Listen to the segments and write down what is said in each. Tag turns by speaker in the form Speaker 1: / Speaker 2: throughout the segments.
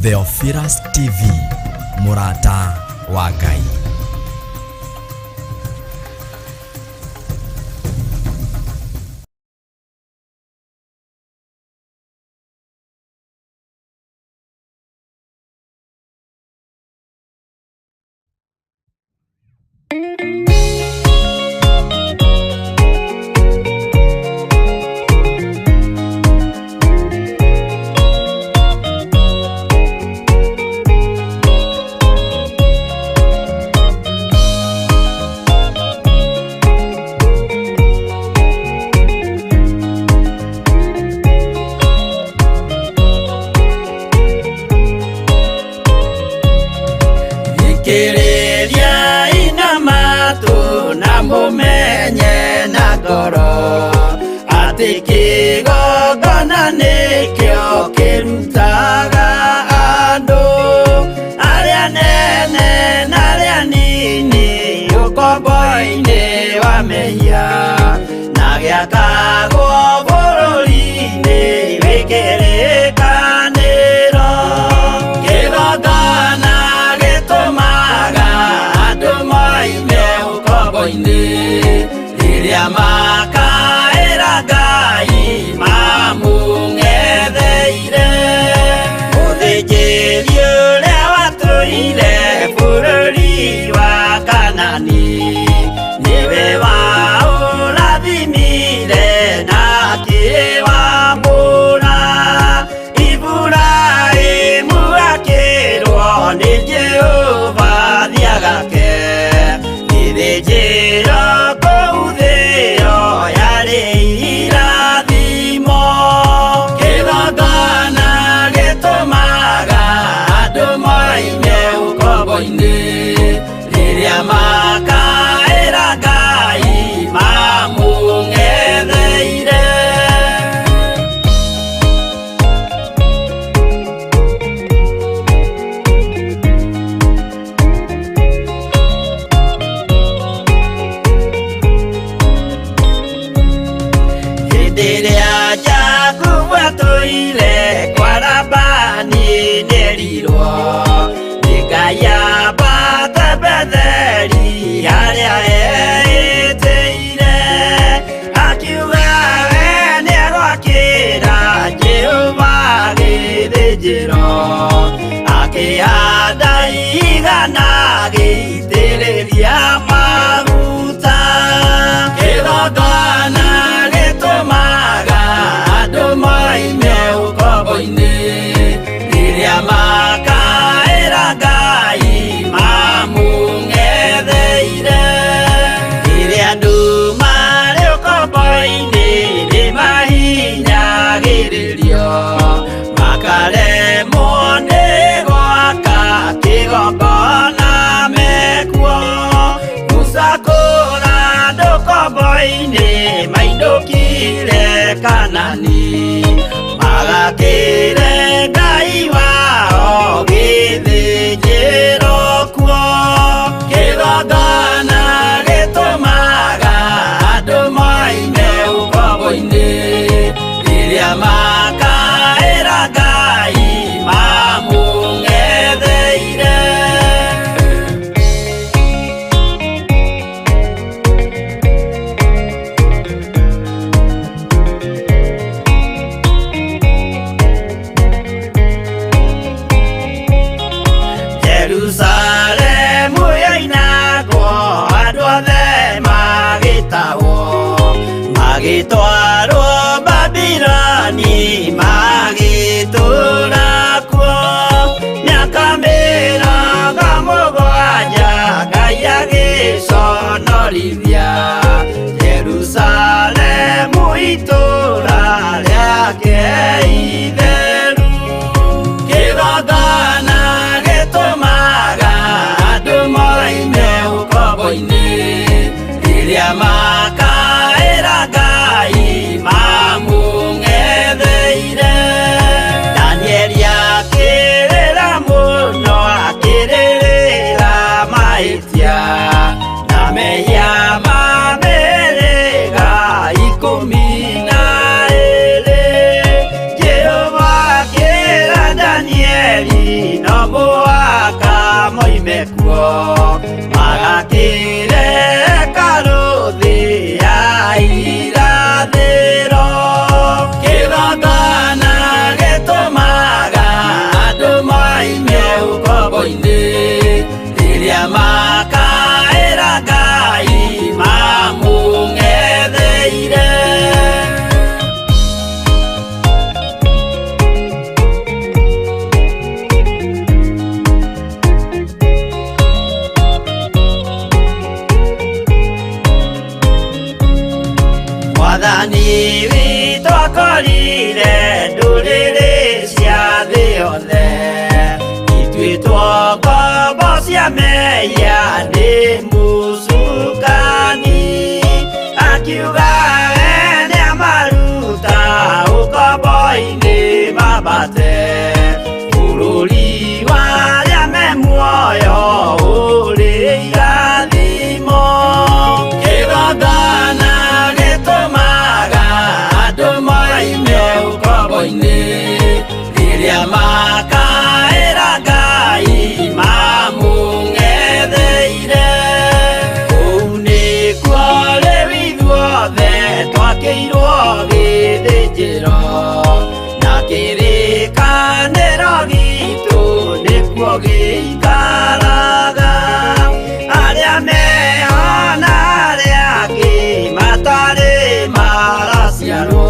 Speaker 1: Theophilus TV, Murata wa Ngai.
Speaker 2: Kiriria ina matu na mumenye na ngoro ati kigongona nikio kirutaga andu aria nene na aria nini ukombo-ini wa mehia na giakagwo bururi-ini wikirikaniro kigongona riria makaira Ngai mamung'etheire uthinjiri uria watuire bururi wa Kanani niwe waurathimire na akiwambura Iburaimu akirwo ni Jehova thiagake njĩra kũu thĩ yo yarĩ irathimo kĩgongona gĩtũmaga andũ moime ũkombo-inĩ rĩrĩa makaĩra Ngai mamũng'etheire. Rĩrĩa Jakubu atũire kwa Labani nĩerirwo nĩ Ngai ambate Betheli harĩa eĩtĩire akiuga we nĩegwakĩra Jehova gĩthĩnjĩro akĩhanda igana gĩitĩrĩria maguta kĩgongona gĩtũmaga andũ moime ũkombo-inĩ rĩrĩa makaĩra Ngai mamũng'etheire rĩrĩa andũ marĩ ũkombo-inĩ nĩmahinyagĩrĩrio makaremwo nĩ gwaka mekuo magakire karuthi ya irathiro kigongona gitumaga andu maime ukombo-ini riria makaira Ngai mamung'etheire. Mwathani witũ akorire ndũrĩrĩ cia thĩ yothe ituĩtwo ngombo cia mehia nĩ mũcukani akiuga we nĩamaruta ũkombo-inĩ mambate bũrũri warĩa me muoyo ũrĩ irathimo kĩgongona gĩtũmaga andũ maime ũkombo-inĩ rĩrĩa makaĩra Ngai mamũng'etheire. Kũu nĩkuo rĩu ithuothe twakĩirwo gĩthĩnjĩro na kĩrĩkanĩro gitũ nĩkuo gĩikaraga. Arĩa meho na arĩa angĩ matarĩ maraciarwo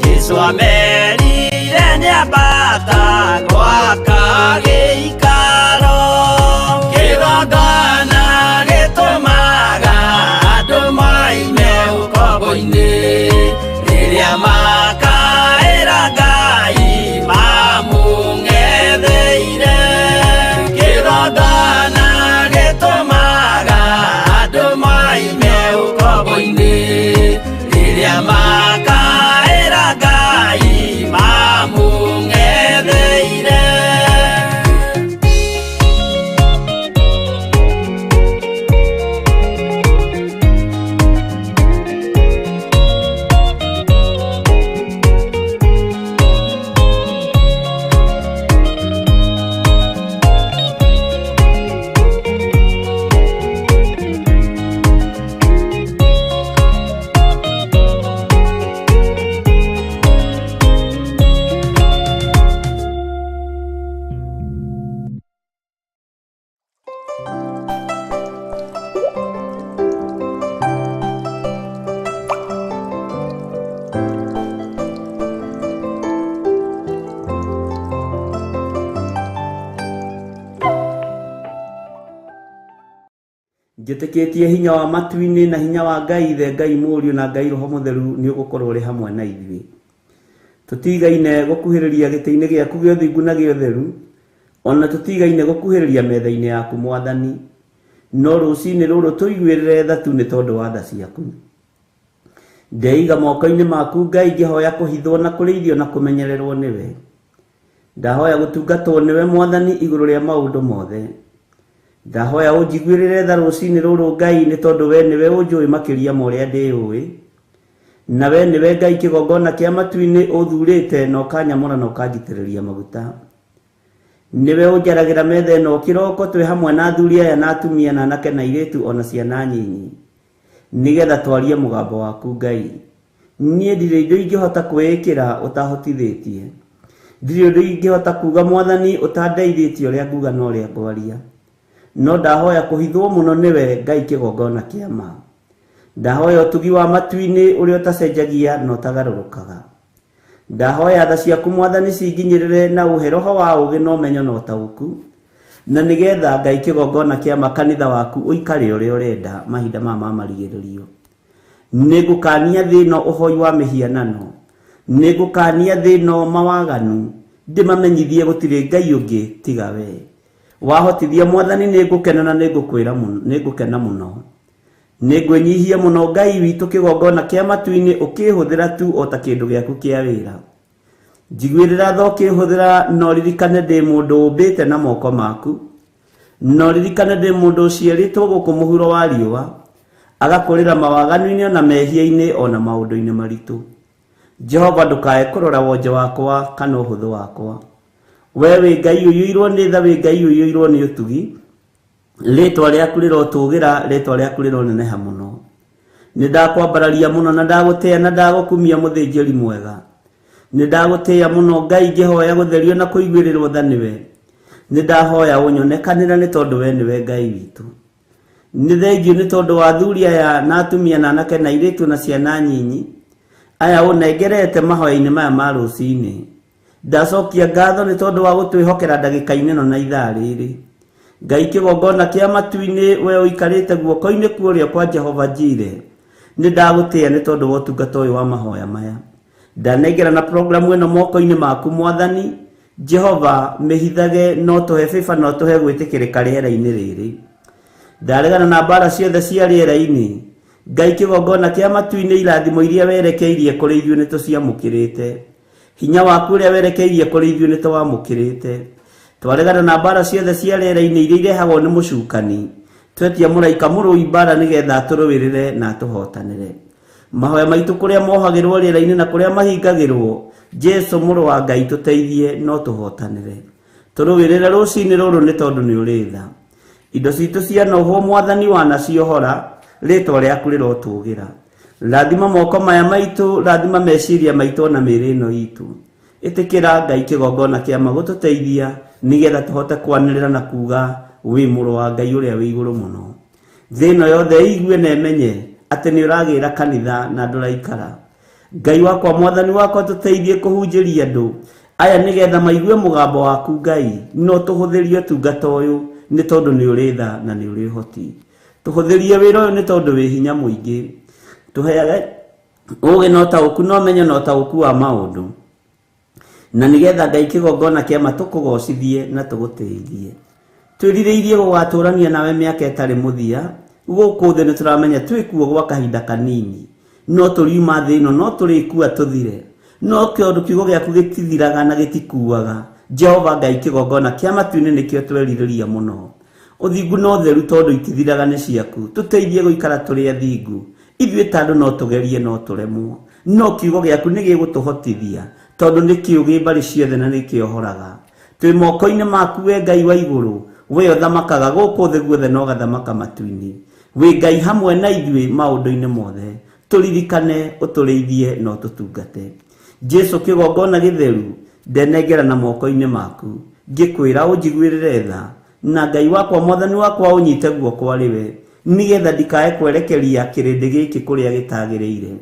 Speaker 2: Jesũ amerire nĩambata gwaka gĩikaro kĩgongona gĩtũmaga andũ maime ũkombo-inĩ rĩrĩa makaĩra Ngai mamũng'etheire. Kĩgongona gĩtũmaga andũ maime ũkombo-inĩ rĩrĩa makaĩra Ngai mamũng'etheire.
Speaker 3: Njĩtĩkĩtie hinya wa matu-inĩ na hinya wa Ngai Ithe, Ngai Mũriũ na Ngai Roho Mũtheru nĩ ũgũkorwo ũrĩ hamwe na ithuĩ. Tũtigaine gũkuhĩrĩria gĩtĩ-inĩ gĩaku gĩa ũthingu na gĩa ũtheru, ona tũtigaine gũkuhĩrĩria metha-inĩ yaku Mwathani, no rũciinĩ rũrũ tũiguĩrĩre tha tu nĩ tondũ wa tha ciaku. Ndeiga moko-inĩ maku Ngai ngĩhoya kũhithwo na kũrĩithio na kũmenyererwo nĩwe. Ndahoya gũtungatwo nĩwe Mwathani igũrũ rĩa maũndũ mothe. Ndahoya ũnjiguĩrĩre tha rũciinĩ rũrũ Ngai nĩ tondũ we nĩwe ũnjũĩ makĩria ma ũrĩa ndĩũĩ, na we nĩwe Ngai kĩgongona kĩa matu-inĩ ũthurĩte na ũkanyamũra na ũkanjitĩrĩria maguta. Nĩwe ũnjaragĩra metha ĩno kĩroko twĩ hamwe na athuri aya na atumia na anake na airĩtu ona ciana nyinyi, nĩgetha twarie mũgambo waku Ngai. Niĩ ndirĩ indo ingĩhota kwĩĩkĩra ũtahotithĩtie, ndirĩ ũndũ ingĩhota kuga Mwathani ũtandeithĩtie ũrĩa nguga na ũrĩa ngwaria, no ndahoya kũhithwo mũno nĩwe Ngai kĩgongona kĩa ma. Ndahoya ũtugi wa matu-inĩ ũrĩa ũtacenjagia na ũtagarũrũkaga. Ndahoya tha ciaku Mwathani cinginyĩrĩre na ũhe roho wa ũũgĩ na ũmenyo na ũtaũku, na nĩgetha Ngai kĩgongona kĩa ma kanitha waku ũikare ũrĩa ũrenda mahinda ma marigĩrĩrio. Nĩngũkania thĩ ĩno ũhoi wa mĩhianano, nĩngũkania thĩ ĩno mawaganu, ndĩmamenyithie gũtirĩ Ngai ũngĩ tiga we. Wahotithia Mwathani nĩngũkena na nĩngũkena mũno. Nĩngwĩnyihia mũno Ngai witũ kĩgongona kĩa matu-inĩ ũkĩhũthĩra tu o ta kĩndũ gĩaku kĩa wĩra. Njiguĩrĩra tha ũkĩhũthĩra no ririkane ndĩ mũndũ ũmbĩte na moko maku, no ririkane ndĩ mũndũ ũciarĩtwo gũkũ mũhuro wa riũa, agakũrĩra mawaganu-inĩ na mehia-inĩ ona maũndũ-inĩ maritũ. Jehova ndũkae kũrora wonje wakwa kana ũhũthũ wakwa. We wĩ Ngai ũiyũirwo nĩ tha, wĩ Ngai ũiyũirwo nĩ ũtugi, Ritwa rĩaku rĩrotũgĩra, ritwa rĩaku rĩroneneha mũno. Nĩndakwambararia mũno na ndagũtĩĩa na ndagũkumia mũthĩnjĩri mwega. Nĩndagũtĩĩa mũno Ngai, ngĩhoya gũtherio na kũiguĩrĩrwo tha nĩwe. Nĩndahoya ũnyonekanĩra nĩ tondũ we nĩwe Ngai witũ. Nĩ thengiũ nĩ tondũ wa athuri aya na atumia na anake na airĩtu na ciana nyinyi aya ũnengerete mahoya-inĩ maya ma rũcinĩ. Ndacokia ngatho nĩ tondũ wa gũtwĩhokera ndagĩka-inĩ ĩno na ithaa rĩrĩ. Ngai kĩgongona kĩa matu-inĩ, we ũikarĩte guoko-inĩ kuorĩa kwa Jehova Jire. Nĩndagũtĩĩa nĩ tondũ wa ũtungata ũyũ wa mahoya maya. Ndanengera na programu ĩno moko-inĩ maku Mwathani Jehova, mĩhithage no tũhe bĩba no tũhe gwĩtĩkĩrĩka rĩera-inĩ rĩrĩ. Ndaregana na mbara ciothe cia rĩera-inĩ. Ngai kĩgongona kĩa matu-inĩ, irathimo iria werekeirie kũrĩ ithuĩ nĩtũciamũkĩrĩte. Hinya waku ũrĩa werekeirie kũrĩ ithuĩ nĩtũwamũkĩrĩte. Twaregana na mbara ciothe cia rĩera-inĩ iria irehagwo nĩ mũcukani. Twetia mũraika mũrũi mbara nĩgetha atũrũĩrĩre na atũhotanĩre. Mahoya maitũ kũrĩa mohagĩrwo rĩera-inĩ na kũrĩa mahingagĩrwo, Jesu mũrũ wa Ngai tũteithie no tũhotanĩre. Tũrũĩrĩre rũcinĩ rũrũ nĩ tondũ nĩ ũrĩ tha. Indo citũ cia nohwo Mwathani wanaciohora, rĩtwa rĩaku rĩrotũgĩra. Rathima moko maya maitũ, rathima meciria maitũ na mĩĩrĩ ĩno itũ. Ĩtĩkĩra Ngai kĩgongona kĩa magũtũteithia nĩgetha tũhote kwanĩrĩra na kuga wĩ mũrũ wa Ngai ũrĩa wĩ igũrũ mũno. Thĩ ĩno yothe ĩigue na ĩmenye atĩ nĩ ũragĩra kanitha na ndũraikara. Ngai wakwa, Mwathani wakwa, tũteithie kũhunjĩria andũ aya nĩgetha maigue mũgambo waku Ngai, no tũhũthĩrie ũtungata ũyũ nĩ tondũ nĩ ũrĩ tha na nĩ ũrĩ ũhoti. Tũhũthĩrie wĩra ũyũ nĩ tondũ wĩ hinya mũingĩ. Tũheage ũũgĩ na ũtaũku na ũmenyo na ũtaũku wa maũndũ, na nĩgetha Ngai kĩgongona kĩa ma tũkũgocithie na tũgũtĩithie. Twĩrirĩirie gũgatũrania nawe mĩaka ĩtarĩ mũthia. Gũkũ thĩ nĩtũramenya twĩkuo gwa kahinda kanini, no tũriuma thĩ ĩno no tũrĩkua tũthire. No kĩondũ kiugo gĩaku gĩtithiraga na gĩtikuaga. Jehova Ngai kĩgongona kĩa matu-inĩ nĩkĩo twerirĩria mũno. Ũthingu no theru tondũ itithiraga nĩ ciaku. Tũteithie gũikara tũrĩ athingu. Ithuĩ tandũ no tũgerie no tũremwo, no kiugo gĩaku nĩgĩgũtũhotithia tondũ nĩkĩũgĩ mbarĩ ciothe na nĩkĩohoraga. Twĩ moko-inĩ maku we Ngai wa igũrũ, we ũthamakaga gũkũ thĩ guothe na ũgathamaka matu-inĩ. Wĩ Ngai hamwe na ithuĩ maũndũ-inĩ mothe. Tũririkane, ũtũrĩithie na ũtũtungate. Jesu kĩgongona gĩtheru, ndenengera na moko-inĩ maku, ngĩkwĩra ũnjiguĩrĩre tha, na Ngai wakwa, Mwathani wakwa, ũnyite guoko arĩwe, nĩgetha ndikae kwerekeria kĩrĩndĩ gĩkĩ kũrĩa gĩtagĩrĩire.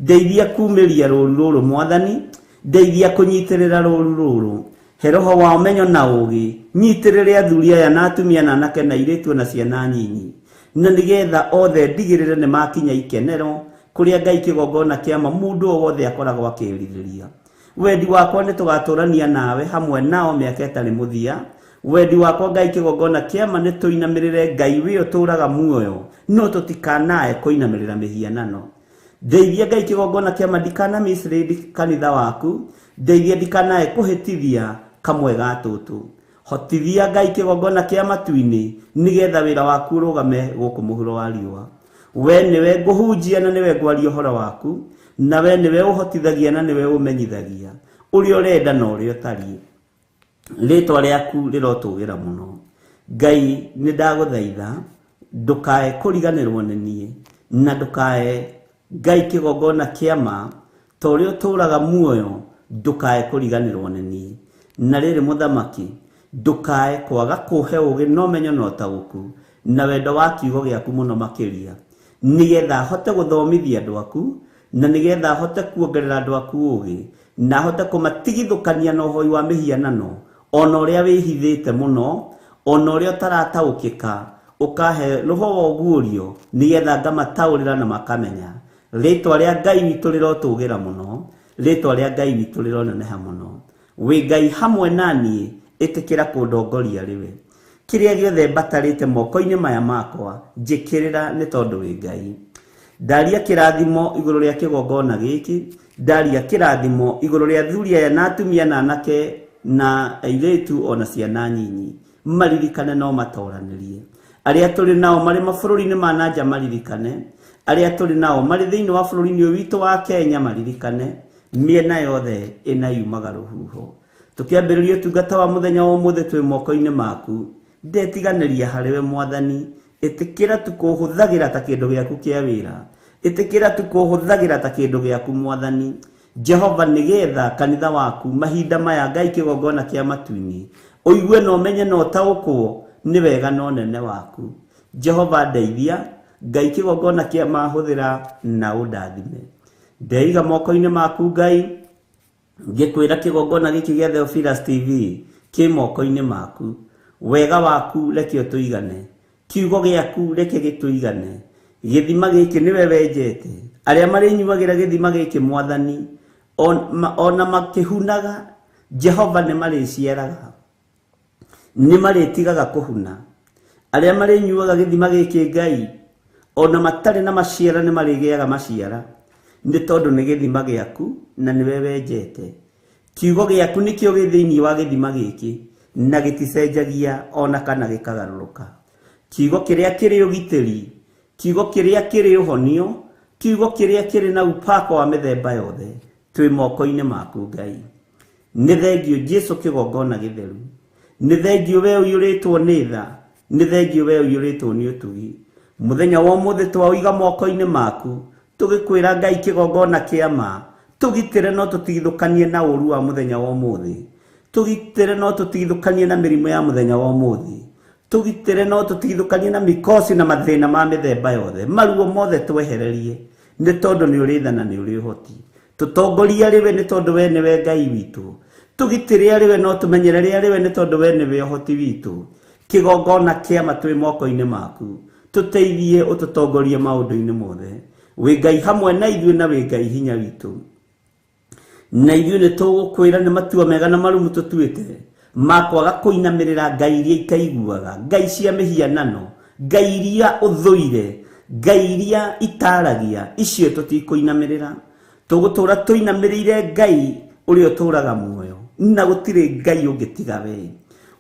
Speaker 3: Ndeithia kumĩria rũũru rũrũ Mwathani, ndeithia kũnyitĩrĩra rũũru rũrũ. He roho wa ũmenyo na ũũgĩ, nyitĩrĩre athuri aya na atumia na anake na airĩtu na ciana nyinyi, na nĩgetha othe ndigĩrĩre nĩ makinya ikenero kũrĩa Ngai kĩgongona kĩama mũndũ o wothe akoragwo akĩĩrirĩria. Wendi wakwa nĩ tũgatũrania nawe hamwe nao mĩaka ĩtarĩ mũthia. Wendi wakwa Ngai kĩgongona kĩama nĩ tũinamĩrĩre Ngai wĩ ũtũũraga muoyo, no tũtikanae kũinamĩrĩra mĩhianano. Ndeithia Ngai kĩgongona kĩama ndikanamĩcirĩri kanitha waku. Ndeithia ndikanae kũhĩtithia kamwe ga tũtũ. Hotithia Ngai kĩgongona kĩa matu-inĩ nĩgetha wĩra waku ũrũgame gũkũ mũhuro wa riũa. We nĩwe ngũhunjia na nĩwe ngwaria ũhoro waku, na we nĩwe ũhotithagia na nĩwe ũmenyithagia ũrĩa ũrenda na ũrĩa ũtariĩ. Rĩtwa rĩaku rĩrotũgĩra mũno. Ngai nĩndagũthaitha ndũkae kũriganĩrwo nĩ niĩ, na ndũkae Ngai kĩgongona kĩama ta ũrĩa ũtũũraga muoyo, ndũkae kũriganĩrwo nĩ niĩ. Na rĩrĩ Mũthamaki, ndũkae kwaga kũhe ũũgĩ na ũmenyo na ũtaũku na wendo wa kiugo gĩaku mũno makĩria, nĩgetha hote gũthomithia andũ aku, na nĩgetha hote kuongerera andũ aku ũũgĩ, na hote kũmatigithũkania na ũhoi wa mĩhianano, ona ũrĩa wĩhithĩte mũno, ona ũrĩa ũtarataũkĩka, ũkahe roho wa ũguũrio nĩgetha ngamataũrĩra na makamenya. Rĩtwa rĩa Ngai witũ rĩrotũgĩra mũno, rĩtwa rĩa Ngai witũ rĩroneneha mũno. Wĩ Ngai hamwe naniĩ, ĩtĩkĩra kũndongoria rĩwe. Kĩrĩa gĩothe mbatarĩte moko-inĩ maya makwa, njĩkĩrĩra nĩ tondũ wĩ Ngai. Ndaria kĩrathimo igũrũ rĩa kĩgongona gĩkĩ, ndaria kĩrathimo igũrũ rĩa athuri aya na atumia na anake na airĩtu ona ciana nyinyi. Maririkane no matoranĩrie. Arĩa tũrĩ nao marĩ mabũrũri-inĩ ma nanja maririkane. Arĩa tũrĩ nao marĩ thĩinĩ wa bũrũri-inĩ ũyũ witũ wa Kenya maririkane. Mĩena yothe ĩna yumaga rũhuho. Tũkĩambĩrĩria ũtungata wa mũthenya wa ũmũthĩ twĩ moko-inĩ maku. ndetiganĩria harĩwe Mwathani, ĩtĩkĩra tu kũhũthagĩra ta kĩndũ gĩaku kĩa wĩra, ĩtĩkĩra tu kũhũthagĩra ta kĩndũ gĩaku Mwathani. Jehova nĩgetha kanitha waku mahinda maya Ngai kĩgongona kĩa matu-inĩ ũigue na ũmenye na ũtaũkwo nĩ wega na ũnene waku. Jehova ndeithia, Ngai kĩgongona kĩa mahũthĩra na ũndathime. Ndeiga moko-inĩ maku Ngai, ngĩkwĩra kĩgongona gĩkĩ gĩa Theophilus TV kĩ moko-inĩ maku. Wega waku reke ũtũigane, kiugo gĩaku reke gĩtũigane. Gĩthima gĩkĩ nĩwe wenjete, arĩa marĩnyuagĩra gĩthima gĩkĩ Mwathani ona makĩhunaga Jehova nĩ marĩciaraga, nĩ marĩtigaga kũhuna. Arĩa marĩnyuaga gĩthima gĩkĩ Ngai ona matarĩ na maciara nĩ marĩgĩaga maciara, nĩ tondũ nĩ gĩthima gĩaku na nĩwe wenjete. Kiugo gĩaku nĩkĩo gĩ thĩinĩ wa gĩthima gĩkĩ na gĩticenjagia ona kana gĩkagarũrũka. Kiugo kĩrĩa kĩrĩ ũgitĩri, kiugo kĩrĩa kĩrĩ ũhonio, kiugo kĩrĩa kĩrĩ na upako wa mĩthemba yothe, twĩ moko-inĩ maku Ngai. Nĩ thengio Jesu kĩgongona gĩtheru, nĩ thengio we ũiyũrĩtwo nĩ tha, nĩ thengio we ũiyũrĩtwo nĩ ũtugi. Mũthenya wa ũmũthĩ twaũiga moko-inĩ maku, tũgĩkwĩra Ngai kĩgongona kĩa ma, tũgitĩre no tũtigithũkanie na ũru wa mũthenya wa ũmũthĩ, tũgitĩre no tũtigithũkanie na mĩrimũ ya mũthenya wa ũmũthĩ, tũgitĩre no tũtigithũkanie na mĩkosi na mathĩna ma mĩthemba yothe, maruo mothe twehererie, nĩ tondũ nĩ ũrĩ tha na nĩ ũrĩ ũhoti. Tũtongorie arĩwe nĩ tondũ we nĩwe Ngai witũ, tũgitĩre arĩwe no tũmenyerere arĩwe nĩ tondũ we nĩwe ũhoti witũ. Kĩgongona kĩa ma twĩ moko-inĩ maku, tũteithie ũtũtongorie maũndũ-inĩ mothe. Wĩ Ngai hamwe na ithuĩ na wĩ Ngai hinya witũ, na ithuĩ nĩ tũgũkwĩra nĩ matua mega na marumu tũtuĩte makwaga kũinamĩrĩra ngai iria ikaiguaga, ngai cia mĩhianano, ngai iria ũthũire, ngai iria itaragia, icio tũtikũinamĩrĩra. Tũgũtũra tũinamĩrĩire Ngai ũrĩa ũtũraga muoyo, na gũtirĩ Ngai ũngĩ tiga we.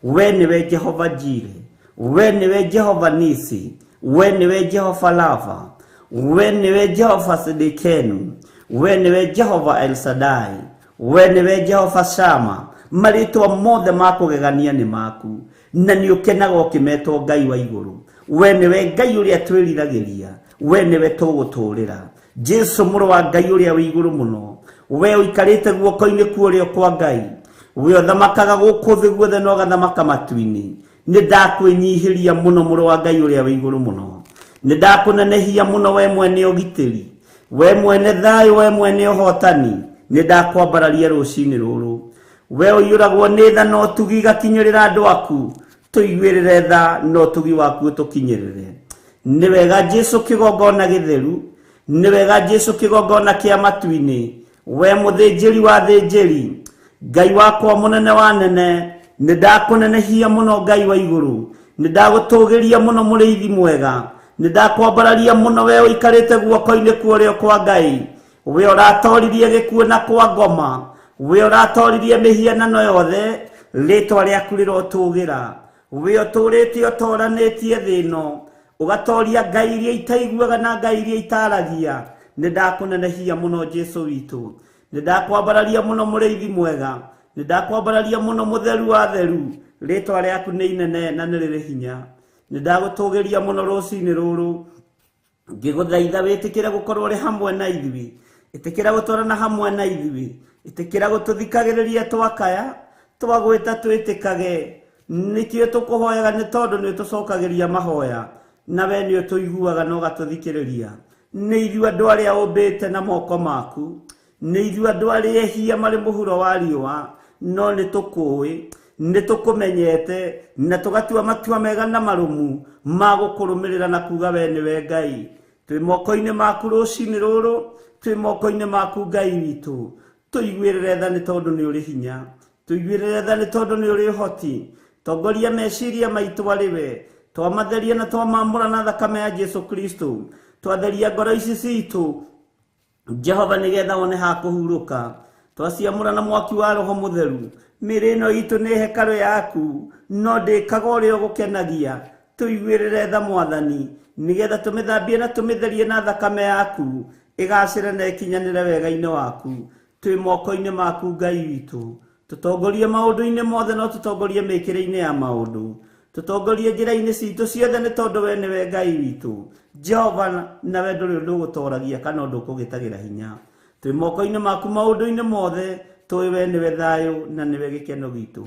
Speaker 3: We nĩwe Jehova Jire, we nĩwe Jehova Nisi, we nĩwe Jehova Lava, we nĩwe Jehova Sidikenu, we nĩwe Jehova El Shaddai, we nĩwe Jehova Shama. Marĩtwa mothe ma kũgegania nĩ maku, na nĩ ũkenaga ũkĩmetwo Ngai wa igũrũ. We nĩwe Ngai ũrĩa twĩriragĩria, we nĩwe tũgũtũũrĩra. Jesu mũrũ wa Ngai ũrĩa wĩ igũrũ mũno, we ũikarĩte guoko-inĩ kuorĩo kwa Ngai, we ũthamakaga gũkũ thĩ guothe na ũgathamaka matu-inĩ. Nĩ ndakwĩnyihĩria mũno mũrũ wa Ngai ũrĩa wĩ igũrũ mũno, nĩ ndakũnenehia mũno we mwene ũgitĩri, we mwene thayũ, we mwene ũhotani. Nĩ ndakwambararia rũcinĩ rũrũ, we ũiyũragwo nĩ tha no tugi gakinyĩrĩra andũ aku, tũiguĩrĩre tha no tugi waku ũtũkinyĩrĩre. Nĩ wega Jesu kĩgongona gĩtheru, nĩ wega Jesu kĩgongona kĩa matu-inĩ, we mũthĩnjĩri wa thĩnjĩri, Ngai wakwa mũnene wa nene. Nĩ ndakũnenehia mũno Ngai wa igũrũ, nĩ ndagũtũgĩria mũno mũrĩithi mwega, nĩ ndakwambararia mũno we ũikarĩte guoko-inĩ kuorĩo kwa Ngai, we ũratoririe gĩkuũ na kwa ngoma, we ũratoririe mĩhianano yothe, rĩtwa rĩaku rĩrotũgĩra, we ũtũrĩte ũtoranĩtie thĩ ĩno, ũgatoria ngai iria itaiguaga na ngai iria itaragia. Nĩ ndakũnenehia mũno Jesu witũ, nĩ ndakwambararia mũno mũrĩithi mwega, nĩ ndakwambararia mũno mũtheru wa theru, rĩtwa rĩaku nĩ inene na nĩ rĩrĩ hinya. Nĩ ndagũtũgĩria mũno rũcinĩ rũrũ, ngĩgũthaitha wĩtĩkĩre gũkorwo ũrĩ hamwe na ithuĩ, ĩtĩkĩra gũtwarana hamwe na ithuĩ, ĩtĩkĩra gũtũthikagĩrĩria twakaya, twagwĩta twĩtĩkage. Nĩkĩo tũkũhoyaga nĩ tondũ nĩ tũcokagĩria mahoya, na we nĩ ũtũiguaga na ũgatũthikĩrĩria. Nĩ ithuĩ andũ arĩa ũmbĩte na moko maku, nĩ ithuĩ andũ arĩa ehia marĩ mũhuro wa riũa, no nĩ tũkũĩ, nĩ tũkũmenyete, na tũgatua matua mega na marũmu ma gũkũrũmĩrĩra na kuga we nĩwe Ngai. Twĩ moko-inĩ maku rũcinĩ rũrũ, twĩ moko-inĩ maku Ngai witũ, tũiguĩrĩre tha nĩ tondũ nĩ ũrĩ hinya, tũiguĩrĩre tha nĩ tondũ nĩ ũrĩ ũhoti. Tongoria meciria maitũ arĩ we, twamatheria na twamamũra na thakame ya Jesu Kristo, twatheria ngoro ici citũ Jehova nĩgetha wone ha kũhurũka, twaciamũra na mwaki wa Roho Mũtheru. Mĩĩrĩ ĩno itũ nĩ hekarũ yaku, no ndĩkaga ũrĩa ũgũkenagia. Tũiguĩrĩre tha Mwathani, nĩgetha tũmĩthambie na tũmĩtherie na thakame yaku, ĩgacĩre na ĩkinyanĩre wega-inĩ waku. Twĩ moko-inĩ maku Ngai witũ, tũtongorie maũndũ-inĩ mothe, no tũtongorie mĩkĩre-inĩ ya maũndũ. tutongorie njĩra-inĩ citũ ciothe nĩ tondũ we nĩwe Ngai witũ. Jehova, nawe ndũrĩ ũndũ ũgũtoragia kana ũndũ ũkũgĩtagĩra hinya. Twĩ moko-inĩ maku maũndũ-inĩ mothe, tũĩ we nĩwe thayũ na nĩwe gĩkeno gitũ.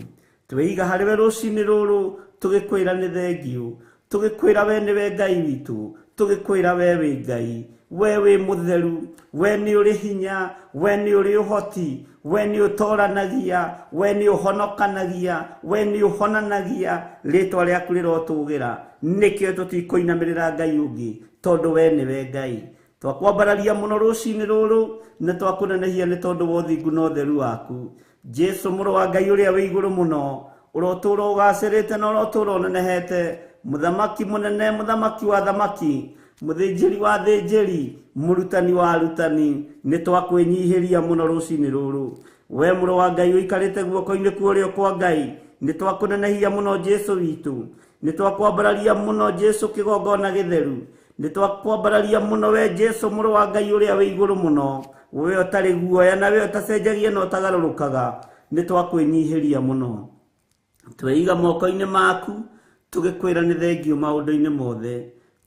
Speaker 3: Twĩiga harĩ we rũcinĩ rũrũ, tũgĩkwĩra nĩ thengiũ, tũgĩkwĩra we nĩwe Ngai witũ, tũgĩkwĩra we wĩ Ngai, we wĩ mũtheru, we nĩ ũrĩ hinya, we nĩ ũrĩ ũhoti, we nĩ ũtoranagia, we nĩ ũhonokanagia, we nĩ ũhonanagia, rĩtwa rĩaku rĩrotũgĩra. Nĩkĩo tũtikũinamĩrĩra Ngai ũngĩ, tondũ we nĩwe Ngai. Twakwambararia mũno rũcinĩ rũrũ, na twakũnenehia nĩ tondũ wa ũthingu na ũtheru waku. Jesu mũrũ wa Ngai ũrĩa wĩ igũrũ mũno, ũrotũũra ũgacĩrĩte na ũrotũũra ũnenehete, mũthamaki mũnene, mũthamaki wa thamaki, mũthĩnjĩri wa thĩnjĩri, mũrutani wa arutani, nĩ twakwĩnyihĩria mũno rũcinĩ rũrũ. We mũrũ wa Ngai ũikarĩte guoko-inĩ kwa ũrĩo kwa Ngai, nĩ twakũnenehia mũno Jesu witũ, nĩ twakwambararia mũno Jesu kĩgongona gĩtheru, nĩ twakwambararia mũno we Jesu mũrũ wa Ngai ũrĩa wĩ igũrũ mũno, we ũtarĩ guoya na we ũtacenjagia na ũtagarũrũkaga, nĩ twakwĩnyihĩria mũno. Twĩiga moko-inĩ maku, tũgĩkwĩra nĩ thengiũ maũndũ-inĩ mothe,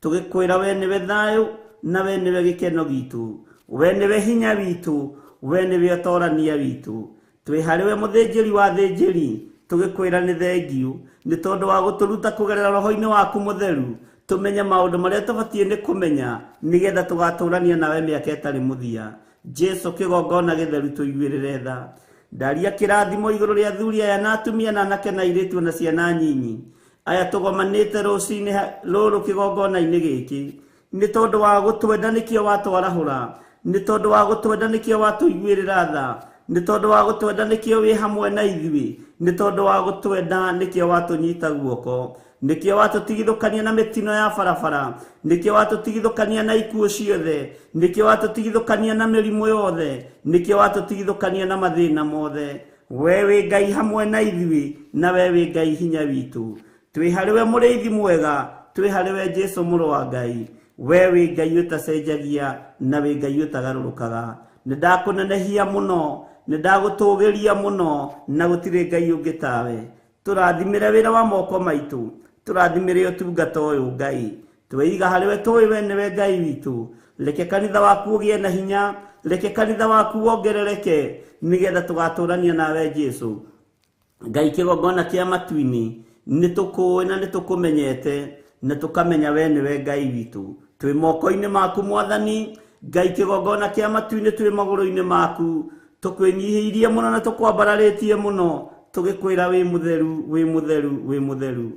Speaker 3: tũgĩkwĩra we nĩwe thayũ na we nĩwe gĩkeno gitũ, we nĩwe hinya witũ, we nĩwe ũtorania witũ. Twĩ harĩ we mũthĩnjĩri wa thĩnjĩri, tũgĩkwĩra nĩ thengiũ nĩ tondũ wa gũtũruta kũgerera roho-inĩ waku mũtheru, tũmenye maũndũ marĩa tũbatiĩ nĩ kũmenya, nĩgetha tũgatũrania nawe mĩaka ĩtarĩ mũthia. Jesu kĩgongona gĩtheru tũiguĩrĩre tha. Ndaria kĩrathimo igũrũ rĩa athuri aya na atumia na anake na airĩtu na ciana nyinyi, aya tũgomanĩte rũcinĩ rũrũ kĩgongona-inĩ gĩkĩ, nĩ tondũ wa gũtwenda nĩkĩo watwarahũra, nĩ tondũ wa gũtwenda nĩkĩo watũiguĩrĩra tha, nĩ tondũ wa gũtwenda nĩkĩo wĩ hamwe na ithuĩ, nĩ tondũ wa gũtwenda nĩkĩo watũnyita guoko, nĩkĩo watũtigithũkania na mĩtino ya barabara, nĩkĩo watũtigithũkania na ikuũ ciothe, nĩkĩo watũtigithũkania na mĩrimũ yothe, nĩkĩo watũtigithũkania na mathĩna mothe. We wĩ Ngai hamwe na ithuĩ, na we wĩ Ngai hinya witũ. Twĩ harĩ we mũrĩithi mwega, twĩ harĩ we Jesu mũrũ wa Ngai, we wĩ Ngai ũtacenjagia na wĩ Ngai ũtagarũrũkaga. Nĩ ndakũnenehia mũno, nĩ ndagũtũgĩria mũno, na gũtirĩ Ngai ũngĩ tawe. Tũrathimĩre wĩra wa moko maitũ, tũrathimĩre ũtungata ũyũ Ngai. Twĩiga harĩ we tũĩ we nĩwe Ngai witũ. Reke kanitha waku ũgĩe na hinya, reke kanitha waku wongerereke, nĩgetha tũgatũrania nawe Jesu. Ngai kĩgongona kĩa matu-inĩ, nĩ tũkũĩ na nĩ tũkũmenyete, na tũkamenya we nĩwe Ngai witũ. Twĩ moko-inĩ maku Mwathani, Ngai kĩgongona kĩa matu-inĩ twĩ magũrũ-inĩ maku, tũkwĩnyihĩirie mũno na tũkwambararĩtie mũno, tũgĩkwĩra wĩ mũtheru, wĩ mũtheru, wĩ mũtheru.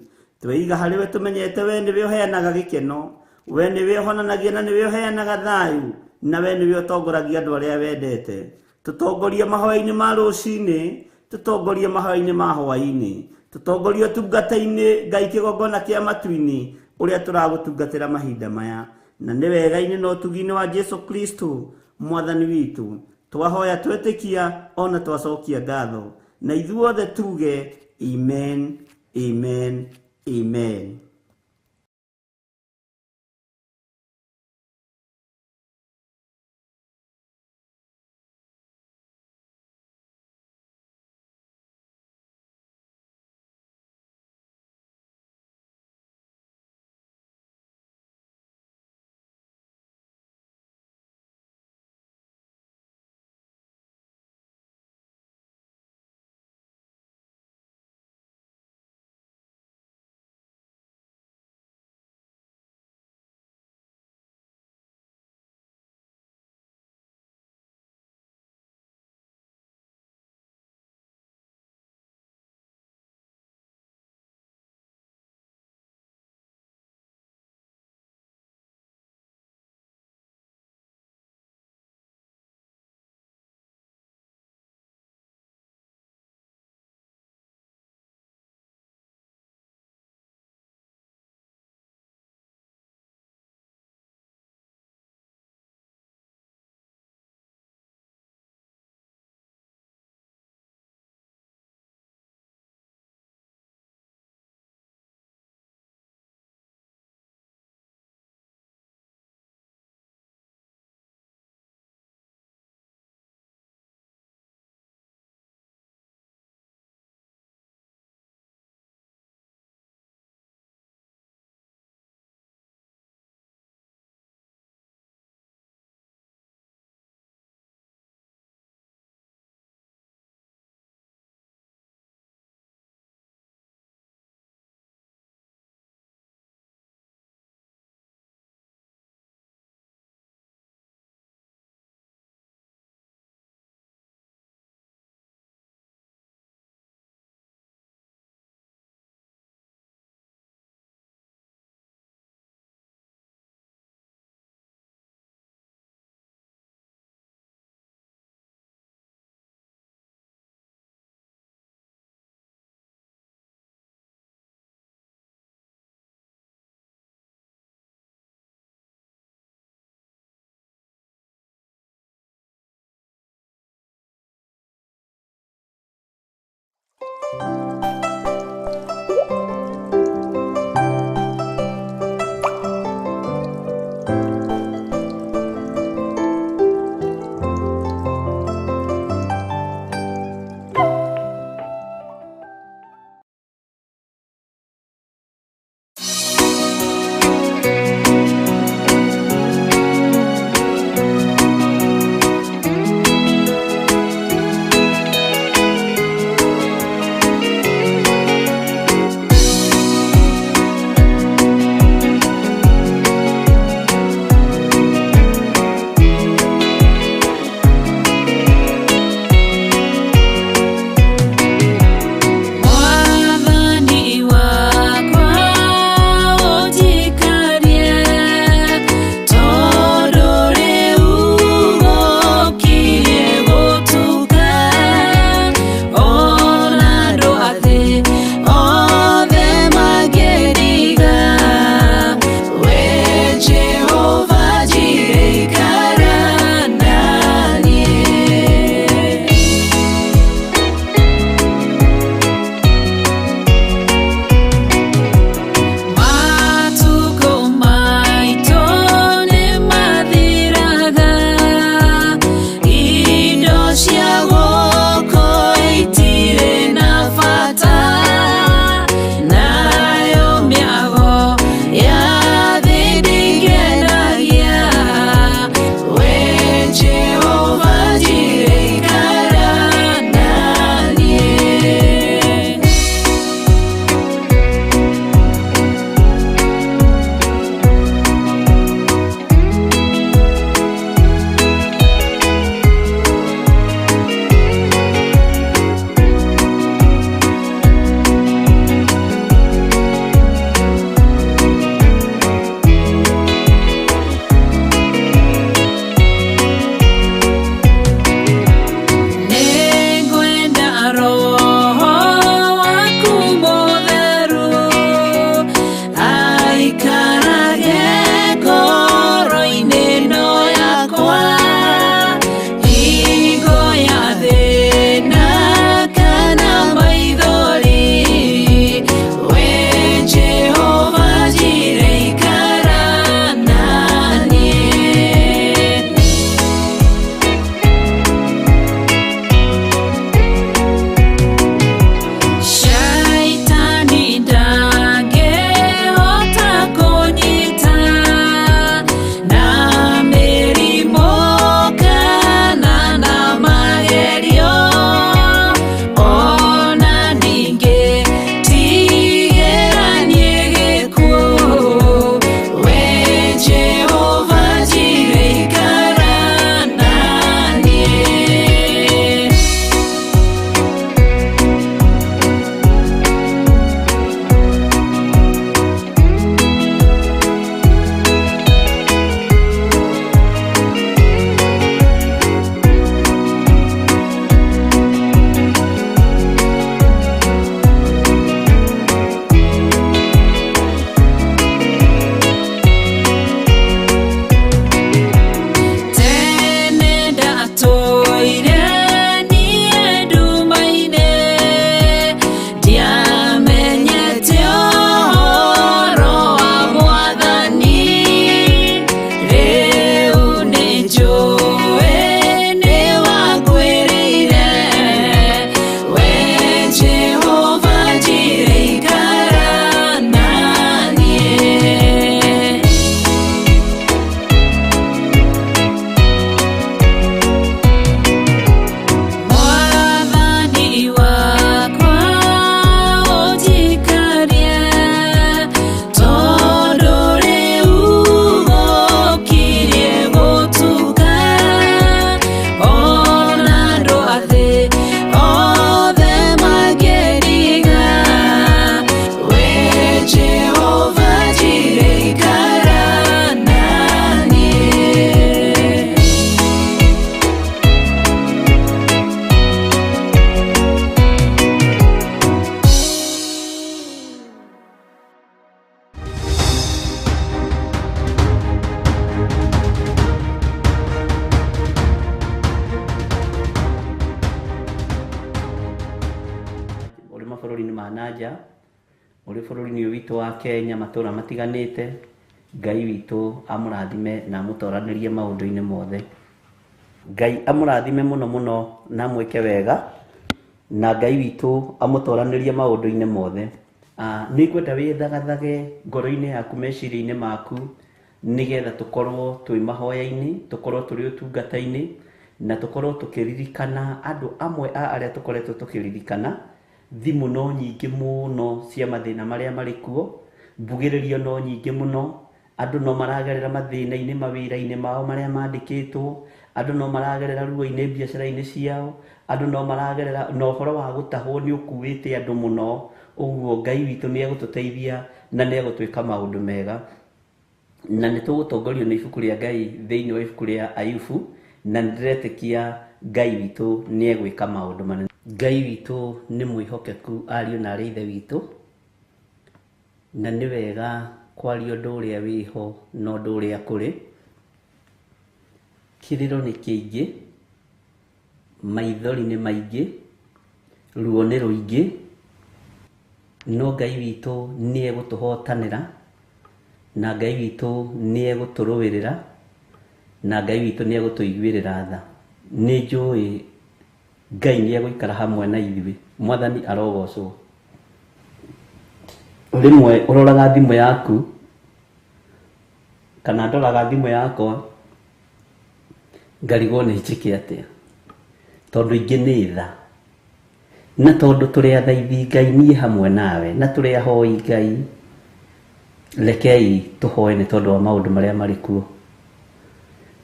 Speaker 3: Twĩiga harĩ we tũmenyete we nĩwe ũheanaga gĩkeno, we nĩwe ũhonanagia na nĩwe ũheanaga thayũ, na we nĩwe ũtongoragia andũ arĩa wendete. Tũtongorie mahoya-inĩ ma rũcinĩ, tũtongorie mahoya-inĩ ma hwaĩ-inĩ, tũtongorie ũtungata-inĩ Ngai kĩgongona kĩa matu-inĩ ũrĩa tũragũtungatĩra mahinda maya. Na nĩ wega-inĩ na ũtugi-inĩ wa Jesu Kristo Mwathani witũ, twahoya twetĩkia ona twacokia ngatho, na ithuothe tuge amen, amen, amen. mabũrũri-inĩ ma nanja, ũrĩ bũrũri-inĩ ũyũ witũ wa Kenya, matũũra matiganĩte. Ngai witũ amũrathime na amũtoranĩrie maũndũ-inĩ mothe. Ngai amũrathime mũno mũno na amwĩke wega, na Ngai witũ amũtoranĩrie maũndũ-inĩ mothe. Nĩ ngwenda wĩthagathage ngoro-inĩ yaku, meciria-inĩ maku, nĩgetha tũkorwo twĩ mahoya-inĩ, tũkorwo tũrĩ ũtungata-inĩ, na tũkorwo tũkĩririkana andũ amwe a arĩa tũkoretwo tũkĩririkana. Thimũ no nyingĩ mũno cia mathĩna marĩa marĩ kuo, mbugĩrĩrio no nyingĩ mũno, andũ no maragerera mathĩna-inĩ mawĩra-inĩ mao marĩa mandĩkĩtwo, andũ no maragerera ruo-inĩ biacara-inĩ ciao, andũ no maragerera na ũhoro wa gũtahwo nĩ ũkuĩte andũ mũno. Ũguo Ngai witũ nĩ egũtũteithia na nĩ egũtwĩka maũndũ mega, na nĩ tũgũtongorio nĩ ibuku rĩa Ngai thĩinĩ wa ibuku rĩa Ayubu, na nĩ ndĩretĩkia Ngai witũ nĩ egwĩka maũndũ manene. Ngai witũ nĩ mwĩhokeku, ariũ na arĩ ithe witũ, na nĩ wega kwaria ũndũ ũrĩa wĩho na ũndũ ũrĩa kũrĩ. Kĩrĩro nĩ kĩingĩ, maithori nĩ maingĩ, ruo nĩ rũingĩ, no Ngai witũ nĩ egũtũhotanĩra, na Ngai witũ nĩ egũtũrũĩrĩra, na Ngai witũ nĩ egũtũiguĩrĩra tha. Nĩ njũĩ Ngai nĩ egũikara hamwe na ithuĩ. Mwathani arogocwo. Rĩmwe ũroraga thimũ yaku, kana ndoraga thimũ yakwa, ngarigwo nĩ njĩke atĩa, tondũ ingĩ nĩ tha, na tondũ tũrĩ athaithi Ngai niĩ hamwe nawe, na tũrĩ ahoi Ngai, rekei tũhoe nĩ tondũ wa maũndũ marĩa marĩ kuo.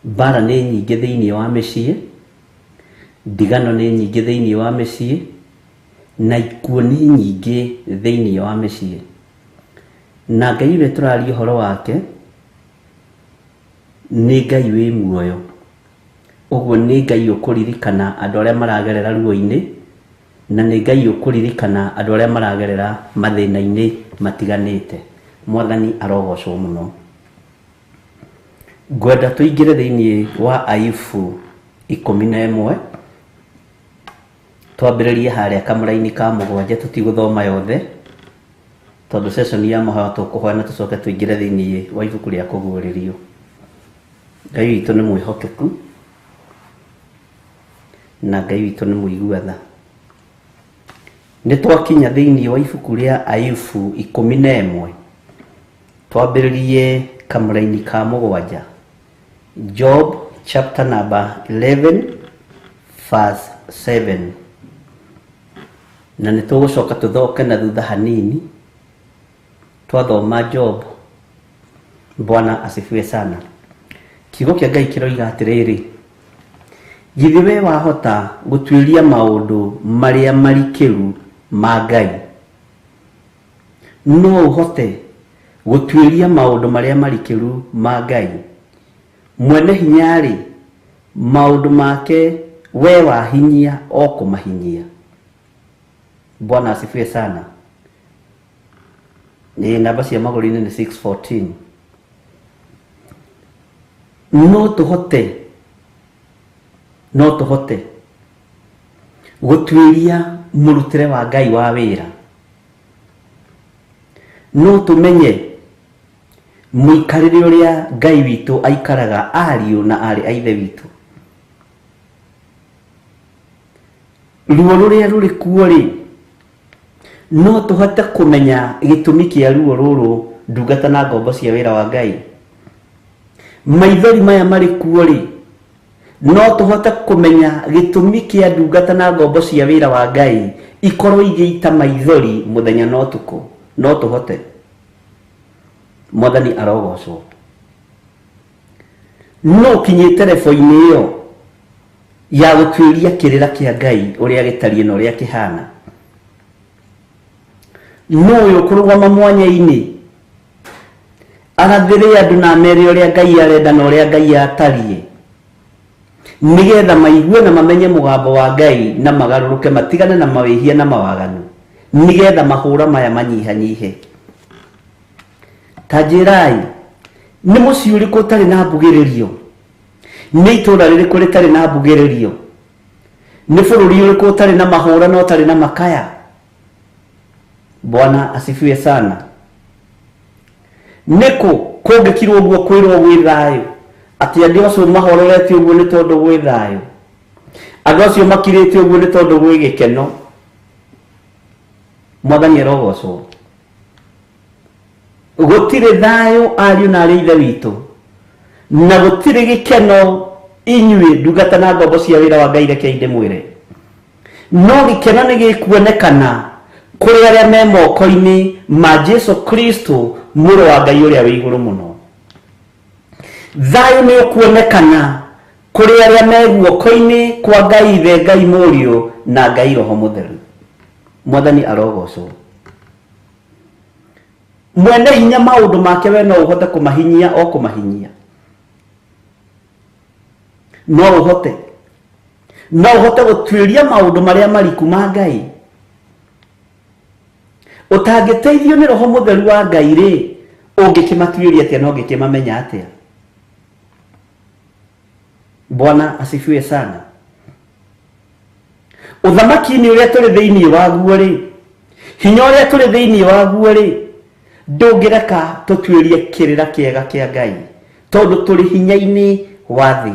Speaker 3: Mbara nĩ nyingĩ thĩinĩ wa mĩciĩ, ndigano nĩ nyingĩ thĩinĩ wa mĩciĩ, na ikuũ nĩ nyingĩ thĩinĩ wa mĩciĩ. Na Ngai ũrĩa tũraria ũhoro wake nĩ Ngai wĩ muoyo. Ũguo nĩ Ngai ũkũririkana andũ arĩa maragerera ruo-inĩ, na nĩ Ngai ũkũririkana andũ arĩa maragerera mathĩna-inĩ matiganĩte. Mwathani arogocwo mũno. Ngwenda tũingĩre thĩinĩ wa Ayubu 11, twambĩrĩrie harĩa kamũra-inĩ ka 7, tũtigũthoma yothe, tondũ session ya mahoya tũkũhoya na tũcoke tũingĩre thĩinĩ wa ibuku rĩa kũguũrĩrio. Ngai witũ nĩ mwĩhokeku, na Ngai witũ nĩ mũigua tha. Nĩ twakinya thĩinĩ wa ibuku rĩa Ayubu 11, twambĩrĩrie kamũra-inĩ ka 7. Job chapter number 11 verse 7. Na nĩ tũgũcoka tũthoke na thutha hanini twathoma Job. Bwana asifiwe sana. Kiugo kĩa Ngai kĩroiga atĩrĩrĩ, githĩ we wahota gũtuĩria maũndũ marĩa marikĩru ma Ngai? No ũhote gũtuĩria maũndũ marĩa marikĩru ma Ngai? Mwene hinya-rĩ, maũndũ make we wahinyia o kũmahinyia. Bwana asifiwe sana. Ni namba cia magũrũ-inĩ nĩ 6:14. No tũhote gũtuĩria mũrutĩre wa Ngai wa wĩra. No tũmenye mũikarĩre ũrĩa Ngai witũ aikaraga ariũ na arĩ a ithe witũ. Ruo rũrĩa rũrĩ kuo-rĩ, no tũhote kũmenya gĩtũmi kĩa ruo rũrũ ndungata na ngombo cia wĩra wa Ngai. Maithori maya marĩ kuo-rĩ, no tũhote kũmenya gĩtũmi kĩa ndungata na ngombo cia wĩra wa Ngai ikorwo igĩita maithori mũthenya na ũtukũ. No tũhote. Mwathani arogocwo. No kinyĩte level-inĩ ĩyo ya gũtuĩria kĩrĩra kĩa Ngai ũrĩa gĩtariĩ na ũrĩa kĩhana. No ũyũ kũrũgama mwanya-inĩ arathĩre andũ na mere ũrĩa Ngai arenda na ũrĩa Ngai atariĩ, nĩgetha maigue na mamenye mũgambo wa Ngai na magarũrũke matigane na mawĩhia na mawaganu, nĩgetha mahũra maya manyihanyihe. Ta njĩrai, nĩ mũciĩ ũrĩkũ ũtarĩ na mbugĩrĩrio? Nĩ itũũra rĩrĩkũ rĩtarĩ na mbugĩrĩrio? Nĩ bũrũri ũrĩkũ ũtarĩ na mahũra na ũtarĩ na makaya? Bwana asifiwe sana. Neko kungikirwo guo kwirwo gwithayo ati andu acio mahororete uguo ni tondu gwithayo, andu acio makirite uguo ni tondu gwi gikeno. Mwathani arogocwo. Gutire thayo ariu na ari ithe witu, na gutire gikeno inyui ndungata na ngombo cia wira wa Ngai reke inde mwire. No gikeno ni gikuonekana kuri aria me moko-ini ma Jesu Kristo muru wa Ngai uria wi iguru muno. Thayo ni ukuonekana kuri aria me guoko-ini kwa Ngai ithe, Ngai Muriu na Ngai Roho Mutheru. Mwathani arogocwo. Mwene hinya maundu make we no uhote kumahinyia o kumahinyia. No uhote gutwiria maundu maria mariku ma Ngai. Utangiteithio ni Roho Mutheru wa Ngai ri, ungikimatuiria atia no ngikimamenya atia? Bwana asifiwe sana. Uthamaki ni uria turi thiini waguo ri, hinya uria turi thiini waguo ri, ndungireka tutwirie kirira kiega kia Ngai tondu turi hinya-ini wa thi.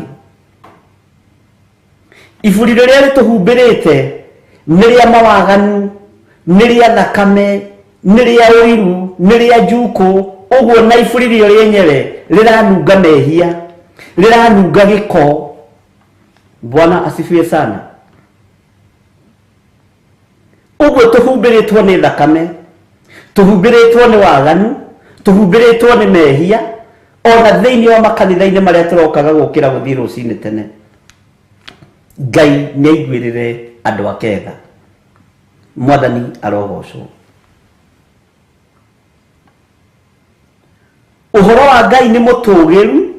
Speaker 3: Iburi riria rituhumbirite ni ria mawaganu, ni ria thakame, ni ria uiru, ni ria njuku. Uguo na iburi rio rienyere riranunga mehia, riranunga giko. Bwana asifiwe sana. Uguo tuhumbiritwo ni thakame, tuhumbiritwo ni waganu, tuhumbiritwo ni mehia, ona thiini wa makanitha-ini maria turokaga gukira guthii rucini tene. Ngai ni aiguirire andu aketha. Mwathani arogocwo. Uhoro wa Ngai ni mutugiru,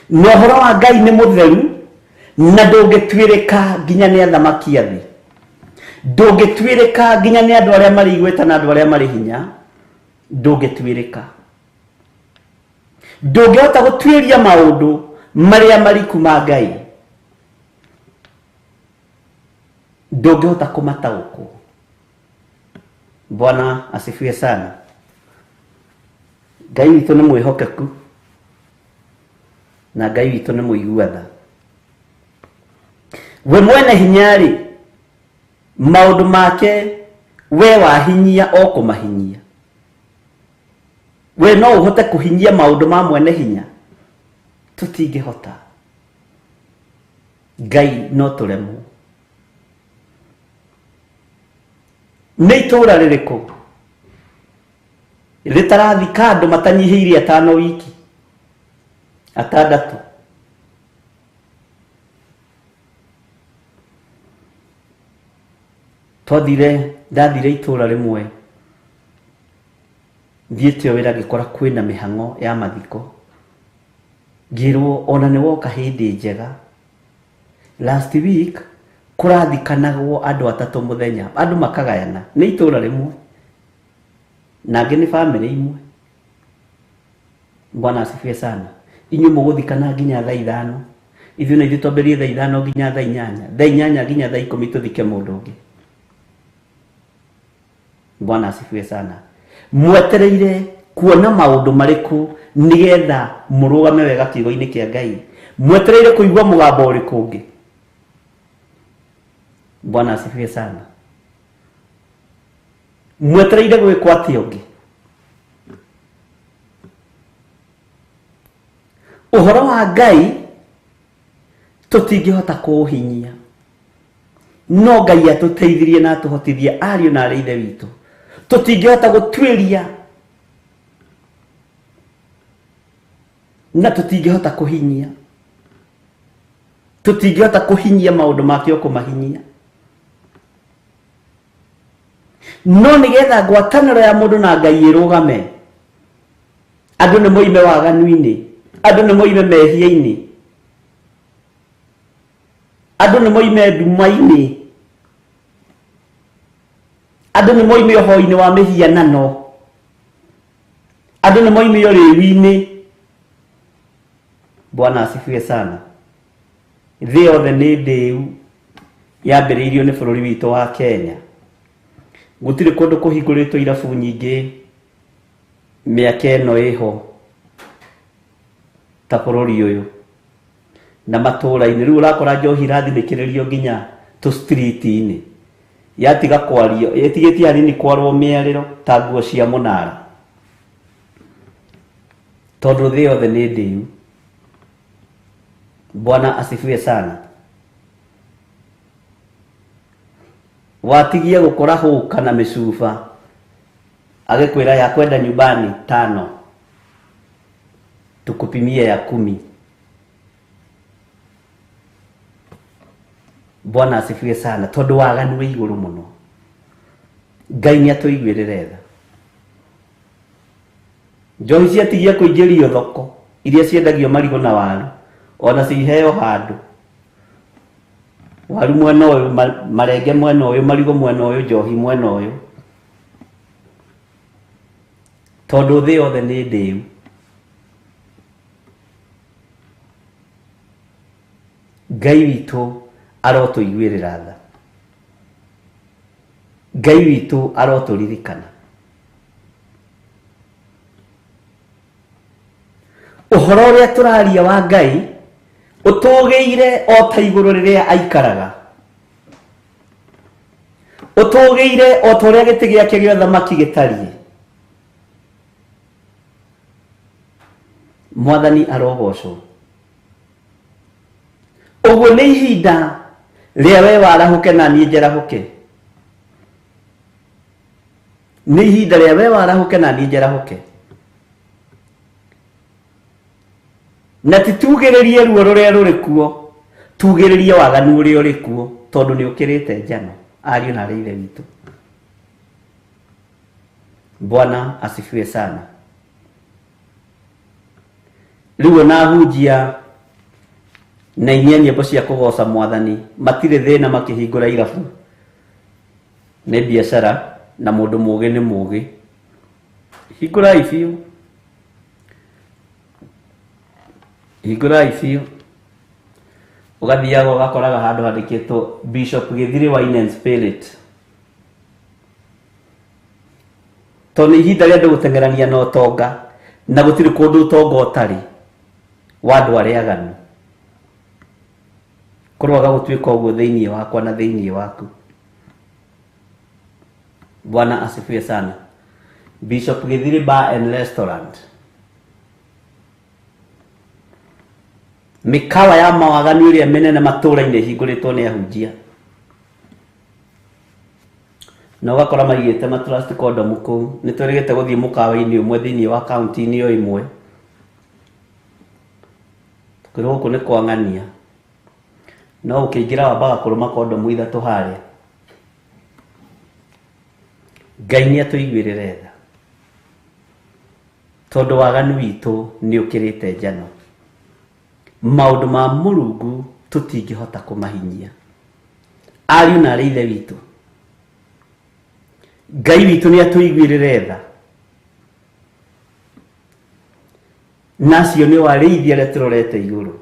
Speaker 3: na uhoro wa Ngai ni mutheru, na ndungitwirika nginya ni athamaki a thi. Ndungitwirika nginya ni andu aria mari igweta na andu aria mari hinya. Ndungitwirika. Ndungihota gutwiria maundu maria mariku ma Ngai. Ndungihota kumataũkwo. Bwana asifiwe sana. Ngai witu ni mwihokeku, na Ngai witu ni muiguatha. We mwene hinyari, maundu make we wahinyia o kumahinyia. We no uhote kuhinyia maundu ma mwene hinya? Tutingihota. Ngai no turemwo. Nĩ itura ririku ritarathika andu matanyihiirie 5 wiki 6? Ndathire itura rimwe, thiete wira gikora kwina mihango ya mathiko, ngirwo ona ni woka hindi njega. Last week kurathikanagwo andu 3 muthenya, andu makagayana. Ni itura rimwe na ngi ni family imwe. Bwana asifiwe sana. Inyu muguthikana nginya thaa 5, ithu na ithu twambirie thaa 5 nginya thaa 8, thaa 8 nginya thaa 10 tuthike mundu ungi. Bwana asifiwe sana. Mwetereire kuona maundu mariku nigetha murugame wega kiugo-ini kia Ngai? Mwetereire kuigua mugambo uriku ungi? Bwana asifiwe sana. Mwetereire gwikwa atia ungi? Uhoro wa Ngai tutingihota kuuhinyia, no Ngai atuteithirie na atuhotithie ariu na ari ithe witu. Tutingihota gutwiria na tutingihota kuhinyia. Tutingihota kuhinyia maundu make o kumahinyia. No nigetha ngwataniro ya mundu na Ngai irugame, andu ni moime waganu-ini, andu ni moime mehia-ini, andu ni moime nduma-ini, andu ni moime uhoi-ini wa mihianano, andu ni moime uriwi-ini. Bwana asifiwe sana. Thi yothe ni ndiu yambiriirio ni bururi witu wa Kenya. gutire kundu kuhinguritwo irabu nyingi miaka eno iho ta bururi uyu na matura-ini riu urakora njohi irathirikirio nginya tu street-ini yatiga kwario yetigetie hanini kwarwo miariro ta nguo cia munara tondu thi yothe ni ndiu. Bwana asifiwe sana. Watigia gukora huka na misufa agikwira ya kwenda nyumbani 5 tukupimie ya 10. Bwana asifiwe sana. Tondu waganu wi iguru muno. Ngai ni atuiguirire tha. Njohi ciatigia kuingirio thoko iria ciendagio marigo na waru ona ciheo handu waru mwena uyu marenge mwena uyu marigo mwena uyu njohi mwena uyu tondu thi yothe ni ndiu. Ngai witu arotuiguirira tha. Ngai witu aroturirikana. Uhoro uria turaria wa Ngai utugeire o ta iguru riria aikaraga. Utugeire o ta uria giti giake gia thamaki gitarie. Mwathani arogocwo. Uguo ni ihinda ria we warahuke na nie njerahuke. Ni ihinda ria we warahuke na nie njerahuke. Na titugiririe ruo ruria ruri kuo, tugiririe waganu uria uri kuo tondu ni ukirite njano. Ariu na areithe witu. Bwana asifiwe sana. Riu na hujia na inyia nyimbo cia kugoca Mwathani matire thina makihingura irabu ni biashara na mundu mugi ni mugi. Hingura biu. Hingura biu. Ugathiaga ugakoraga handu handikitwo Bishop Githiri Wine and Spirit. Toni ihinda ria ndu gutengerania na utonga na gutiri kundu utonga utari wandu aria aganu. Kurwaga gutwika uguo thiini wakwa na thiini waku. Bwana asifiwe sana. Bishop Githiri Bar and Restaurant. Mikawa ya mawaganu iria menene matura-ini hinguritwo ni ahunjia. Na ugakora maigite matrust condom kuu ni twirigite guthii mukawa-ini umwe thiini wa county-ini yo imwe. Tukirwo ku ni kwang'ania. No ukiingira wambaga kuruma condom ithatu haria. Ngai ni atuiguirire tha. Tondu waganu witu ni ukirite njano. Maundu ma Mulungu tutingihota kumahinyia. Ariu na areithe witu. Ngai witu ni atuiguirire tha. Nacio ni wareithia aria turorete iguru.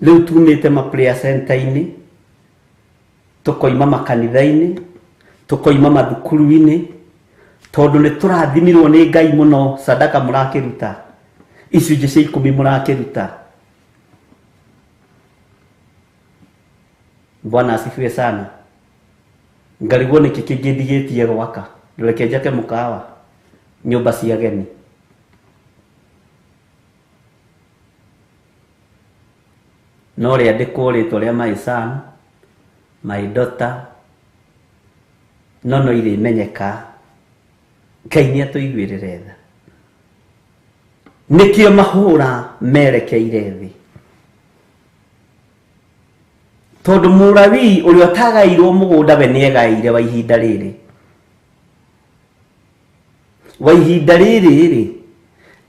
Speaker 3: Riu tumite ma prayer center-ini, tukoima makanitha-ini, tukoima mathukuru-ini, tondu ni turathimirwo ni Ngai muno sadaka murakiruta. Icunji cia 10 murakiruta. Bwana asifiwe sana. Ngarigwo ni kikingidigitie gwaka. Ndureke njake mukawa. Nyumba cia ageni. No ria ndikuritwo ria my son, my daughter, no iri menyeka. Ngai ni atuiguirire tha. Nikio mahura merekeire thi. Tondu Murawi uria tagairwo mugunda we ni egaire wa ihinda riri. Wa ihinda riri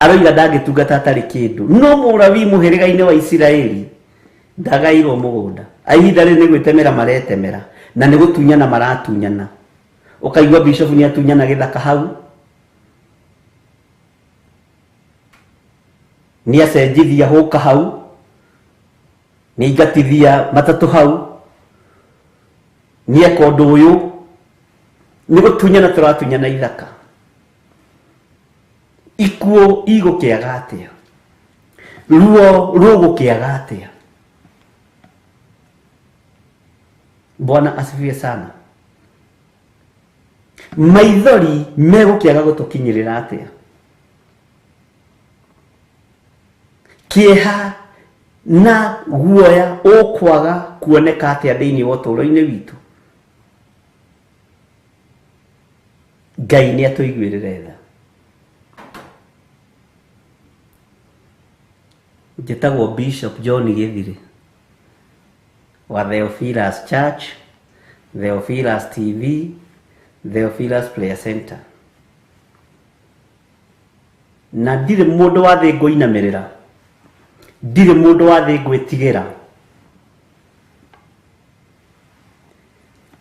Speaker 3: aroiga ndangitungata atari kindu. No Murawi muhiriga-ini wa Isiraeli ndagairwo mugunda. Ihinda riri ni gwitemera maretemera na ni gutunyana maratunyana. Ukaigwa bishop ni atunyana githaka hau. Ni acenjithia huka hau. Ni ngatithia matatu hau. nieka undu uyu ni gutunyana turatunyana ithaka ikuo igukiaga atia ruo rugukiaga atia. Bwana asifiwe sana. Maithori megukiaga gutukinyirira atia kieha na guoya ukwaga kuoneka atia thiini wa uturo-ini witu. Ngai ni atuiguirire tha. Njĩtagwo Bishop John Githiri wa Theophilus Church, Theophilus TV, Theophilus Prayer Center. Na ndire mundu wa thi nguinamirira, ndire mundu wa thi ngwitigira.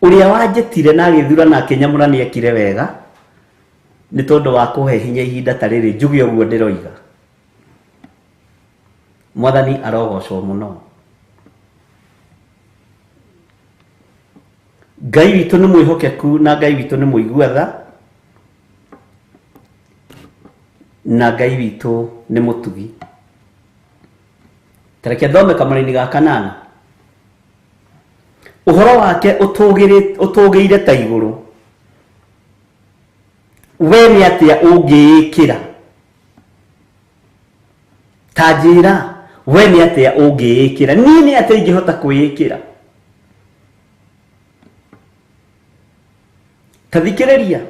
Speaker 3: Uria wanjitire na githura na kinyamura ni ekire wega ni tondu wa kuhe hinya ihinda tariri njuge uguo ndiroiga. Mwathani arogocwo muno. Ngai witu ni mwihokeku na Ngai witu ni muiguatha na Ngai witu ni mutugi. Tareke thome kamara-ini ga 8. Uhoro wake utugiire ta iguru. We ni atia ungiikira tajira. We ni atia ungiikira ni atia ingihota kuikira. Tathikiriria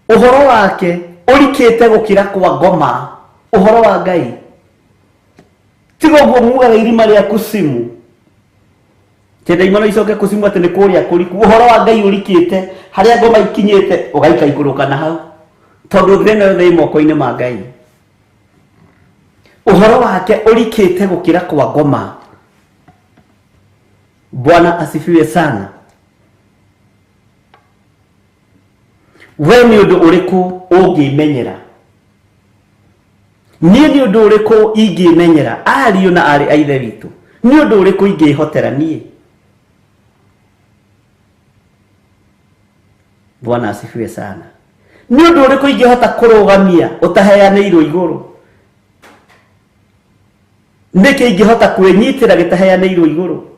Speaker 3: uhoro wake urikite gukira kwa ngoma. Uhoro wa Ngai tigo guo mugaga irima ria kusimu kenda imano icoke kusimu ati ni kuria kuriku. Uhoro wa Ngai urikite haria ngoma ikinyite ugaika iguruka na hau tondu thina yothe imoko-ini ma Ngai. Uhoro wake urikite gukira kwa ngoma. Bwana asifiwe sana. We ni undu uriku ungimenyera? Ni undu uriku ingimenyera ariu na ari aithe witu? Ni undu uriku ingihotera nie? Bwana asifiwe sana. Ni undu uriku ingihota kurugamia utaheaneirwo iguru? Niki ingihota kwenyitira gitaheaneirwo iguru?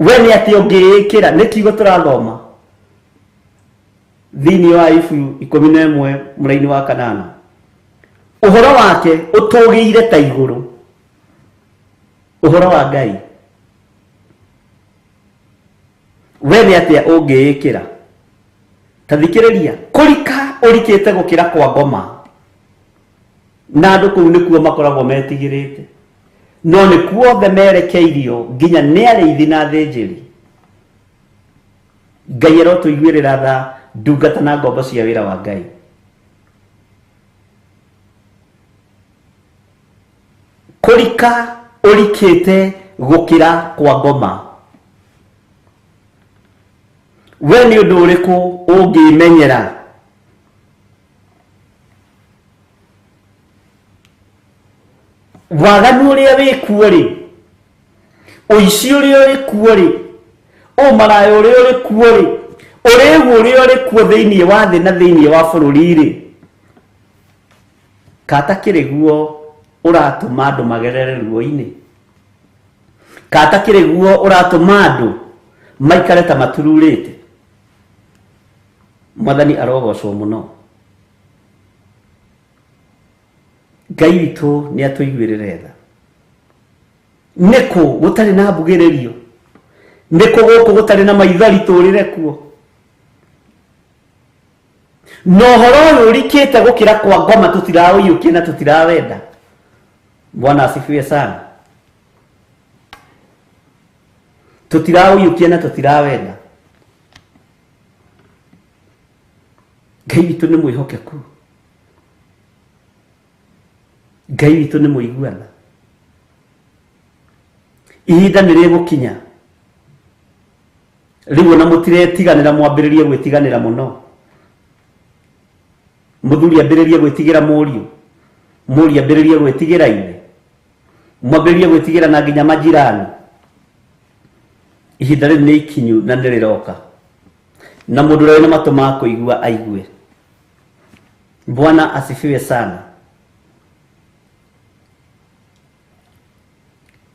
Speaker 3: We ni ati ungiikira? Ni kiugo turathoma thiini wa Ifu 11 muraini wa 8. Uhoro wake utugiire ta iguru. Uhoro wa Ngai we ni ati ungiikira? Tathikiriria kurika urikite gukira kwa ngoma. Na andu kuu nikuo makoragwo metigirite, no nikuo othe merekeirio nginya ni ariithi na thinjiri. Ngai arotuiguirira tha ndungata na ngombo cia wira wa Ngai. Kurika urikite gukira kwa ngoma. We ni undu uriku ungimenyera? Waganu uria wikuo ri, uici uria urikuo ri, umarayo uria urikuo ri, urigu uria urikuo thiini wa thi na thiini wa bururi ri, katakiri guo uratuma andu magerere ruo-ini? Katakiri guo uratuma andu maikare ta matururite? Mwathani arogocwo muno. Ngai witu ni atuiguirire tha. Niku gutari na mbugiririo? Niku guku gutari na maithori turire kuo? No horo uyu urikite gukira kwa ngoma tutirauyukie na tutirawenda. Bwana asifiwe sana. Tutirauyukie na tutirawenda. Ngai witu ni mwihokeku. Ngai witu ni muiguana. Ihinda ni rigukinya riu na mutiretiganira mwambiririe gwitiganira muno. Muthuri ambiririe gwitigira muriu, muri ambiririe gwitigira ine, mwambiririe gwitigira na nginya majirani. ihinda rĩu nĩ ikinyu na nĩ rĩroka, na mũndũ ũrĩa wĩna matũ ma kũigua aigue. Bwana asifiwe sana.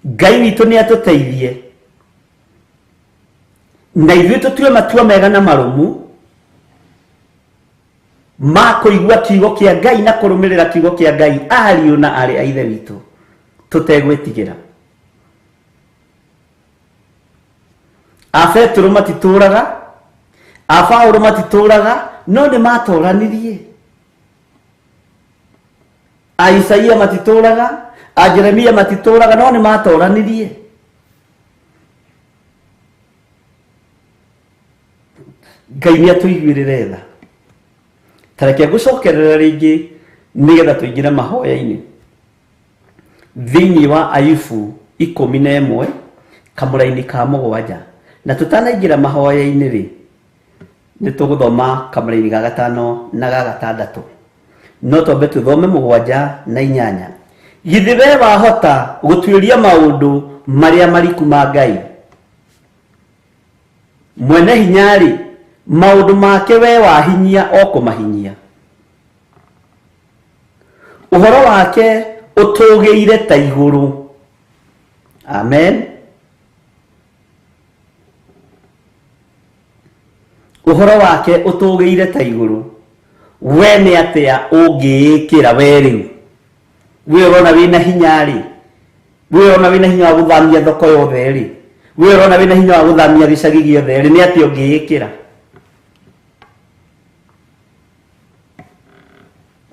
Speaker 3: Ngai witũ nĩ atũteithie na ithuĩ tũtue matua mega na marũmu ma kũigua kiugo kĩa Ngai na kũrũmĩrĩra kiugo kĩa Ngai ariũ na arĩ a ithe witũ tũtegwĩtigĩra. A Petero matitũraga, a Paulo matitũraga, no nĩ matoranirie. A Isaia matitũraga, a Jeremia matitũraga, no nĩ matoranirie. Ngai nĩ atũiguĩrĩre tha. Tareke ngũcokerera rĩngĩ nĩgetha tũingĩre mahoya-inĩ thĩinĩ wa Ayubu 11 kamũra-inĩ ka 7, na tũtanaingĩra mahoya-inĩ rĩ nĩ tũgũthoma kamũra-inĩ ga 5 na ga 6, no twambe tũthome 7 na 8. Githĩ we wahota gũtuĩria maũndũ marĩa mariku ma Ngai? Mwene hinya-rĩ, maũndũ make we wahinyia o kũmahinyia. Ũhoro wake ũtũgĩire ta igũrũ. Amen. Ũhoro wake ũtũgĩire ta igũrũ. We nĩ atĩa ũngĩĩkĩra we rĩu? We ũrona wĩna hinya-rĩ, we ũrona wĩna hinya wa gũthamia thoko yothe-rĩ, we ũrona wĩna hinya wa gũthamia gĩcagi gĩothe-rĩ, nĩ atĩa ũngĩĩkĩra?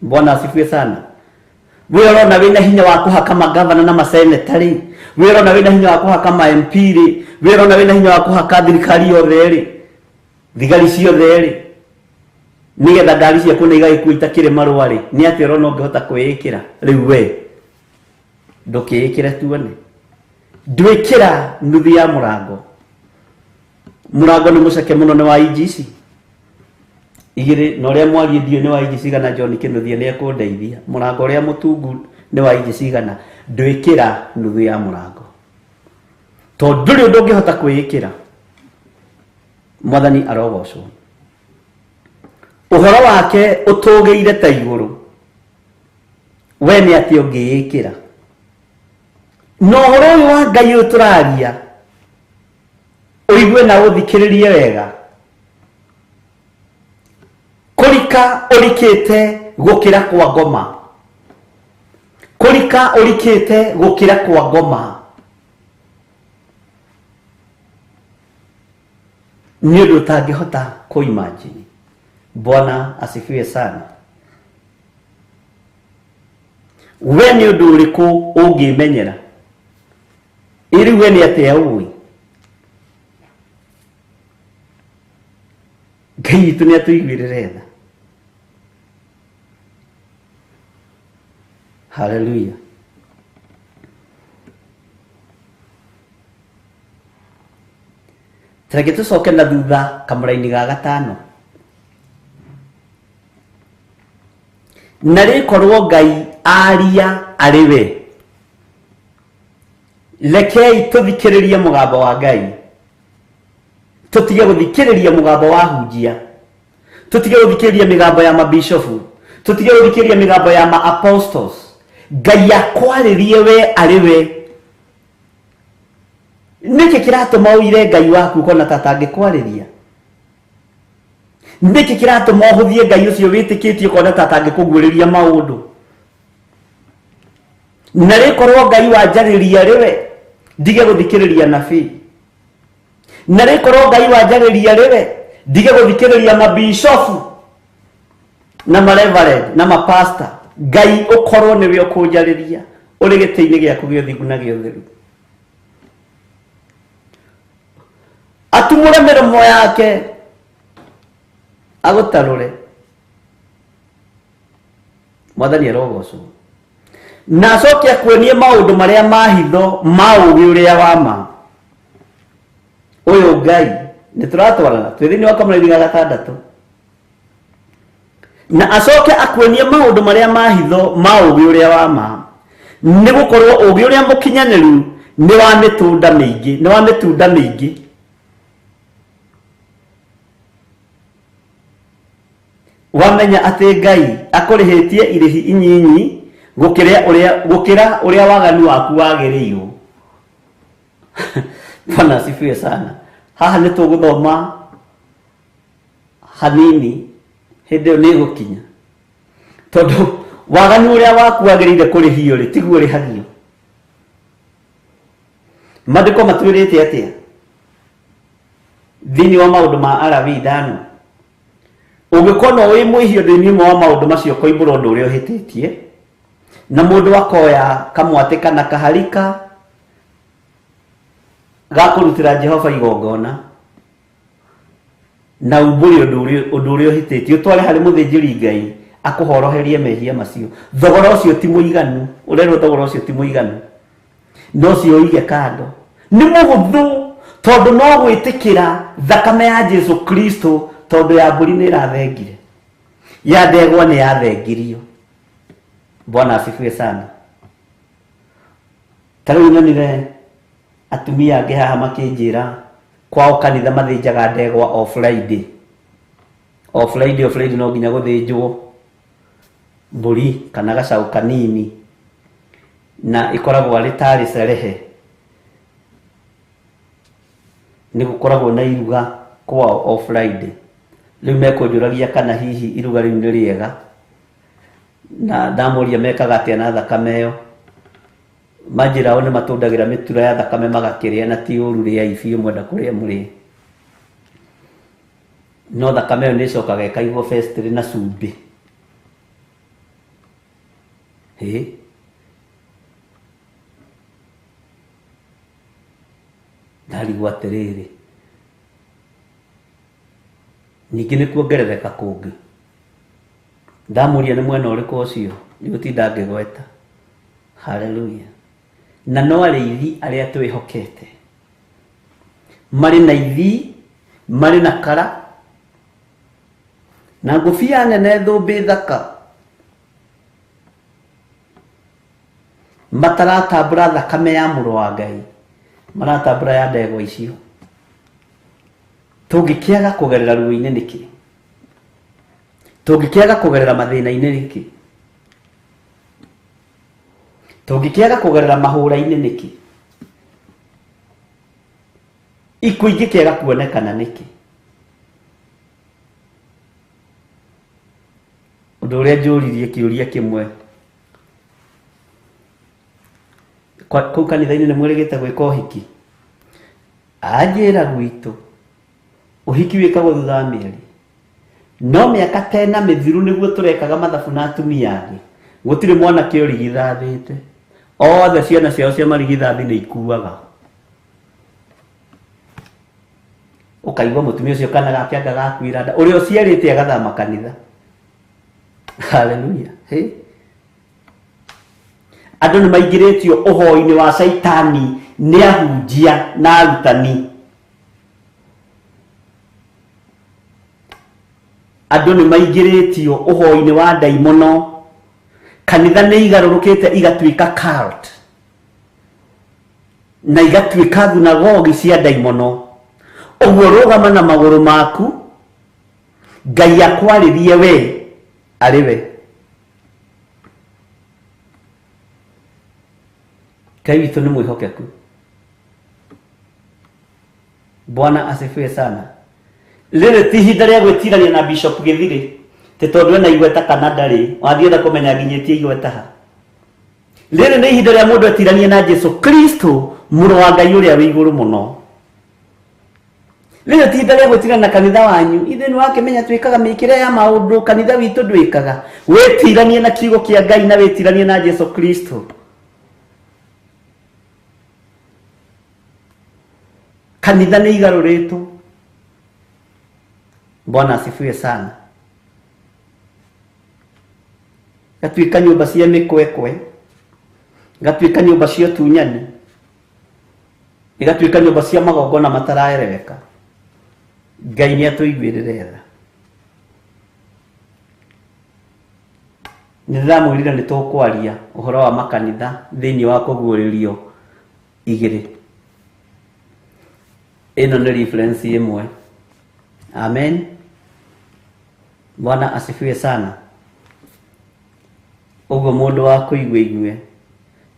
Speaker 3: Bwana asifiwe sana. We ũrona wĩna hinya wa kũhaka magavana na maseneta-rĩ, we ũrona wĩna hinya wa kũhaka ma MP-rĩ, we ũrona wĩna hinya wa kũhaka thirikari yothe-rĩ, thigari ciothe-rĩ, nĩgetha ngari ciaku nĩ igagĩkuo itakĩrĩ marũa-rĩ, nĩ atĩa ũrona ũngĩhota kwĩĩkĩra? Rĩu we ndũkĩĩkĩre tuone. Ndwĩkĩra nuthu ya mũrango. Mũrango nĩ mũceke mũno nĩ wa IGC 2, na ũrĩa mwarie ndio nĩ wa IGC 100. John Kĩnuthia nĩ ekũndeithia. Mũrango ũrĩa mũtungu nĩ wa IGC 100. Ndwĩkĩra nuthu ya mũrango, tondũ ndũrĩ ũndũ ũngĩhota kwĩĩkĩra. Mwathani arogocwo. Ũhoro wake ũtũgĩire ta igũrũ. We nĩ atĩ ũngĩĩkĩra. No ũhoro ũyũ wa Ngai ũyũ tũraria ũigue na ũthikĩrĩrie wega. Kũrika ũrikĩte gũkĩra kwa ngoma. Kũrika ũrikĩte gũkĩra kwa ngoma. Nĩ ũndũ ũtangĩhota kũimagine. Bwana asifiwe sana. We nĩ ũndũ ũrĩkũ ũngĩmenyera? Ĩrĩ we nĩ atĩa ũĩ? Ngai witũ nĩ atũiguĩrĩre tha. Hallelujah. Tareke tũcoke na thutha kamũra-inĩ ga 5. Na rĩkorwo Ngai aria arĩ we. Rekei tũthikĩrĩrie mũgambo wa Ngai. Tũtige gũthikĩrĩria mũgambo wa hunjia. Tũtige gũthikĩrĩria mĩgambo ya mabishofu. Tũtige gũthikĩrĩria mĩgambo ya ma-apostles. Ngai akwarĩrie we arĩ we. Nĩkĩ kĩratũma ũire Ngai waku kona ta atangĩkwarĩria? Nĩkĩ kĩratũma ũhũthie Ngai ũcio wĩtĩkĩtie kona ta atangĩkũguũrĩria maũndũ? Na rĩkorwo Ngai wanjarĩria arĩ we, ndige gũthikĩrĩria nabii. Na rĩkorwo Ngai wanjarĩria arĩ we, ndige gũthikĩrĩria mabishofu na mareverend na mapasta. Ngai ũkorwo nĩwe ũkũnjarĩria ũrĩ gĩtĩ-inĩ gĩaku gĩa ũthingu na gĩa ũtheru. Atumũre mĩromo yake agũtarũre. Mwathani arogocwo. Na acoke akuonie maũndũ marĩa ma hitho ma ũũgĩ ũrĩa wa ma. Ũyũ Ngai nĩ tũratwarana twĩ thĩinĩ wa kamũra-inĩ ga 6. Na acoke akuonie maũndũ marĩa ma hitho ma ũũgĩ ũrĩa wa ma. Nĩ gũkorwo ũũgĩ ũrĩa mũkinyanĩru nĩ wa mĩtunda mĩingĩ, nĩ wa mĩtunda mĩingĩ. wamenya ati Ngai akurihitie irihi inyinyi gukira uria waganu waku wagiriirwo. Bwana asifiwe sana. Haha nĩ tũgũthoma hanini hĩndĩ ĩyo nĩ gũkinya, tondũ waganu ũrĩa waku wagĩrĩire kũrĩhio rĩ tiguo rĩhagio. Maandĩko matwĩrĩte atĩa thĩinĩ wa maũndũ ma Alawii 5? Ũngĩkorwo wĩ mwĩhio thĩinĩ wa maũndũ macio kũimbũra ũndũ ũrĩa ũhĩtĩtie, na mũndũ akoya kamwatĩ kana kaharika gakũrutĩra Jehova igongona na umbũri ũndũ ũrĩa ũhĩtĩtie, ũtware harĩ mũthĩnjĩri Ngai akũhoroherie mehia macio, thogora ũcio ti mũiganu, ũrerwo thogora ũcio ti mũiganu, no cio ũige kando. Nĩ mũhũthũ tondũ no gwĩtĩkĩra thakame ya Jesu Kristo, tondũ ya mbũri nĩ ĩrathengire, ya ndegwa nĩ yathengirio. Bwana asifiwe sana. Tarĩu nyonire atumia angĩ haha makĩnjĩra kwao kanitha mathĩnjaga ndegwa o Friday. O Friday no nginya gũthĩnjwo mbũri kana gacaũ kanini, na ikoragwo arĩ tarĩ cerehe. Nĩ gũkoragwo na iruga kwao o Friday. Rĩu mekũnjũragia kana hihi iruga rĩu nĩ rĩega, na ndamũria mekaga atĩa na thakame ĩyo. Manjĩra o nĩ matũndagĩra mĩtura ya thakame magakĩrĩa, na ti ũru rĩai biũ mwenda kũrĩa mũrĩe. No thakame ĩyo nĩ ĩcokaga ĩkaigwo vestry na cumbĩ. Ndarigwo atĩrĩrĩ, ningĩ nĩ kuongerereka kũngĩ. Ndamũria nĩ mwena ũrĩkũ ũcio, nĩgũtinda ngĩgweta. Haleluya. Na no arĩithi arĩa twĩhokete marĩ na ithi, marĩ na kara na ngũbia nene thũmbĩ thaka, mataratambũra thakame ya mũrũ wa Ngai, maratambũra ya ndegwa icio. Tũngĩkĩaga kũgerera ruo-inĩ nĩkĩ? Tũngĩkĩaga kũgerera mathĩna-inĩ nĩkĩ? Tũngĩkĩaga kũgerera mahũra-inĩ nĩkĩ? Ikuũ ingĩkĩaga kuonekana nĩkĩ? Ũndũ ũrĩa njũririe kĩũria kĩmwe, kũu kanitha-inĩ nĩ mwĩrĩgĩte gwĩka ũhiki? Anjĩra gwitũ ũhiki wĩkagwo thutha wa mĩeri, no mĩaka tena mĩthiru nĩguo tũrekaga mathabu na atumia angĩ. Gũtirĩ mwanake ũrigithathĩte, othe ciana ciao cia marigithathi nĩ ikuaga. Ũkaigua mũtumia ũcio kana gake anga gakuĩra nda, ũrĩa ũciarĩte agathama kanitha. Haleluya. Andũ nĩ maingĩrĩtio ũhoi-inĩ wa Saitani nĩ ahunjia na arutani. Andũ nĩ maingĩrĩtio ũhoi-inĩ wa ndaimono. Kanitha nĩ igarũrũkĩte igatuĩka cult na igatuĩka thunagogi cia ndaimono. Ũguo rũgama na magũrũ maku, Ngai akwarĩrie we arĩ we. Ngai witũ nĩ mwĩhokeku. Bwana asifiwe sana. Rĩrĩ ti ihinda rĩa gwĩtirania na Bishop Gĩthiri te tondũ ena igweta kana ndarĩ, wathienda kũmenya nginyĩtie igweta ha. Rĩrĩ nĩ ihinda rĩa mũndũ etiranie na Jesu Kristo, mũrũ wa Ngai ũrĩa wĩ igũrũ mũno. Rĩrĩ ti ihinda rĩa gwĩtirania na kanitha wanyu. Ithe nĩ wakĩmenya twĩkaga mĩkĩre ya maũndũ, kanitha witũ ndwĩkaga. Wĩtiranie na kiugo kĩa Ngai na wĩtiranie na Jesu Kristo. Kanitha nĩ igarũrĩtwo. Bwana asifiwe sana. Gatuĩka nyũmba cia mĩkwekwe, gatuĩka nyũmba cia tunyani, igatuĩka nyũmba cia magongona mataraerereka. Ngai nĩ atũiguĩrĩre tha. Nĩ ndĩramwĩrire nĩ tũkwaria ũhoro wa makanitha thĩinĩ wa kũguũrĩrio igĩrĩ. Ĩno nĩ reference ĩmwe. Amen. Bwana asifiwe sana. Ugo mundu wa kuigwe,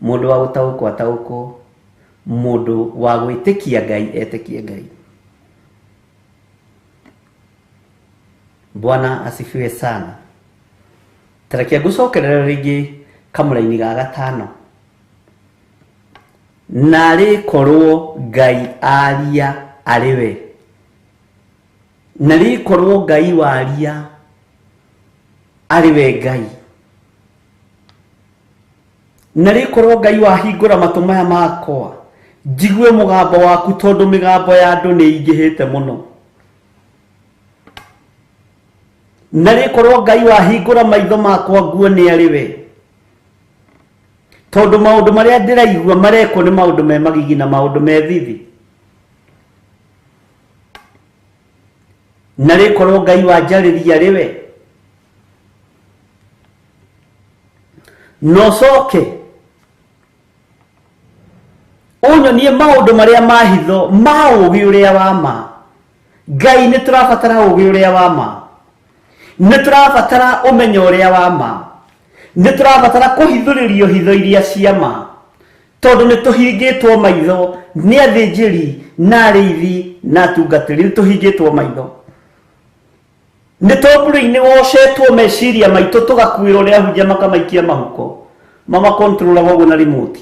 Speaker 3: mundu wa gutaukwo, mundu wa gwitikia Ngai etikie Ngai. Bwana asifiwe sana. Tarakia gucokerera ringi kamuraini ga gatano. Nari korwo Ngai aria ariwe. Nari korwo Ngai waria ariwe Ngai. Nari korwo Ngai wahingura matu maya makwa njigue mugambo waku, tondu migambo ya andu ni ingihite muno. Nari korwo Ngai wahingura maitho makwa nguone ariwe, tondu maundu maria ndiraigua mareko ni maundu me magigi na maundu me thithi. Nari korwo Ngai wanjariria ariwe, no coke unyonie maundu maria mahitho ma ugi uria wa ma. Ngai ni turabatara ugi uria wa ma, ni turabatara umenyo uria wa ma, ni turabatara kuhithuririo hitho iria cia ma, tondu ni tuhingitwo maitho ni athinjiri na ariithi na atungatiri. Ni tuhingitwo maitho, ni toburi-ini wocetwo meciria maitu tugakuira uria hunjia makamaikia mahuko mama controller woguo na remote.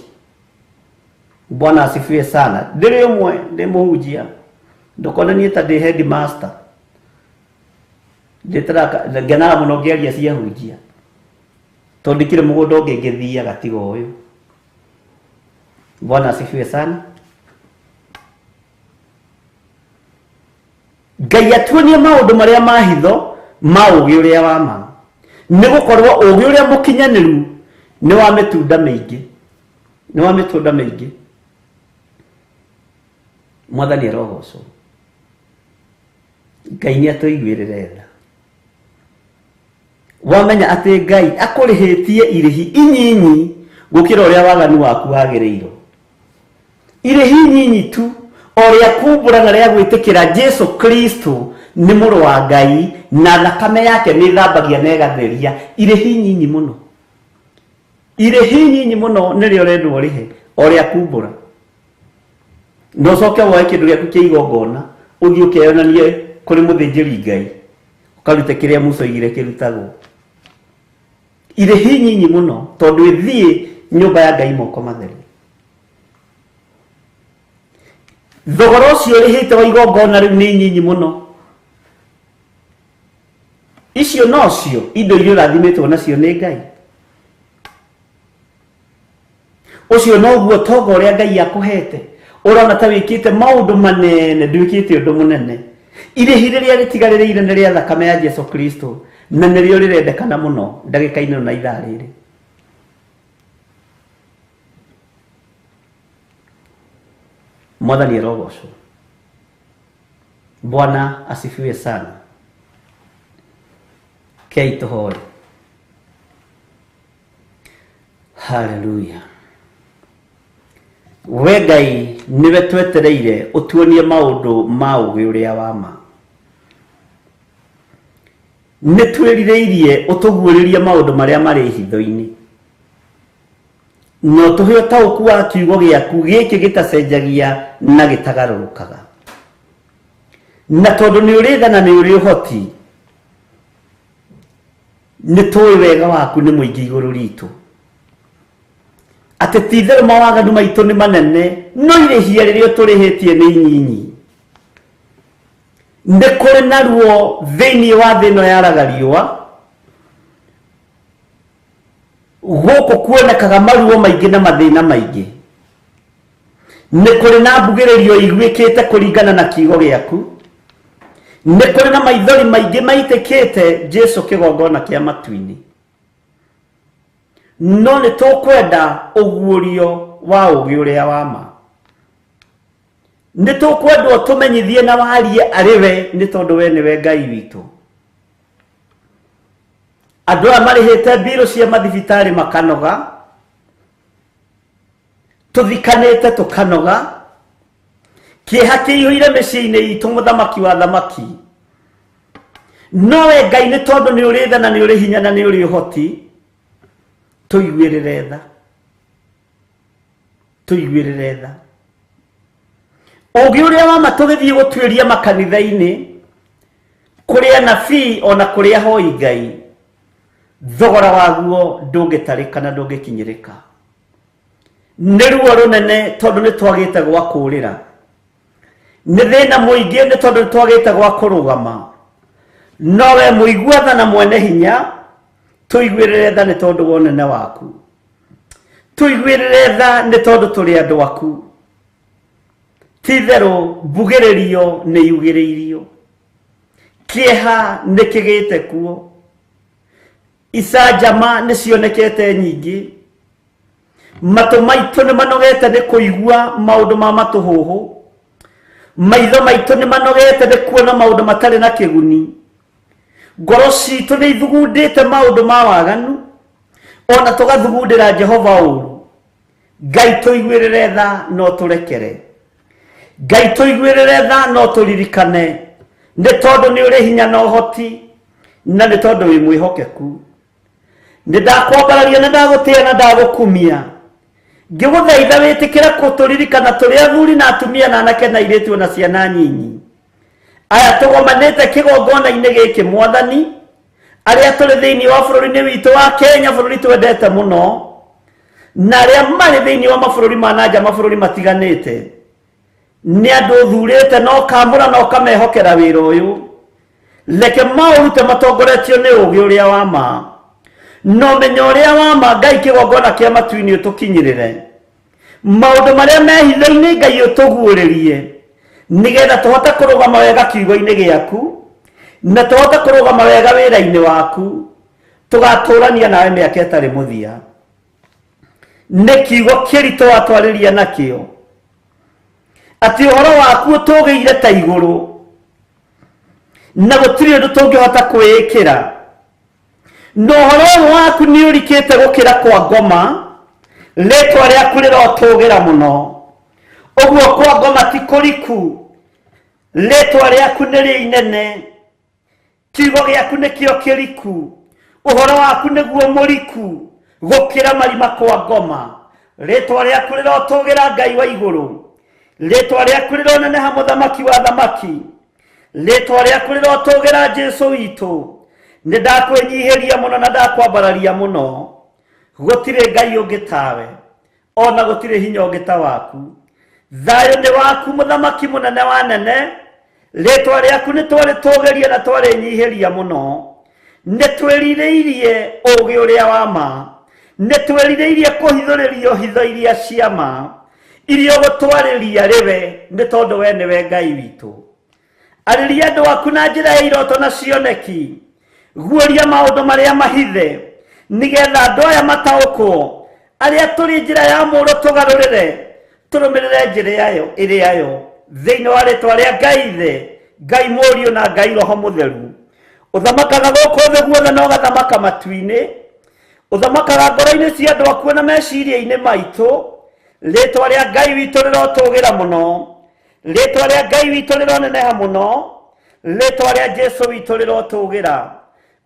Speaker 3: Bwana asifiwe sana. Ndiri umwe ndi muhunjia ndokonanie ta ndi headmaster nditara ngena muno ngeria cia hunjia tondu kire mugunda ungi ngithiaga tiga uyu. Bwana asifiwe sana. Ngai atuonie maundu maria mahitho ma ugi uria wa ma, ni gukorwo ugi uria mukinyaniru ni wa mitunda mingi, ni wa mitunda mingi. Mwathani arogocwo. Ngai ni atuiguirire tha. Wamenya ati Ngai akurihitie irihi inyinyi gukira uria waganu waku wagireiro. Irihi inyinyi tu oria kumbura na ria gwitikira Jesu Kristo ni muru wa Ngai na thakame yake ni thambagia na igatheria. Irihi inyinyi muno, irihi inyinyi muno nirio rendwo rihe oria kumbura. No coke woe kindu giaku kia igongona uthii ukeyonanie kuri muthinjiri Ngai ukarute kiria Musa igire kirutagwo. Irihi nyinyi muno tondu ithii nyumba ya Ngai moko matheri. Thogora ucio rihite wa igongona riu ni nyinyi muno. Icio nocio indo iria rathimitwo nacio ni Ngai. Ucio noguo tonga uria Ngai akuhete. Urona ta wikite maundu manene, ndwikite undu munene. Irihi riria ritigaririire ni ria thakame ya Jesu Kristo na nirio rirendekana muno ndagika-ini na ithaa riri. Mwathani arogocwo. Bwana asifiwe sana. Kei tuhoe. Hallelujah. We Ngai niwe twetereire utuonie maundu ma ugi uria wa ma. Ni twirireirie utuguuririe maundu maria mari hitho-ini. No tuhio tauku wa kiugo giaku giki gitacenjagia na gitagarurukaga. Na tondu ni uri tha na ni uri uhoti, ni tuwi wega waku ni muingi iguru ritu. Ati tithiru mawaganu maitu ni manene, no irihia riria turihitie ni inyinyi. Ndi kuri naruo thiini wa thino yaraga riua, guku kuonekaga maruo maingi na mathina maingi. Ni kuri na mbugiririo igwikite kuringana na kiugo giaku. Ni kuri na maithori maingi maitikite Jesu kigongona kia matu-ini. No ni tukwenda uguurio wa ugi uria wa ma. Ni tukwenda tumenyithie na warie ariwe ni tondu we niwe Ngai witu. Andu aya marihite mbiro cia mathibitari makanoga, tuthikanite tukanoga, kieha kiihũire mĩciĩ-inĩ itũ mũthamaki wa thamaki. nowe Ngai nĩ tondũ nĩ ũrĩ tha na nĩ ũrĩ hinya na nĩ ũrĩ ũhoti, tũiguĩrĩre tha. Ũngĩ ũrĩa wa ma tũgĩthiĩ gũtuĩria makanitha-inĩ kũrĩ anabii ona kũrĩ ahoi Ngai, thogora waguo ndũngĩtarĩka na ndũngĩkinyĩrĩka. Nĩ ruo rũnene tondũ nĩ twagĩte gwa kũũrĩra, nĩ thĩna mũingĩ nĩ tondũ nĩ twagĩte gwa kũrũgama. Nowe mũigua tha na mwene hinya, tũiguĩrĩre tha nĩ tondũ wa ũnene waku, tũiguĩrĩre tha nĩ tondũ tũrĩ andũ aku. Ti-itherũ mbugĩrĩrio nĩ yugĩrĩirio, kĩeha nĩ kĩgĩte kuo, icanjama nĩ cionekete nyingĩ, matũ maitũ nĩ manogete nĩ kũigua maũndũ ma matũhũhũ, maitho maitũ nĩ manogete nĩ kuona maũndũ matarĩ na kĩguni, ngoro citũ nĩ ithugundĩte maũndũ ma waganu, ona tũgathugundĩra Jehova ũũru. Ngai tũiguĩrĩre tha no tũrekere, Ngai tũiguĩrĩre tha no tũririkane, nĩ tondũ nĩ ũrĩ hinya na ũhoti, na nĩ tondũ wĩ mwĩhokeku. Nĩ ndakwambararia na ndagũtĩĩa na ndagũkumia, ngĩgũthaitha wĩtĩkĩre gũtũririkana tũrĩ athuri na atumia na anake na airĩtu na ciana nyinyi, aya tũgomanĩte kĩgongona-inĩ gĩkĩ Mwathani, arĩa tũrĩ thĩinĩ wa bũrũri-inĩ witũ wa Kenya, bũrũri twendete mũno, na arĩa marĩ thĩinĩ wa mabũrũri ma nanja, mabũrũri matiganĩte. Nĩ andũ ũthurĩte na ũkamũra na ũkamehokera wĩra ũyũ, reke maũrute matongoretio nĩ ũũgĩ ũrĩa wa ma, no menya ũrĩa wa ma. Ngai kĩgongona kĩa matu-inĩ ũtũkinyĩrĩre, maũndũ marĩa mehitho-inĩ Ngai ũtũguũrĩrie, nĩgetha tũhote kũrũgama wega kiugo-inĩ gĩaku, na tũhote kũrũgama wega wĩra-inĩ waku, tũgatũrania nawe mĩaka ĩtarĩ mũthia. Nĩ kiugo kĩritũ watwarĩria nakĩo, atĩ ũhoro waku ũtũgĩire ta igũrũ, na gũtirĩ ũndũ tũngĩhota kwĩĩkĩra. Na ũhoro ũyũ waku nĩ ũrikĩte gũkĩra kwa ngoma, rĩtwa rĩaku rĩrotũgĩra mũno. Ũguo kwa ngoma ti kũriku, rĩtwa rĩaku nĩ rĩinene, kiugo gĩaku nĩkĩo kĩriku, ũhoro waku nĩguo mũriku gũkĩra marima kwa ngoma. Rĩtwa rĩaku rĩrotũgĩra Ngai wa igũrũ, rĩtwa rĩaku rĩroneneha mũthamaki wa thamaki, rĩtwa rĩaku rĩrotũgĩra Jesũ witũ. Nĩ ndakwĩnyihĩria mũno na ndakwambararia mũno, gũtirĩ Ngai ũngĩ tawe, ona gũtirĩ hinya ũngĩ ta waku. Thayũ nĩ waku mũthamaki mũnene wa nene, rĩtwa rĩaku nĩ twarĩtũgĩria na twarĩnyihĩria mũno. Nĩ twĩrirĩirie ũũgĩ ũrĩa wa ma, nĩ twĩrirĩirie kũhithũrĩrio hitho iria cia ma, iria ũgũtwarĩria rĩwe, nĩ tondũ we nĩwe Ngai witũ. Arĩria andũ aku na njĩra ya iroto na cioneki, guoria maũndũ marĩa mahithe, nĩgetha andũ aya mataũkwo, arĩa tũrĩ njĩra ya mũũrũ tũgarũrĩre, tũrũmĩrĩre njĩra yayo ĩrĩ yayo, thĩinĩ wa rĩtwa rĩa Ngai Ithe, Ngai Mũriũ na Ngai Roho Mũtheru. Ũthamakaga gũkũ thĩ guothe na ũgathamaka matu-inĩ, ũthamakaga ngoro-inĩ cia andũ aku na meciria-inĩ maitũ. Rĩtwa rĩa Ngai witũ rĩrotũgĩra mũno, rĩtwa rĩa Ngai witũ rĩroneneha mũno, rĩtwa rĩa Jesũ witũ rĩrotũgĩra.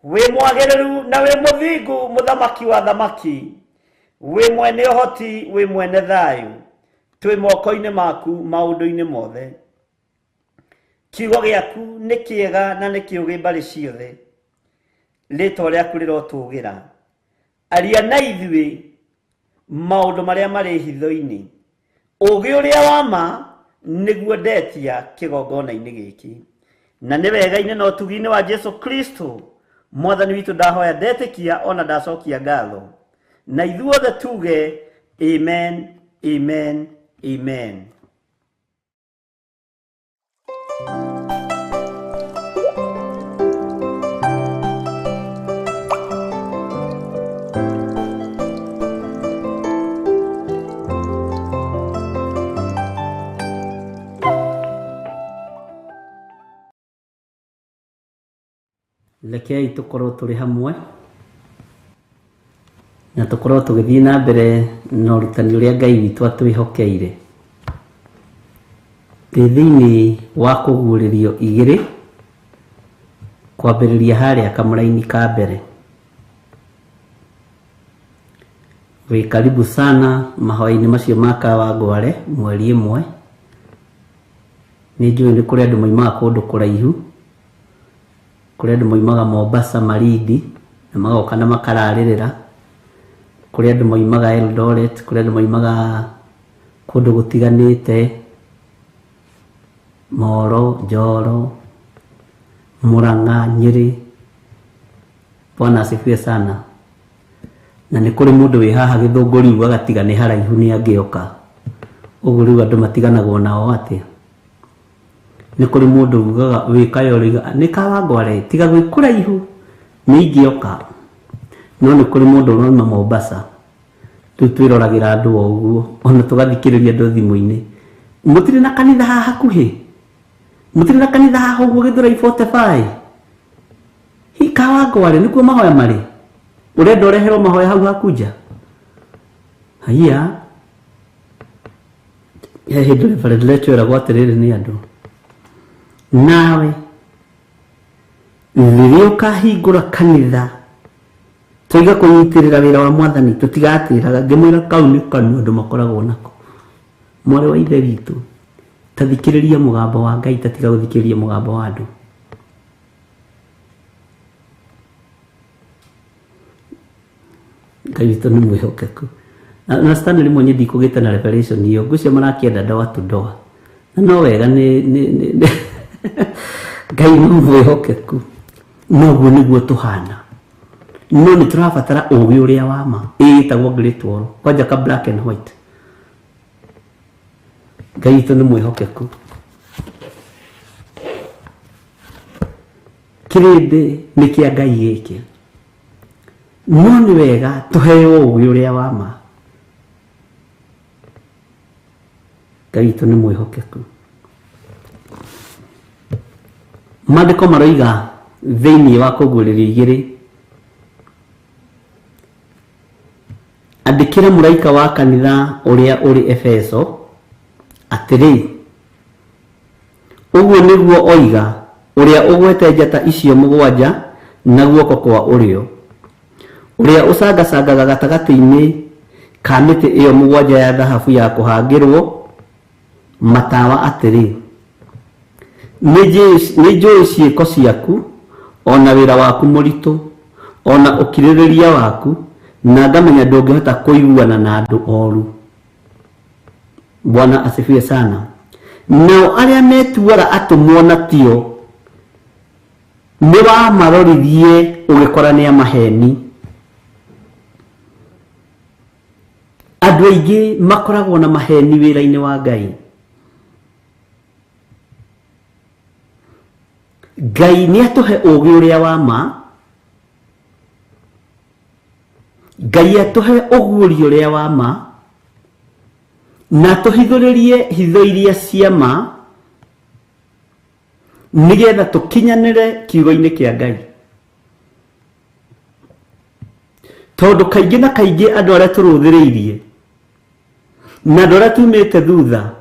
Speaker 3: Wĩ mwagĩrĩru na wĩ mũthingu mũthamaki wa thamaki, wĩ mwene ũhoti, wĩ mwene thayũ, twĩ moko-inĩ maku maũndũ-inĩ mothe. Kiugo gĩaku nĩ kĩega na nĩ kĩũgĩ mbarĩ ciothe, rĩtwa rĩaku rĩrotũgĩra. Aria na ithuĩ maũndũ marĩa marĩ hitho-inĩ, ũũgĩ ũrĩa wa ma nĩguo ndetia kĩgongona-inĩ gĩkĩ, na nĩ wega-inĩ na ũtugi-inĩ wa Jesũ Kristo Mwathani witũ ndahoya ndetĩkia ona ndacokia ngatho, na ithuothe tuge amen, amen, amen. Rekei tũkorwo tũrĩ hamwe na tũkorwo tũgĩthiĩ na mbere na ũrutani ũrĩa Ngai witũ atwĩhokeire. Thĩinĩ wa kũguũrĩrio igĩrĩ kwambĩrĩria harĩa kamũraini ka mbere. Wĩ karibu sana mahoya-inĩ macio ma Kawangware mweri 1. Nĩ njũĩ nĩ kũrĩ andũ moimaga kũndũ kũraihu, kũrĩ andũ moimaga Mombasa, Malindi na magoka na makararĩrĩra, kũrĩ andũ moimaga Eldoret, kũrĩ andũ moimaga kũndũ gũtiganĩte, Moro, Njoro, Murang'a, Nyeri. Bwana asifiwe sana. Na nĩ kũrĩ mũndũ wĩ haha Gĩthũngũ rĩu agatiga nĩ haraihu nĩ angĩoka. Ũguo rĩu andũ matiganagwo nao atĩa. Nĩ kũrĩ mũndũ ugaga wĩ Kayole nĩ Kawangware tiga gwĩ kũraihu nĩ ingĩoka. No nĩ kũrĩ mũndũ ũrona Mombasa. Rĩu twĩroragĩra andũ o ũguo, ona tũgathikĩrĩria andũ thimũ-inĩ. Mũtirĩ na kanitha haha hakuhĩ? Mũtirĩ na kanitha haha ũguo Gĩthũrai 45? Hi Kawangware nĩkuo mahoya marĩ? Ũrenda ũreherwo mahoya hau haku nja? Haiya. Hĩndĩ Reverend Leto eragwo atĩrĩrĩ nĩ andũ. Nawe rĩrĩa ũkahingũra kanitha tũiga kũnyitĩrĩra wĩra wa Mwathani tũtigatĩraga, ngĩmwĩra kau nĩ kanu andũ makoragwo nako. Mwarĩ wa ithe witũ, ta thikĩrĩria mũgambo wa Ngai, tatiga gũthikĩrĩria mũgambo wa andũ. Ngai witũ nĩ mwĩhokeku. Na Stanley mwenye ndikũgĩte na revelation iyo, ngũcio marakĩenda ndoa tu ndoa. Na no wega nĩ Ngai nĩ mwĩhokeku. Noguo nĩguo tũhana. No nĩ tũrabatara ũũgĩ ũrĩa wa ma. Ĩtagwo great wall. Kwanja ka black and white. Ngai witũ nĩ mwĩhokeku. Kĩrĩndĩ nĩ kĩa Ngai gĩkĩ. No nĩ wega tũheo ũũgĩ ũrĩa wa ma. Ngai witũ nĩ mwĩhokeku. Maandĩko maroiga thĩinĩ wa Kũguũrĩrio 2, andĩkĩra mũraika wa kanitha ũrĩa ũrĩ Efeso atĩrĩ, ũguo nĩguo oiga ũrĩa ũgwete njata icio 7 na guoko kwa ũrĩo, ũrĩa ũcangacangaga gatagatĩ-inĩ ka mĩtĩ ĩyo 7 ya thahabu ya kũhangĩrwo matawa atĩrĩ, nĩ njũĩ ciĩko ciaku, ona wĩra waku mũritũ, ona ũkirĩrĩria waku, na ngamenya ndũngĩhota kũiguana na andũ oru. Bwana asifiwe sana. Nao arĩa metuaga atũmwo na tio nĩ wamarorithie ũgĩkora nĩ amaheni. Andũ aingĩ makoragwo na maheni wĩra-inĩ wa Ngai. Ngai nĩ atũhe ũũgĩ ũrĩa wa ma. Ngai atũhe ũguũrio ũrĩa wa ma, na tũhithũrĩrie hitho iria cia ma, nĩgetha tũkinyanĩre kiugo-inĩ kĩa Ngai. Tondũ kaingĩ na kaingĩ andũ arĩa tũrũthĩrĩirie na andũ arĩa tumĩte thutha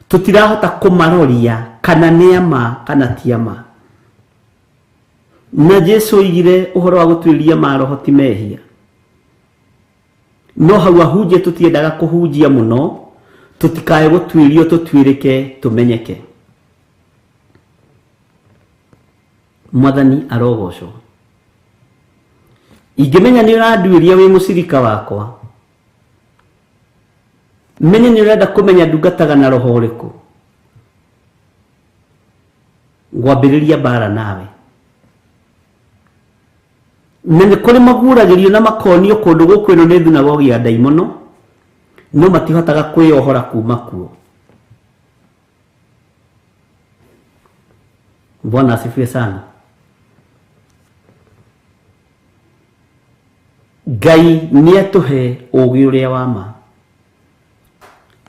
Speaker 3: tũtirahota kũmaroria kana nĩ ama kana ti ama. Na Jesũ oigire ũhoro wa gũtuĩria maroho ti mehia. No hau ahunjia tũtiendaga kũhunjia mũno, tũtikae gũtuĩrio tũtuĩrĩke tũmenyeke. Mwathani arogocwo. Ingĩmenya nĩ ũranduĩria wĩ mũcirika wakwa, menye nĩ ũrenda kũmenya ndungataga na roho ũrĩkũ, ngwambĩrĩria mbara nawe. Na nĩ kũrĩ maguũragĩrio na makonio kũndũ gũkũ ĩno nĩ thunagogi ya ndaimono, no matihotaga kwĩyohora kuma kuo. Bwana asifiwe sana. Ngai nĩ atũhe ũũgĩ ũrĩa wa ma,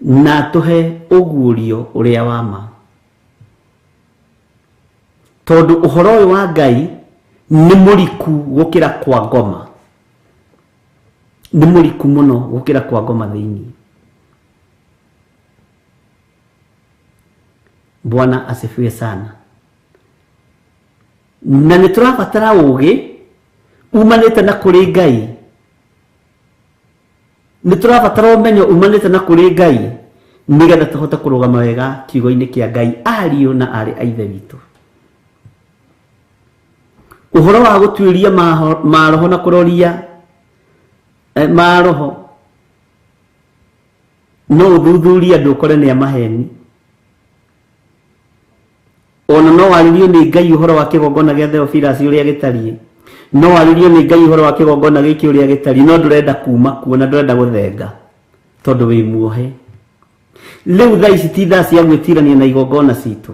Speaker 3: na atũhe ũguũrio ũrĩa wa ma. Tondũ ũhoro ũyũ wa Ngai nĩ mũriku gũkĩra kwa ngoma. Nĩ mũriku mũno gũkĩra kwa ngoma thĩinĩ. Bwana asifiwe sana. na nĩ tũrabatara ũũgĩ umanĩte na kũrĩ Ngai. Nĩ tũrabatara ũmenyo umanĩte na kũrĩ Ngai nĩgetha tũhote kũrũgama wega kiugo-inĩ kĩa Ngai, ariũ na arĩ a ithe witũ. Ũhoro wa gũtuĩria maroho na kũroria maroho no ũthuthuria andũ ũkore nĩ a maheni. Ona no warĩrio nĩ Ngai ũhoro wa kĩgongona gĩa Theophilus ũrĩa gĩtariĩ, no warĩrio nĩ Ngai ũhoro wa kĩgongona gĩkĩ ũrĩa gĩtariĩ, no ndũrenda kuma kuo na ndũrenda gũthenga tondũ wĩ muohe. Rĩu thaa ici ti thaa cia gwĩtirania na igongona citũ,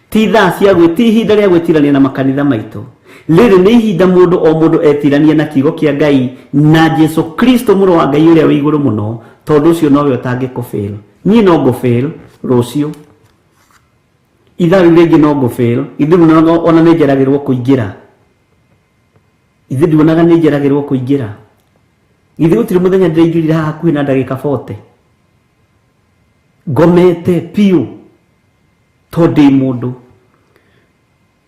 Speaker 3: ti ihinda rĩa gwĩtirania na makanitha maitũ. Rĩrĩ nĩ ihinda mũndũ o mũndũ etirania na kiugo kĩa Ngai na Jesu Kristo mũrũ wa Ngai ũrĩa wĩ igũrũ mũno, tondũ ũcio nowe ũtangĩkũbĩra. Niĩ no ngũbĩra rũciũ, ithaa rĩu rĩngĩ no ngũbĩra. Ithuĩ ona nĩ njeragĩrwo kũingĩra, ithuĩ nduonaga nĩ njeragĩrwo kũingĩra. Ithuĩ gũtirĩ mũthenya ndĩraingĩrire haha hakuhĩ na ndagĩka 40 ngomete piũ tondũ ndĩ mũndũ.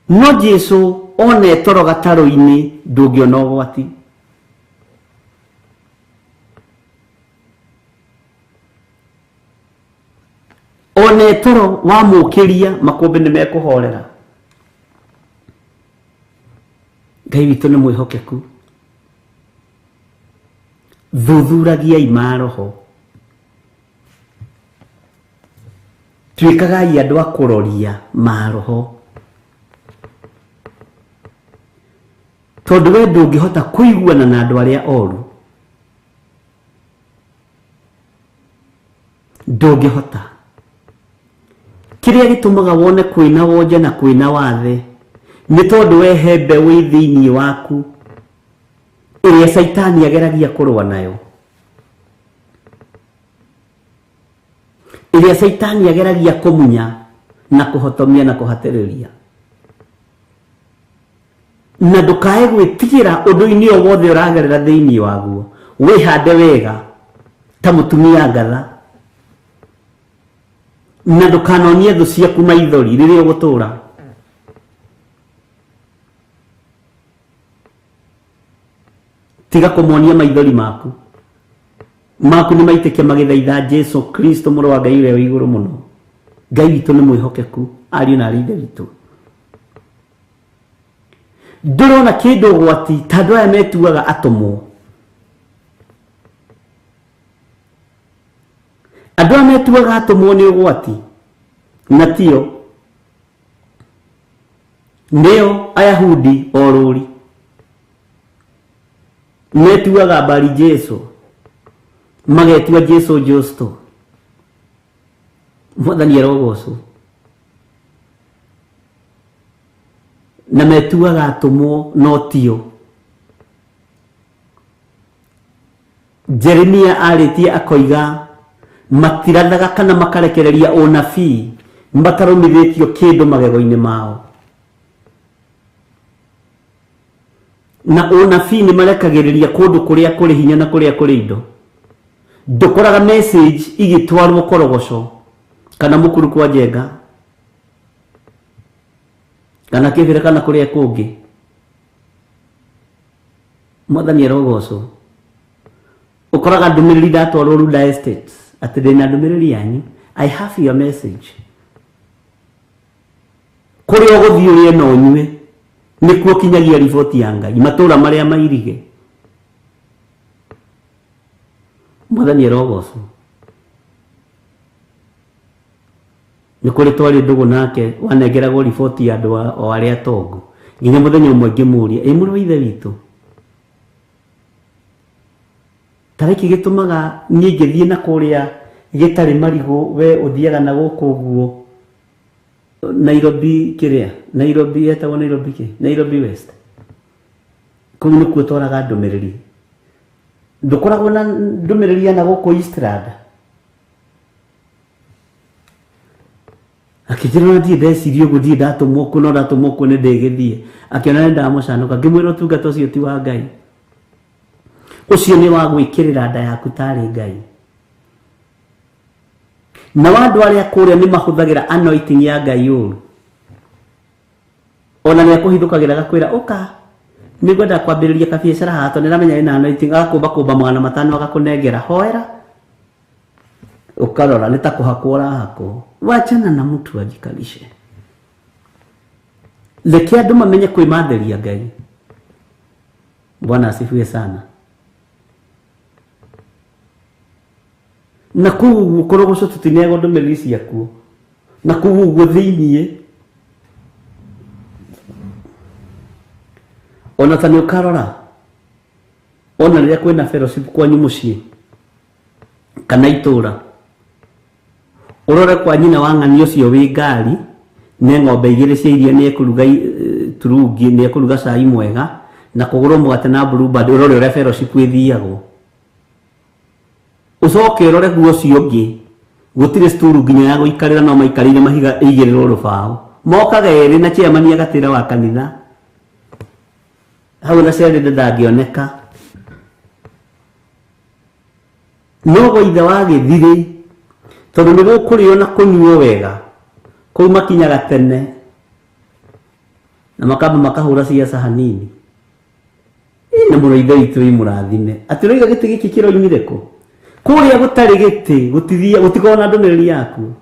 Speaker 3: No Jesu one toro gatarũ-inĩ ndũngĩona ũgwati. One toro wa mũkĩria makũmbĩ nĩ mekũhorera. Ngai witũ nĩ mwĩhokeku. Thuthuragiai maroho, tuĩkagai andũ a kũroria maroho, tondũ we ndũngĩhota kũiguana na andũ arĩa oru. Ndũngĩhota. Kĩrĩa gĩtũmaga wone kwĩna wonje na kwĩna wathe nĩ tondũ wehe mbeũ ĩ thĩinĩ waku ĩrĩa Saitani ageragia kũrũa nayo, ĩrĩa Saitani ageragia kũmunya na kũhotomia na kũhatĩrĩria. Na ndũkae gwĩtigĩra ũndũ-inĩ o wothe ũragerera thĩinĩ waguo, wĩhande wega ta mũtumia ngatha, na ndũkanonie thũ ciaku maithori rĩrĩa ũgũtũra. Tiga kũmonia maithori maku nĩ maitĩke magĩthaitha Jesu Kristo mũrũ wa Ngai ũrĩa wĩ igũrũ mũno. Ngai witũ nĩ mwĩhokeku, ariũ na arĩ ithe witũ. Ndũrona kĩndũ ũgwati ta andũ aya metuaga atũmwo. Andũ aya metuaga atũmwo nĩ ũgwati, na tio. Nĩo Ayahudi orũri metuaga mbari Jesu, magetua Jesu Justo. Mwathani arogocwo. Na metuaga atũmwo no tio. Jeremia arĩtie akoiga matirathaga kana makarekereria ũnabii matarũmithĩtio kĩndũ magego-inĩ mao. Na ũnabii nĩ marekagĩrĩria kũndũ kũrĩa kũrĩ hinya na kũrĩa kũrĩ indo. Ndũkoraga message igĩtwarwo korogoco kana mũkuru kwa njenga kana kĩbĩra kana kũrĩa kũngĩ. Mwathani arogocwo. Ũkoraga ndũmĩrĩri ndatwarwo Ruda Estates atĩ ndĩna ndũmĩrĩri yanyu, I have your message. Kũrĩa ũgũthiĩ ũrĩe na ũnyue nĩkuo kinyagia riboti ya Ngai, matũũra marĩa mairige. Mwathani arogocwo. Nĩ kũrĩ twarĩ ndũgũ nake wanengeragwo riboti ya andũ o arĩa atongu, nginya mũthenya ũmwe ngĩmũũria, mũrũ wa ithe witũ, tarĩki gĩtũmaga niĩ ngĩthiĩ na kũrĩa gĩtarĩ marigũ we ũthiaga na gũkũ ũguo Nairobi kĩrĩa, Nairobi etagwo Nairobi kĩ, Nairobi West, kũu nĩkuo twaraga ndũmĩrĩri. Ndũkoragwo na ndũmĩrĩri ya na gũkũ Eastland. Akĩnjĩra na ndiĩ ndeciria ũguo, ndiĩ ndatũmwo kuo, no ndatũmwo kuo nĩ ndĩgĩthiĩ. Akĩona nĩ ndamũcanũka, ngĩmwĩra ũtungata ũcio ti wa Ngai. Ũcio nĩ wa gwĩkĩrĩra nda yaku tarĩ Ngai. Na andũ arĩa kũrĩa nĩ mahũthagĩra anointing ya Ngai ũru. ona nä akåhithåkagä ra gakwä ra å ka nä ngwenda kwambä rä ria kabiacara hato nä ramenya ä anointing agakå mba mwana matano agakå nengera hoera å karora nä ta kå hakwo rahakwo. Wachana na mtu ajikalishe, reke andå mamenye kwä matheria Ngai. Bwana asifiwe sana. Na kuu gukorwo guco tutinego ndumiriri ciaku na kuu guo thiini ona tani ukarora ona riria kwina fellowship kwanyu mucii kana itura urore kwa nyina wa ng'ani ucio wi ngari ne ng'ombe igiri cia iria ni ekuruga turungi ni ekuruga cai mwega na kugurwo mugate na bluebird urore uria fellowship ithiagwo ucoke urore guo cio ngi gutire sturu nginya ya guikarira no maikarire mahiga igiriro rubao mokaga eri na chairman agatira wa kanitha hau na cere ndangioneka no goithe wa githire tondu ni gukurio na kunyuo wega kuu makinyaga tene na makamba makahura ciaca hanini na muroithe witu wi murathime ati roiga giti giki kiroimire ku kuria gutari giti gutithia gutigona ndumiriri yaku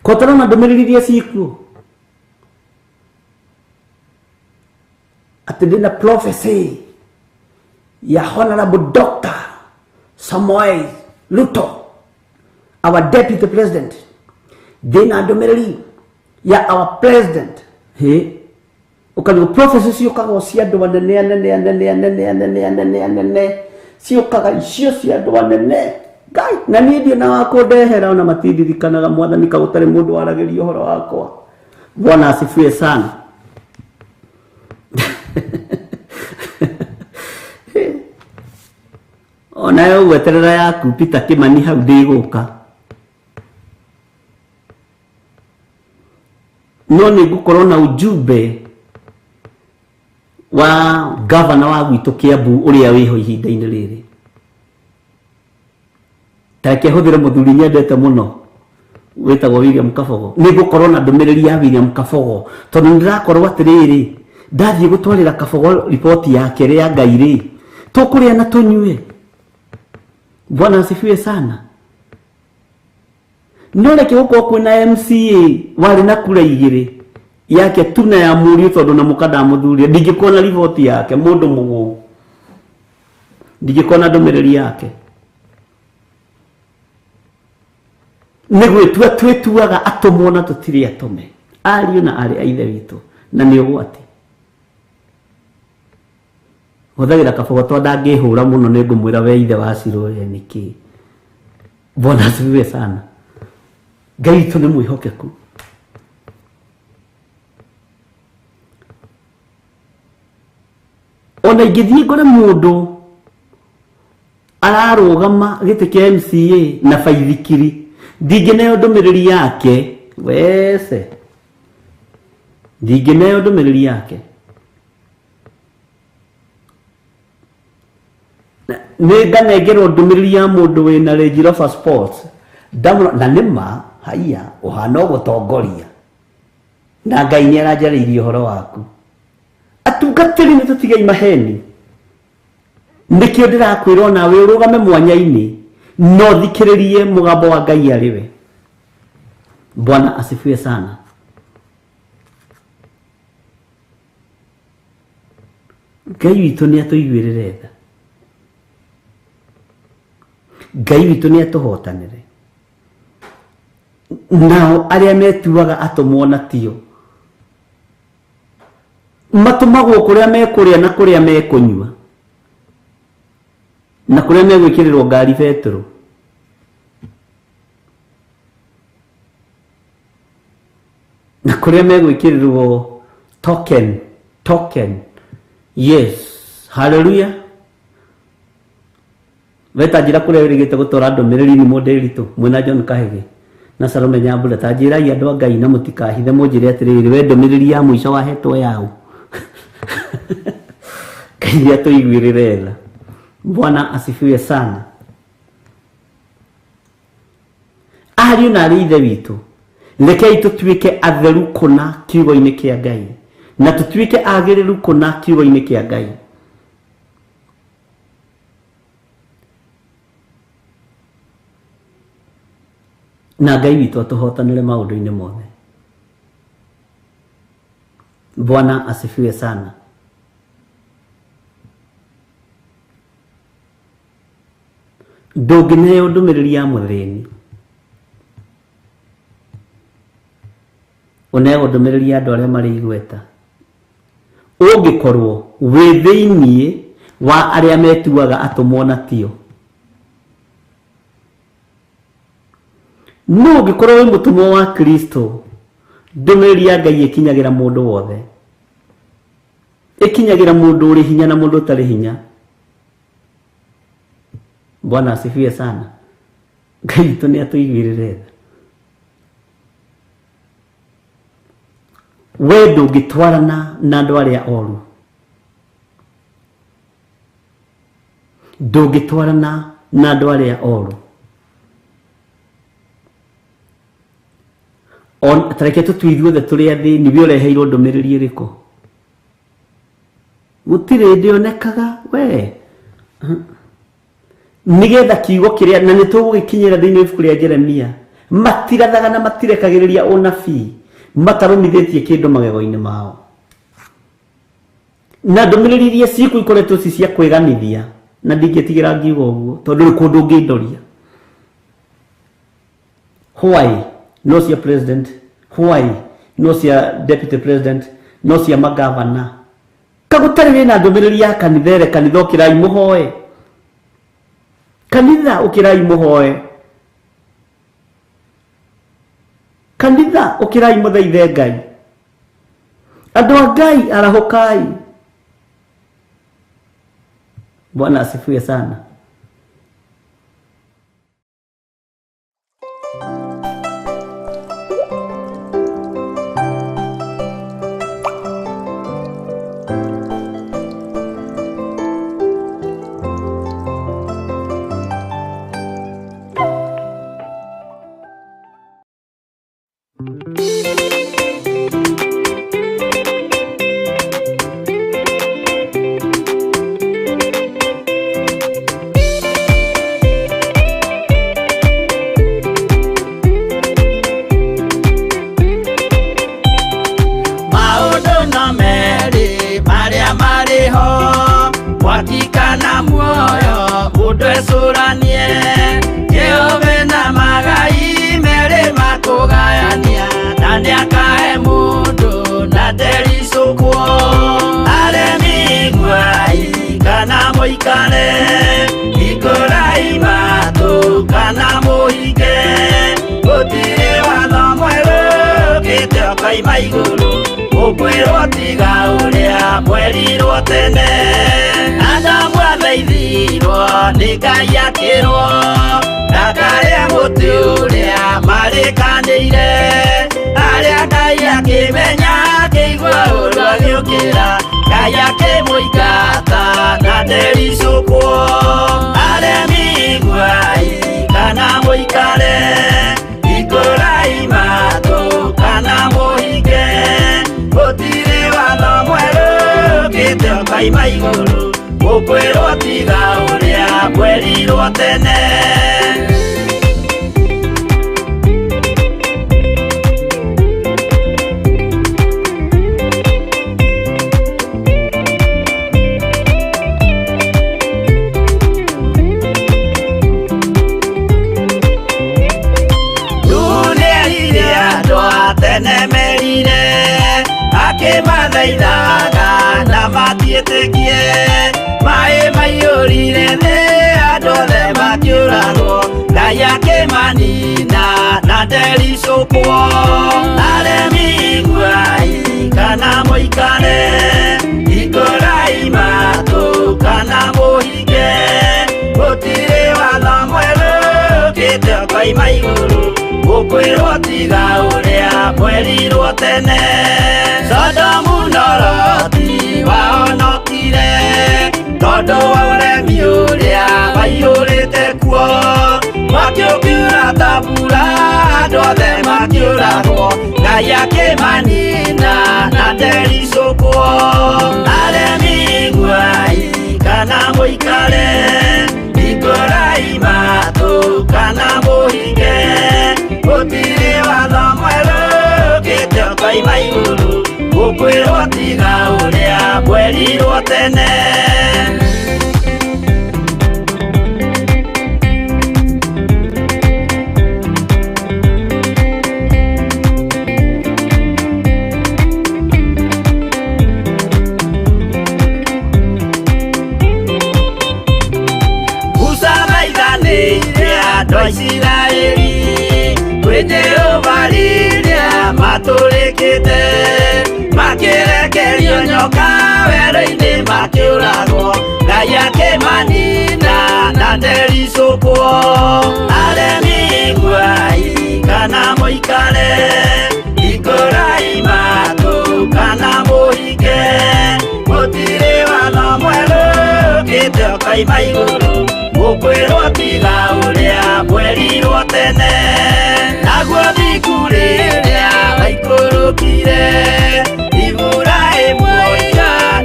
Speaker 3: kotara na ndumiriri iria ciikuo ati ndina prophecy ya Honorable Dr. Samoei Ruto, our deputy president, ndina ndumiriri ya our president ukani prophecy ciukaga cia andu anene ciukaga icio cia andu anene Ngai na niĩ ndio na wakundehera ona matindirikanaga mwathani ka gutari mundu waragiria uhoro wakwa. Bwana asifiwe sana. Ona yo weterera yaku Peter Kimani hau ndiguka no nĩ ngũkorwo na ujumbe wa governor wa gwitu Kiambu uria wiho ihinda-inĩ rĩrĩ take huthire muthuri nyendete muno wetagwo William Kabogo. Nĩ ngũkorwo na ndũmĩrĩri ya William Kabogo tondu ndirakorwo atiriri ndathie gutwarira Kabogo report yake ria Ngai ri tukuria na tunyue. Bwana asifiwe sana. Nole kihuko kuna MCA wali na kura igiri yake tuna ya muri tondu na mukada muthuri ndigikona report yake mundu mugu ndigikona ndumiriri yake nigwe twetuaga atomwo na tutiri atome ariu na ari aithe witu na ni ugwati huthagira Kabogo tonda ngihura muno ni ngumwira we ithe wa Ciroye niki. Bwana asifiwe sana. Ngai tu nĩ mwĩhokeku. Ona ingĩthiĩ ngore mũndũ ararũgama gĩtĩ kĩa MCA na baithikiri ndingĩneo ndũmĩrĩri yake wese ndingĩneo ndũmĩrĩri yake nĩ nganengerwo ndũmĩrĩri ya mũndũ wĩna Range Rover Sports na nĩma haiya uhana ugutongoria na Ngai ni aranjariirie uhoro waku atungatiri ni tutigai maheni nikio ndirakwira nawe urugame mwanya-ini no thikiririe mugambo wa Ngai ariwe. Bwana asifiwe sana. Ngai witu ni atuiguirire tha, Ngai witu ni atuhotanire nao aria metuaga atomwona tio matumagwo kuria mekuria na kuria mekunywa na kuria megwikirirwo ngari betro na kuria megwikirirwo token. Yes, hallelujah. Weta njira kuria wirigite gutora ndumiriri ni moderitu mwina John Kahege na Salome Nyambura tanjira ya andu Ngai na mutikahithe munjire atiriri we ndumiriri ya muico wahetwo yao Ngai atuiguirire tha. Bwana asifiwe sana. ariũ na arĩ ithe witũ, rekei tũtuĩke atheru kũna kiugo-inĩ kĩa Ngai, na tũtuĩke agĩrĩru kũna kiugo-inĩ kĩa Ngai. Na Ngai witũ atũhotanĩre maũndũ-inĩ mothe. Bwana asifiwe sana. Ndũngĩneo ndũmĩrĩri ya mũthĩni, ũneagwo ndũmĩrĩri ya andũ arĩa marĩ igweta, ũngĩkorwo wĩ thĩinĩ wa arĩa metuaga atũmwo na tio. No ũngĩkorwo wĩ mũtũmwo wa Kristo, ndũmĩrĩri ya Ngai ĩkinyagĩra mũndũ wothe, ĩkinyagĩra mũndũ ũrĩ hinya na mũndũ ũtarĩ hinya. Bwana asifiwe sana. Ngai witũ nĩ atũiguĩrĩre tha. We ndũngĩtwarana na andũ arĩa oru, ndũngĩtwarana na andũ arĩa oru. Tareke tũtue ithuothe tũrĩ athĩni, we ũreheirwo ndũmĩrĩri ĩrĩkũ? Gũtirĩ ndĩonekaga we. Nigetha kiugo kĩrĩa na nĩtũgũgĩkinyĩra thĩinĩ wa ibuku rĩa Jeremia, matirathaga na matirekagĩrĩria ũnabii, matarũmithĩtie kĩndũ magego-inĩ mao. Na ndũmĩrĩri iria ciĩkuo ikoretwo ci cia kwĩganithia, na ndingĩtigĩra ngiuga ũguo tondũ nĩ kũndũ ũngĩndoria. Why? No cia president, why? No cia deputy president, no cia magavana. Kagũtarĩ wĩna ndũmĩrĩri ya kanitha ĩrĩ, kanitha ũkĩrai mũhoe. Kanitha ũkĩrai mũhoe. Kanitha ũkĩrai mũthaithe Ngai. Andũ a Ngai arahũkai. Bwana asifiwe sana.
Speaker 2: Ukwirwo tiga uria mwerirwo tene, Adamu athaithirwo nĩ Ngai akĩrwo ndakarĩa mũtĩ ũrĩa marĩkanĩire, arĩa Ngai akĩmenya akĩigua ũndũ agĩũkĩra, Ngai akĩmũingata na ndericũkwo. Aremi iguai kana mũikare, ikũrai matũ kana mũhinge, gũtirĩ watho mwerũ ũkĩte ũkaima igũrũ, ũkwĩrwo tiga ũrĩa mwerirwo tene. Akĩmathaithaga na matiĩtĩkie, maĩ maiyũrire thĩ andũ othe makĩũragwo, Ngai akĩmanina na ndericũkwo. Aremi iguai kana mũikare, ikũrai matũ kana mũhinge, gũtirĩ watho mwerũ ũkĩte ũkaima igũrũ, ũkwĩrwo tiga ũrĩa mwerirwo tene. Sodomu na Loti wahonokire tondũ wa ũremi ũrĩa waiyũrĩte kuo, mwaki ũkiura ta mbura Ngai akĩmanina na ndericũkwo. Aremi guai kana mũikare, hingũrai matũ kana mũhinge, gũtirĩ watho mwerũ ũkĩte ũkoima igũrũ, gũkwĩrwo tiga ũrĩa mwerirwo tene. Andũ a Isiraeli kwĩ Jehova rĩrĩa matũrĩkĩte, makĩrekerio nyoka werũ-inĩ makĩũragwo, Ngai akĩmanina na ndericũkwo. Aremi guai kana mũikare, hingũrai matũ kana mũhinge, gũtirĩ watho mwerũ ũkĩte ũkoima igũrũ, gũkwĩrwo tiga ũrĩa mwerirwo tene. Naguo thiku rĩrĩa waikũrũkire, Iburahĩmu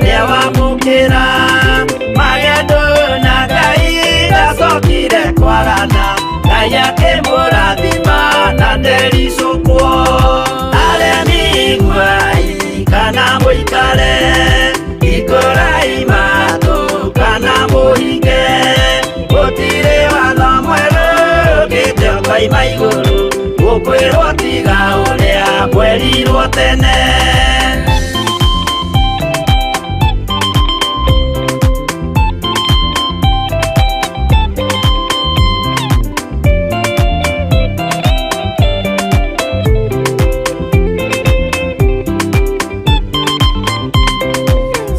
Speaker 2: nĩawamũkĩra, magendo na Ngai ndacokire kwarana, Ngai akĩmũrathima na ndericũkwo. Aremi guai kana mũikare, hingũrai matũ kana mũhinge, gũtirĩ watho mwerũ ũkĩte ũkoima igũrũ, gũkwĩrwo tiga ũrĩa mwerirwo tene.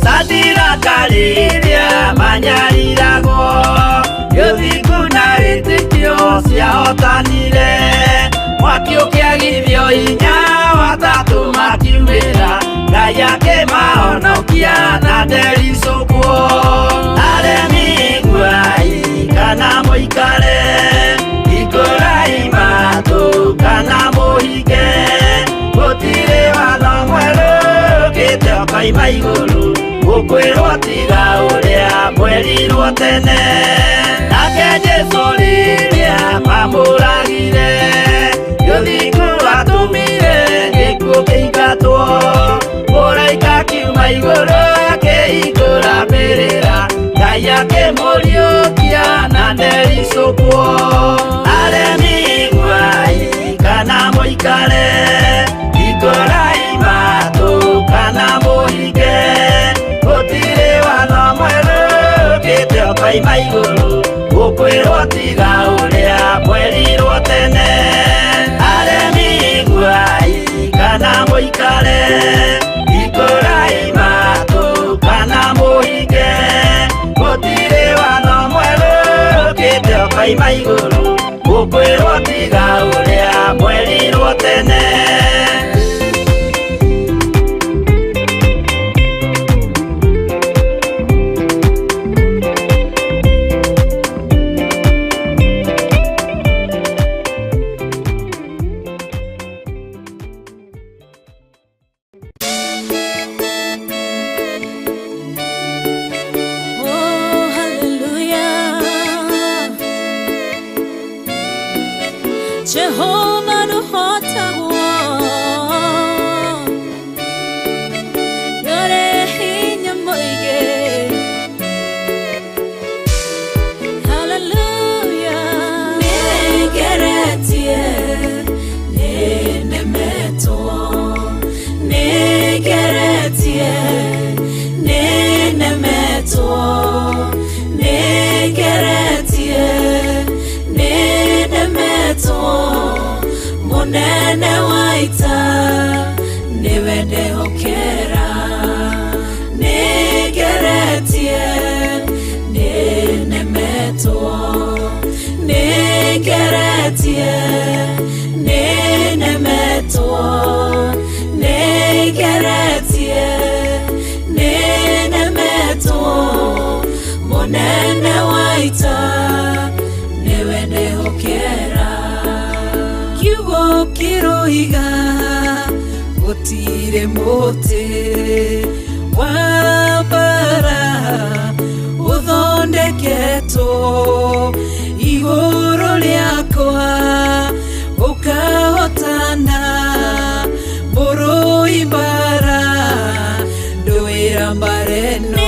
Speaker 2: Sadiraka rĩrĩa manyariragwo, gĩthingu na wĩtĩkio ciahotanire, mwaki ũkĩagithio hinya watatũ makiumĩra, Ngai akĩmahonokia na ndericũkwo. Aremi guai kana mũikare, hingũrai matũ kana mũhinge, gũtirĩ watho mwerũ ũkĩte ũkoima igũrũ, gũkwĩrwo tiga ũrĩa mwerirwo tene. Nake Jesũ rĩrĩa mamũragire, gĩthingu atũmire gĩkuũ kĩingatwo, mũraika kiuma igũrũ akĩhingũra mbĩrĩra, Ngai akĩmũriũkia na ndericũkwo. Aremi guai kana mũikare, hingũrai matũ kana mũhinge, gũtirĩ watho mwerũ ũkĩte ũkoima igũrũ, gũkwĩrwo tiga ũrĩa mwerirwo tene. Aremi guai kana mũikare, hingũrai matũ kana mũhinge, gũtirĩ watho mwerũ ũkĩte ũkoima igũrũ, gũkwĩrwo tiga ũrĩa mwerirwo tene.
Speaker 4: Jehovah no hotagwo, yore hinya moige. Hallelujah. Negeretie, nenemeto, negeretie, nenemeto, negeretie, nenemeto. Munene waita niwende hokera, negeretie nenemeto, negeretie nenemeto, negeretie nenemeto. Munene waita niwende hokera, kiugo kiroiga gutire muti wa bara uthondeketwo iguru riakwa ukahotana mburu ibara nduira mbareno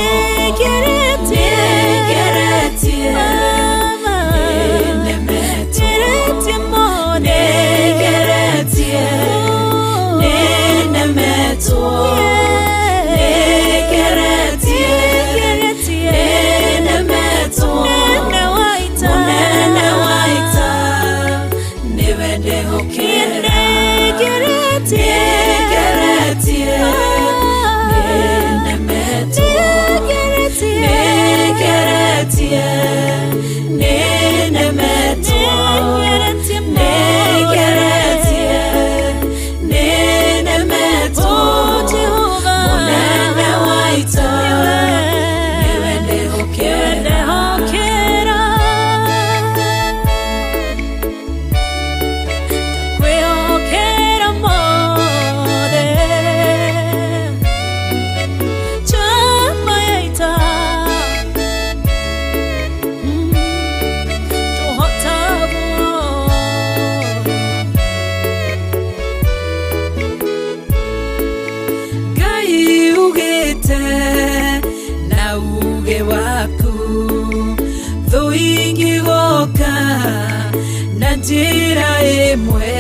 Speaker 4: njira imwe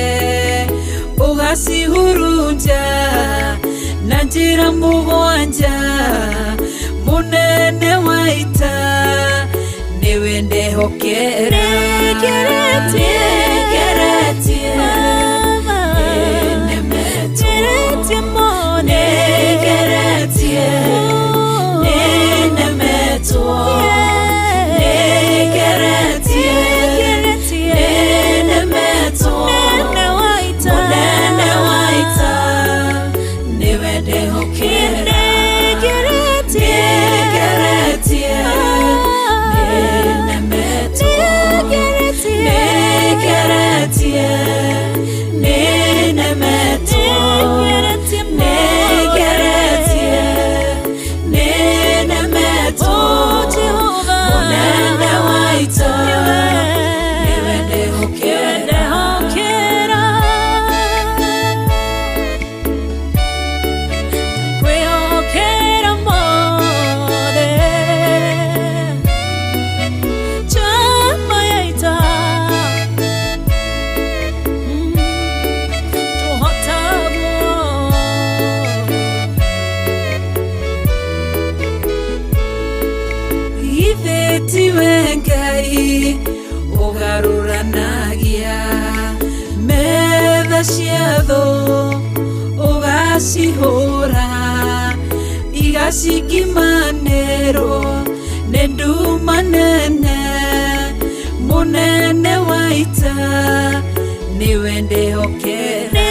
Speaker 4: ugacihurunja na njira mugwanja munene waita niwe ndehokera Ngai ugaruranagia metha ciatho ugacihura igacikimanĩrwo nĩ nduma nene munene waita niwe ndĩhokera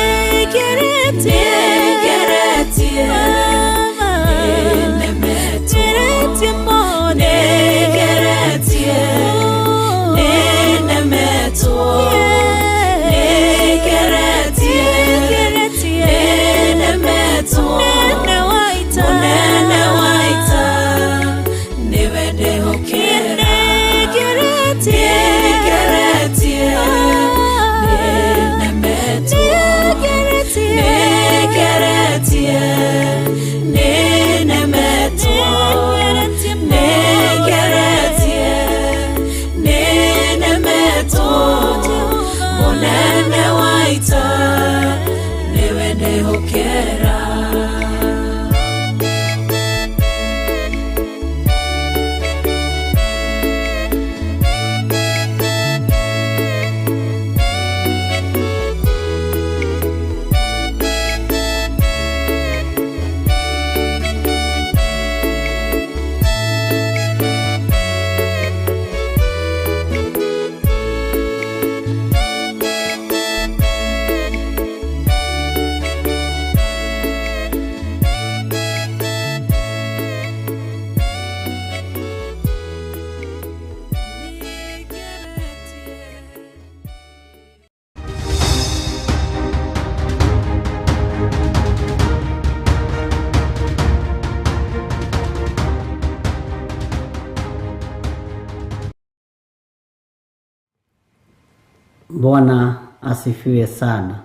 Speaker 3: Bwana asifiwe sana.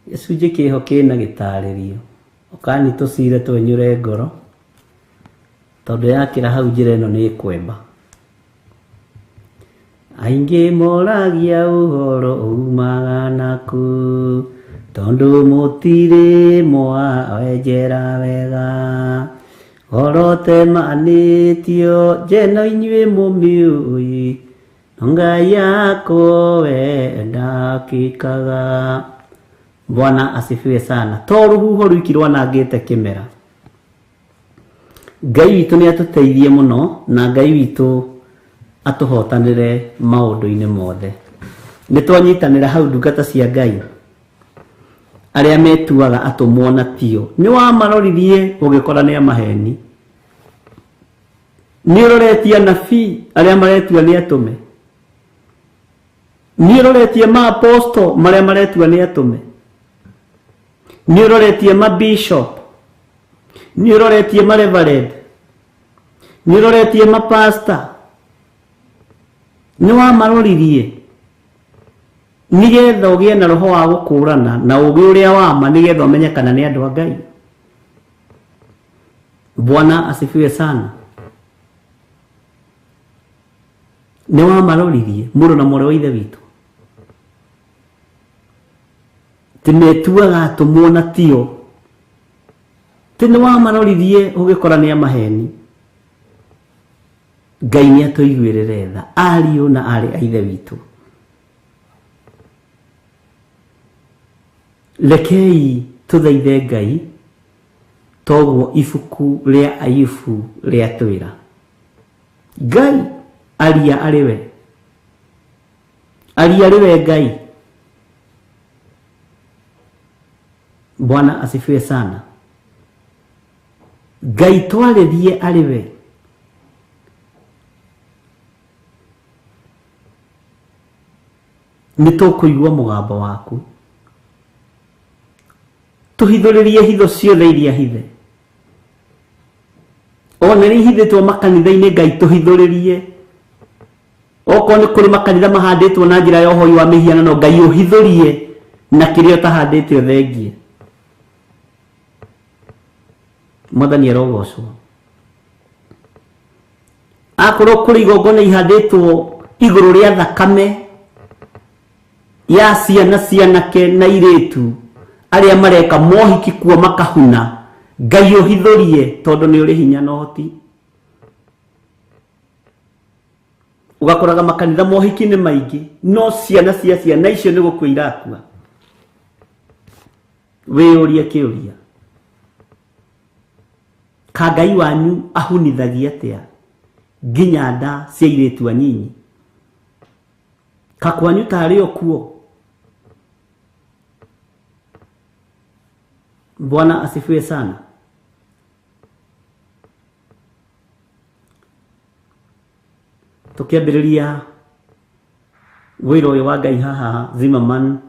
Speaker 3: Gĩcunjĩ kĩho kĩna gĩtarĩrio ũkani tũcire twenyũre ngoro tondũ yakĩra hau njĩra ĩno nĩ kwemba. Aingĩ moragia ũhoro umaga naku tondũ mũtirĩ mwawenjera wega. Orote manĩtio njeno inyuĩ mũmĩũĩ Ngai yako we ndakĩkaga. Bwana asifiwe sana. To rũhuho rwiki rwanangĩte kĩmera. Ngai witũ nĩ atũteithie mũno na Ngai witũ atũhotanĩre maũndũ-inĩ mothe. Nĩ twanyitanĩra hau ndungata cia Ngai arĩa metuaga atũmwo na tio. Nĩ wamaroririe ũgĩkora nĩ amaheni. Nĩ ũroretie anabii arĩa maretua nĩ atũme. Nĩ ũroretie ma-apostle marĩa maretua nĩ atũme. Nĩ ũroretie ma-bishop. Nĩ ũroretie ma-reverend. Nĩ ũroretie ma-pastor. Nĩ wamaroririe nigetha ũgĩe na roho wa gũkũrana na ũgĩ ũrĩa wama nigetha ũmenye kana nĩ andũ a Ngai. Bwana asifiwe sana. Nĩ wamaroririe mũrũ na mũrũ wa ithe witũ. Timetuaga atũmwo na tio. Nĩ wamaroririe ũgĩkora nĩ amaheni. Ngai nĩ atũiguĩrĩre tha ariũ na arĩ a ithe witũ. Lekei tũthaithe Ngai toguo ibuku rĩa Ayubu rĩatwĩra. Ngai aria arĩwe. Aria arĩwe Ngai. Bwana asifiwe sana. Ngai twarĩrie arĩwe. Nĩ tũkũigua mũgambo waku. Tuhithũrĩrie hitho ciothe iria hithe. Ona nĩ ihithĩtwo makanitha-inĩ Ngai tuhithũrĩrie. Okorwo nĩ kũrĩ makanitha mahandĩtwo na njĩra ya ũhoi wa mĩhianano Ngai ũhithũrie na kĩrĩa ũtahandĩte ũthengie. Mwathani arogocwo. Akorwo kũrĩ igongona ihandĩtwo igũrũ rĩa thakame ya ciana cianake na irĩtu arĩa mareka mohiki kuo makahuna Ngai ũhithũrie tondũ nĩ ũrĩ hinya na ũhoti. Ugakoraga makanitha mohiki nĩ maingĩ no ciana cia ciana icio nĩ gũkua irakua. Wĩyũrie kĩũria. Ka Ngai wanyu ahunithagia atĩa nginya nda cia irĩtu anyinyi? Ka kwanyu tarĩ o kuo? Bwana asifiwe sana. Tukiambĩrĩria wĩra ũyũ wa Ngai haha Zimmerman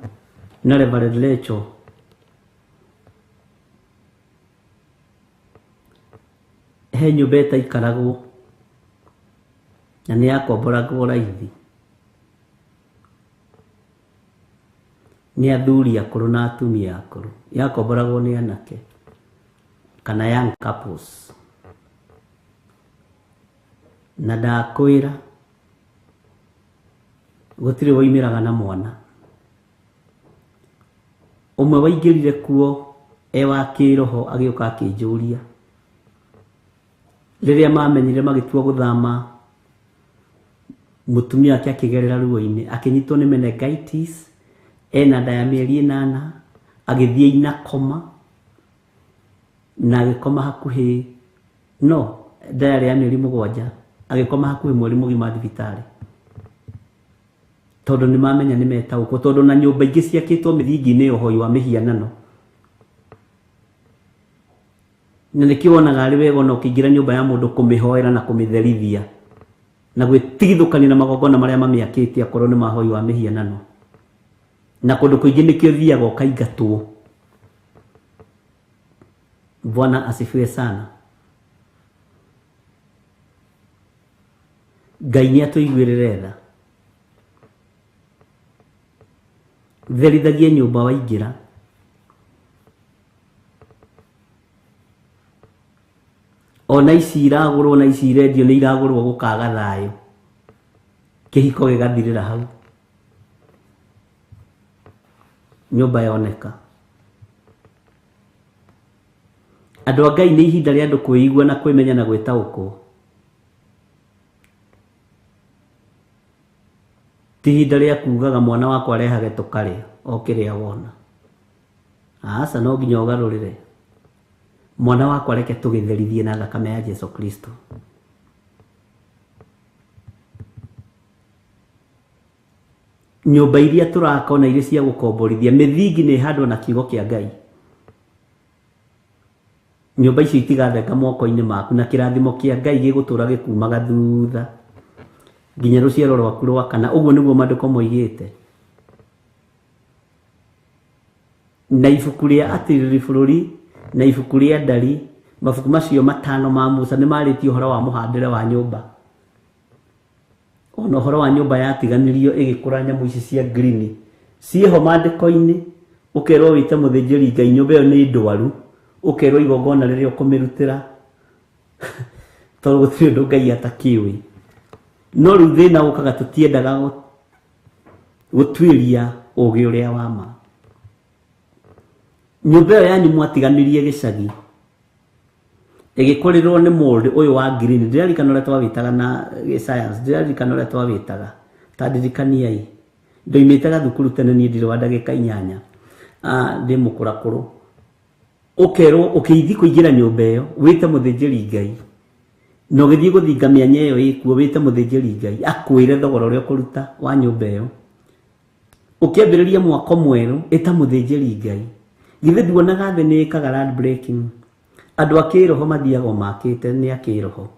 Speaker 3: na Reverend Rachel. He nyũmba ĩtaikaragwo na nĩ yakomboragwo raithi. Nĩ athuri akũrũ na atumia akũrũ. Yakomboragwo nĩ anake kana young couples. Na ndakwĩra gũtirĩ woimĩraga na mwana. Ũmwe waingĩrire kuo wa kĩroho agĩũka akĩnjũria. Rĩrĩa mamenyire magĩtua gũthama mũtumia wake akĩgerera ruo-inĩ akĩnyitwo nĩ meningitis ena nda ya mĩeri 8 agĩthiĩ inakoma na agĩkoma hakuhĩ no nda ya mĩeri 7 agĩkoma hakuhĩ mweri mũgima thibitarĩ. Tondũ nĩ mamenya nĩ metaũkwo tondũ na nyũmba ingĩ ciakĩtwo mĩthingi-inĩ ya ũhoi wa mĩhianano. Na nĩkĩo wonaga arĩ wega ona ũkĩingĩra nyũmba ya mũndũ kũmĩhoera na kũmĩtherithia na gwĩtigithũkania na magongona marĩa mamĩakĩte akorwo nĩ mahoi wa mĩhianano. Na kũndũ kũingĩ nĩkĩo thiaga ũkaingatwo. Bwana asifiwe sana. Ngai nĩ atũiguĩrĩre tha. therithagia nyumba waingira. Ona ici iragũrwo na ici irendio nĩ iragũrwo gũkaga thayũ, kĩhiko gĩgathirĩra hau, nyũmba yoneka. Andũ a Ngai nĩ ihinda rĩa andũ kwĩigua na kwĩmenya na gwĩtaũkwo. Ti ihinda rĩa kugaga mwana wakwa arehage tũkarĩa o kĩrĩa wona. Aca no nginya ũgarũrĩre. Mwana wakwa reke tũgĩtherithie na thakame ya Jesu Kristo. Nyũmba iria tũrakona irĩ cia gũkomborithia, mĩthingi nĩ handwo na kiugo kĩa Ngai. Nyũmba icio itigathenga moko-inĩ maku, na kĩrathimo kĩa Ngai gĩgũtũra gĩkumaga thutha nginya rũciaro rwaku rwa kana. Ũguo nĩguo maandĩko moigĩte. Na ibuku rĩa Atiriri bũrũri na ibuku rĩa Ndari, mabuku macio matano ma Musa nĩ marĩtie ũhoro wa mũhandĩre wa nyũmba. Ona ũhoro wa nyũmba yatiganirio ĩgĩkũra nyamũ ici cia green ciĩho maandĩko-inĩ. Ũkerwo wĩte mũthĩnjĩri Ngai nyũmba ĩyo nĩ ndwaru, ũkerwo igongona rĩrĩa ũkũmĩrutĩra tondũ gũtirĩ ũndũ Ngai atakĩũĩ. No rĩu thĩna ũkaga tũtiendaga gũtuĩria ũũgĩ ũrĩa wa ma. Nyũmba ĩyo yanyu mwatiganirie gĩcagi ĩgĩkũrĩrwo nĩ mold ũyũ wa green. Ndĩrarikana ũrĩa twawĩtaga na science, ndĩrarikana ũrĩa twawĩtaga, ta ndirikaniai. Ndoimĩte thukuru tene niĩ ndirĩ wa ndagĩka 8 ndĩ mũkũrakũrũ. Ũkerwo ũkĩithi kũingĩra nyũmba ĩyo wĩte mũthĩnjĩri Ngai, na ũgĩthiĩ gũthinga mĩanya ĩyo ĩkuo wĩte mũthĩnjĩri Ngai akwĩre thogora ũrĩa ũkũruta wa nyũmba ĩyo. Ũkĩambĩrĩria mwako mwerũ ĩta mũthĩnjĩri Ngai. Githĩ nduonaga thĩ nĩ ĩkaga land breaking? Andũ a kĩroho mathiaga o makĩte nĩ a kĩroho,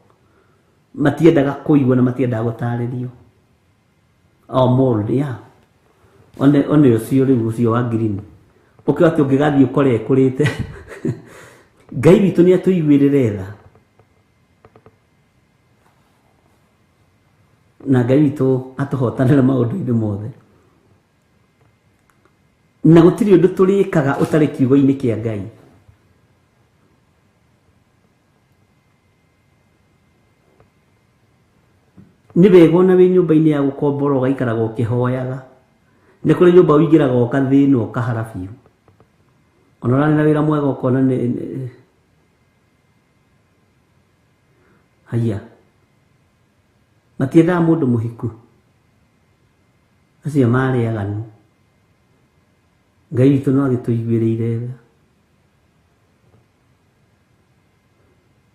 Speaker 3: matiendaga kũigua na matiendaga gũtarĩrio. Mold ya one ũcio rĩu ũcio wa green ũkĩoya atĩ ũngĩgathiĩ ũkore ekũrĩte. Ngai witũ nĩ atũiguĩrĩre tha, na Ngai witũ atũhotanĩra maũndũ-inĩ mothe. Na gũtirĩ ũndũ tũrĩkaga ũtarĩ kiugo-inĩ kĩa Ngai. Nĩ wega ona wĩ nyũmba-inĩ ya gũkombora ũgaikaraga ũkĩhoyaga. Nĩ kũrĩ nyũmba ũingĩraga ũkathĩnwo ũkahara biũ. Ona ũrarĩ na wĩra mwega ũkona nĩ haya. Matiendaga mũndũ mũhiku. Acio marĩ aganu. Ngai witũ no agĩtũiguĩrĩire tha.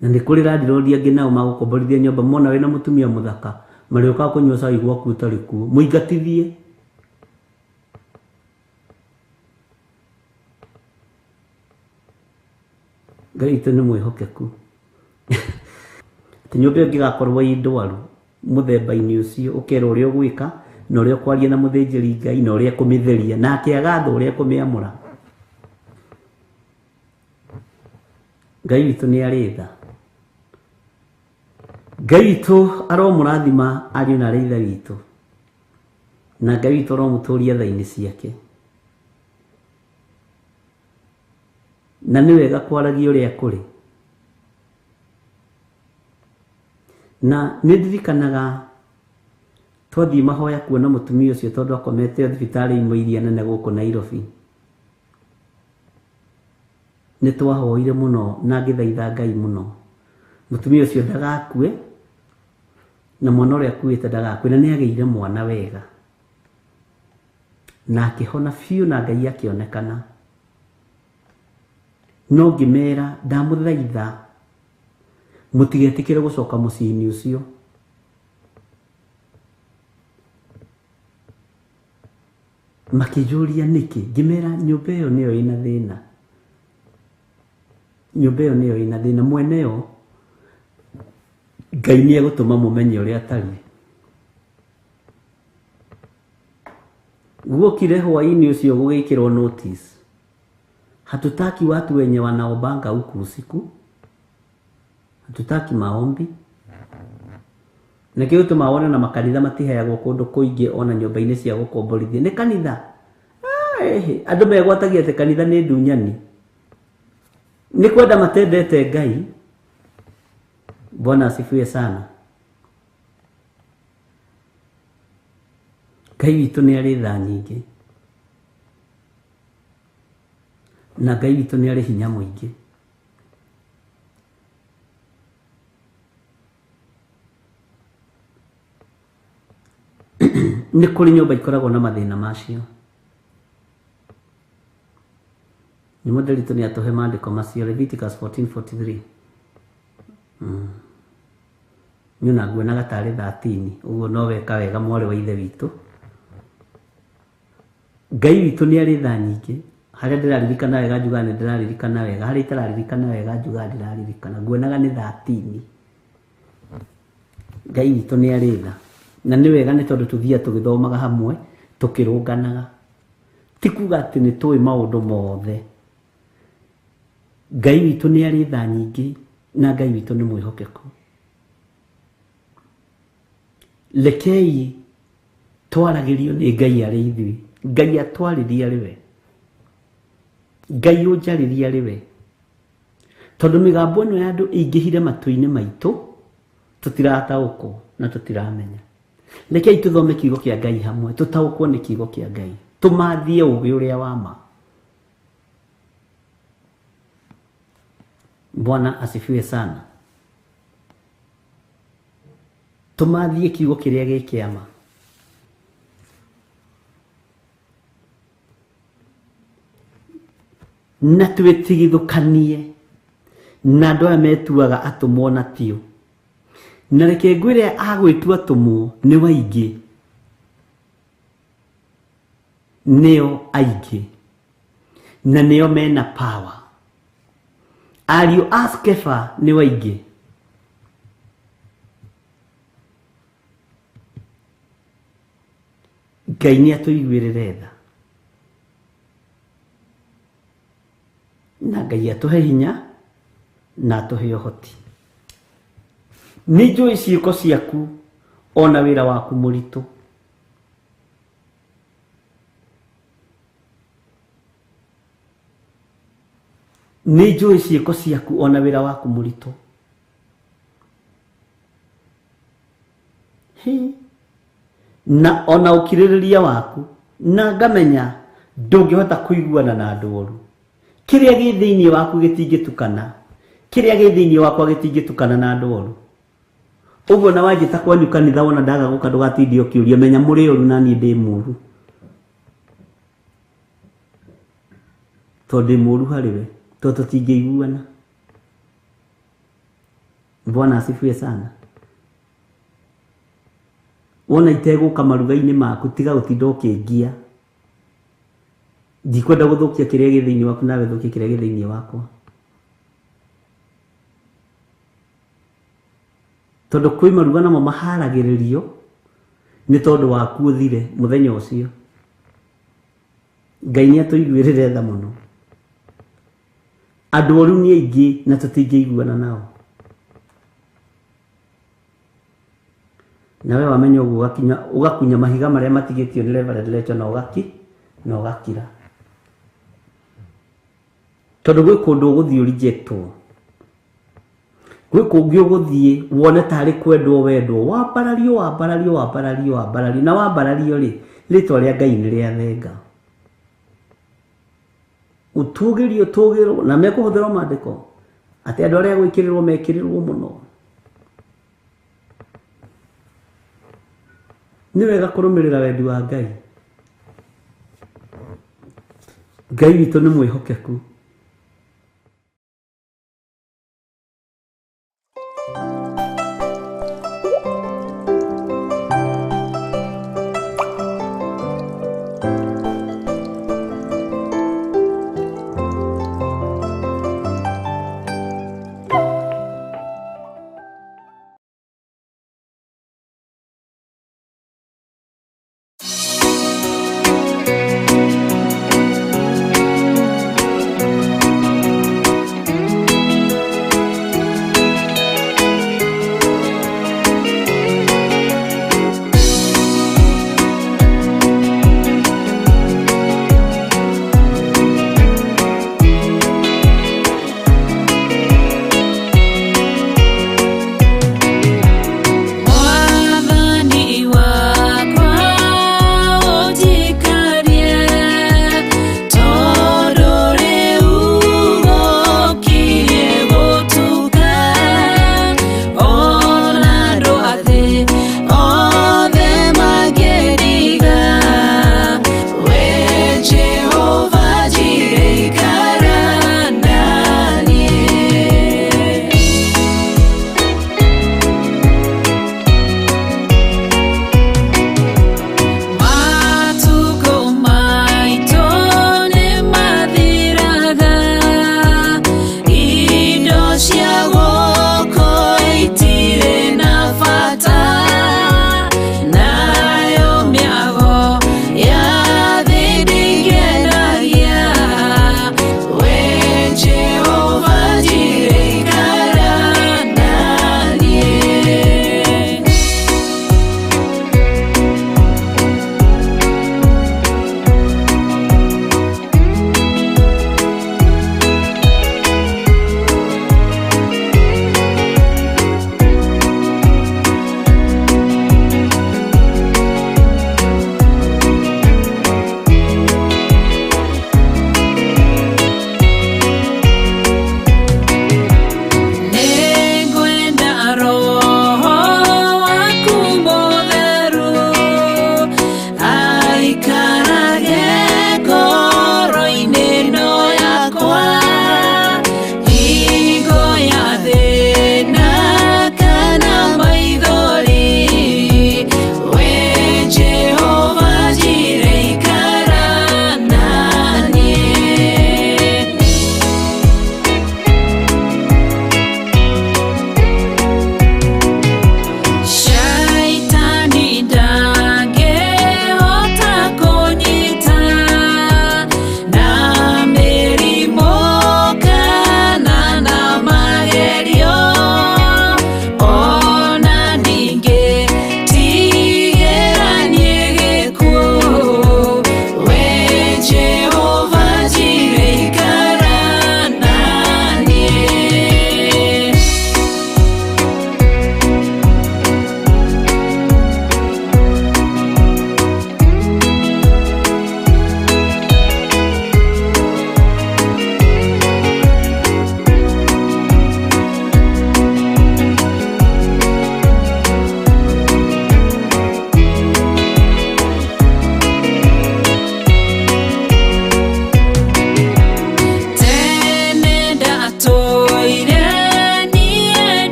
Speaker 3: Na nĩ kũrĩ randirondi angĩ nao magũkomborithia nyũmba, mona wĩna mũtumia mũthaka marĩũkaga kũnyua cai gwaku ũtarĩ kuo, mũingatithie. Ngai witũ nĩ mwĩhokeku. Atĩ nyũmba ĩyo ĩngĩgakorwo ĩ ndwaru mũthemba-inĩ ũcio, ũkerwo ũrĩa ũgwĩka na ũrĩa ũkwaria na mũthĩnjĩri Ngai na ũrĩa kũmĩtheria, nake agatho ũrĩa kũmĩamũra. Ngai witũ nĩ arĩ tha. Ngai witũ aromũrathima ariũ na arĩ ithe witũ, na Ngai witũ aromũtũria tha-inĩ ciake. Na nĩ wega kwaragia ũrĩa kũrĩ. Na nĩ ndirikanaga twathiĩ mahoya kuona mũtumia ũcio tondũ akomete thibitarĩ imwe iria nene gũkũ Nairobi. Nĩ twahoire mũno na ngĩthaitha Ngai mũno mũtumia ũcio ndagakue, na mwana ũrĩa akuĩte ndagakue, na nĩ agĩire mwana wega na akĩhona biũ na Ngai akĩonekana. No ngĩmera ndamũthaitha mũtigetĩkĩre gũcoka mũciĩ-inĩ ũcio. Makĩnjũria nĩkĩ, ngĩmera nyũmba ĩyo nĩyo ĩna thĩna, nyũmba ĩyo nĩyo ĩna thĩna, mwene yo Ngai nĩ egũtũma mũmenye ũrĩa atariĩ. Guokire hwaĩ-inĩ ũcio gũgĩkĩrwo notice, hatutaki watu wenye wanaobanga huku usiku, hatutaki maombi. Nĩkĩo tũmawona na makanitha matiheagwo kũndũ kũingĩ ona nyũmba-inĩ cia gũkomborithia. Nĩ kanitha Andũ megwatagia atĩ kanitha nĩ ndunyani. Nĩ kwenda matendete Ngai. Bwana asifiwe sana. Ngai witũ nĩ arĩ tha nyingĩ. Na Ngai witũ nĩ arĩ hinya mũingĩ. Nĩ kũrĩ nyũmba ikoragwo na mathĩna macio. Nĩ mũndũ nĩ atũhe maandĩko macio, Leviticus 14:43. Nyona nguonaga tarĩ 13. Ũguo no weka wega mwarĩ wa ithe witũ. Ngai witũ nĩ arĩ tha nyingĩ. Harĩa ndĩraririkana wega njuga nĩ ndĩraririkana wega. Harĩa itararirikana wega njuga ndĩraririkana. Nguonaga nĩ 13. Ngai witũ nĩ arĩ tha. Na nĩ wega nĩ tondũ tũthia tũgĩthomaga hamwe, tũkĩrũnganaga. Ti kuga atĩ nĩ tũĩ maũndũ mothe. Ngai witũ nĩ arĩ tha nyingĩ na Ngai witũ nĩ mwĩhokeku. Lekei twaragĩrio nĩ Ngai arĩ ithuĩ. Ngai atwarĩria arĩ we. Ngai ũnjarĩria arĩ we. Tondũ mĩgambo ĩno ya andũ ĩingĩhire matũ-inĩ maitũ, tũtirataũkwo na tũtiramenya. Rekei tũthome kiugo kĩa Ngai hamwe, tũtaũkwo nĩ kiugo kĩa Ngai. Tũmathie ũũgĩ ũrĩa wa ma. Bwana asifiwe sana. Tũmathie kiugo kĩrĩa gĩ kĩama. Na twĩtigithũkanie na andũ aya metuaga atũmwo na tio. Na reke ngwĩre agwĩtua atũmwo nĩ waingĩ. Nĩo aingĩ. Na nĩo mena power. Ariũ a Skefa nĩ waingĩ. Ngai nĩ atũiguĩrĩre tha. Na Ngai atũhe hinya na atũhe ũhoti. Nĩ njũĩ ciĩko ciaku ona wĩra waku mũritũ. Nĩ njũĩ ciĩko ciaku ona wĩra waku mũritũ. Na ona ũkirĩrĩria waku na ngamenya ndũngĩhota kũiguana na andũ oru. Kĩrĩa gĩ thĩinĩ waku gĩtingĩtukana. Kĩrĩa gĩ thĩinĩ wakwa gĩtingĩtukana na andũ oru. Ũguo na wanjĩta kwanyu kanitha wona ndaga gũka ndũgatindie ũkĩũria menya mũrĩ oru na niĩ ndĩ mũru. Tondũ ndĩ mũru harĩ we, tondũ tũtingĩiguana. Bwana asifiwe sana. Wona itegũka maruga-inĩ maku tiga gũtinda ũkĩngia. Ndikwenda gũthũkia kĩrĩa gĩ thĩinĩ waku nawe thũkie kĩrĩa gĩ thĩinĩ wakwa. Tondũ kwĩ maruga namo maharagĩrĩrio nĩ tondũ waku ũthire mũthenya ũcio. Ngai nĩ atũiguĩrĩre tha mũno. Andũ oru nĩ aingĩ na tũtingĩiguana nao. Nawe wamenya ũguo ũgakunya mahiga marĩa matigĩtio nĩ Reverend Lecho na ũgakira. Tondũ gwĩ kũndũ ũgũthiĩ ũrejectwo. Gwĩ kũngĩ ũgũthiĩ wone tarĩ kwendwo wendwo. Wambarario. Na wambarario rĩ, rĩtwa rĩa Ngai nĩ rĩathenga. Ũtũgĩrio na mekũhũthĩrwo maandĩko. Atĩ andũ arĩa gwĩkĩrĩrwo mekĩrĩrwo mũno. Nĩ wega kũrũmĩrĩra wendi wa Ngai. Ngai witũ nĩ mwĩhokeku.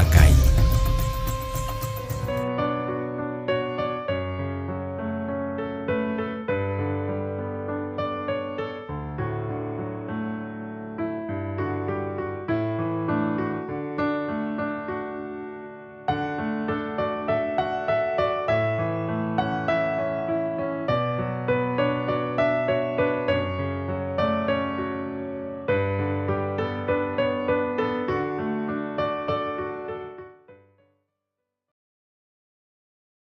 Speaker 1: wa Ngai.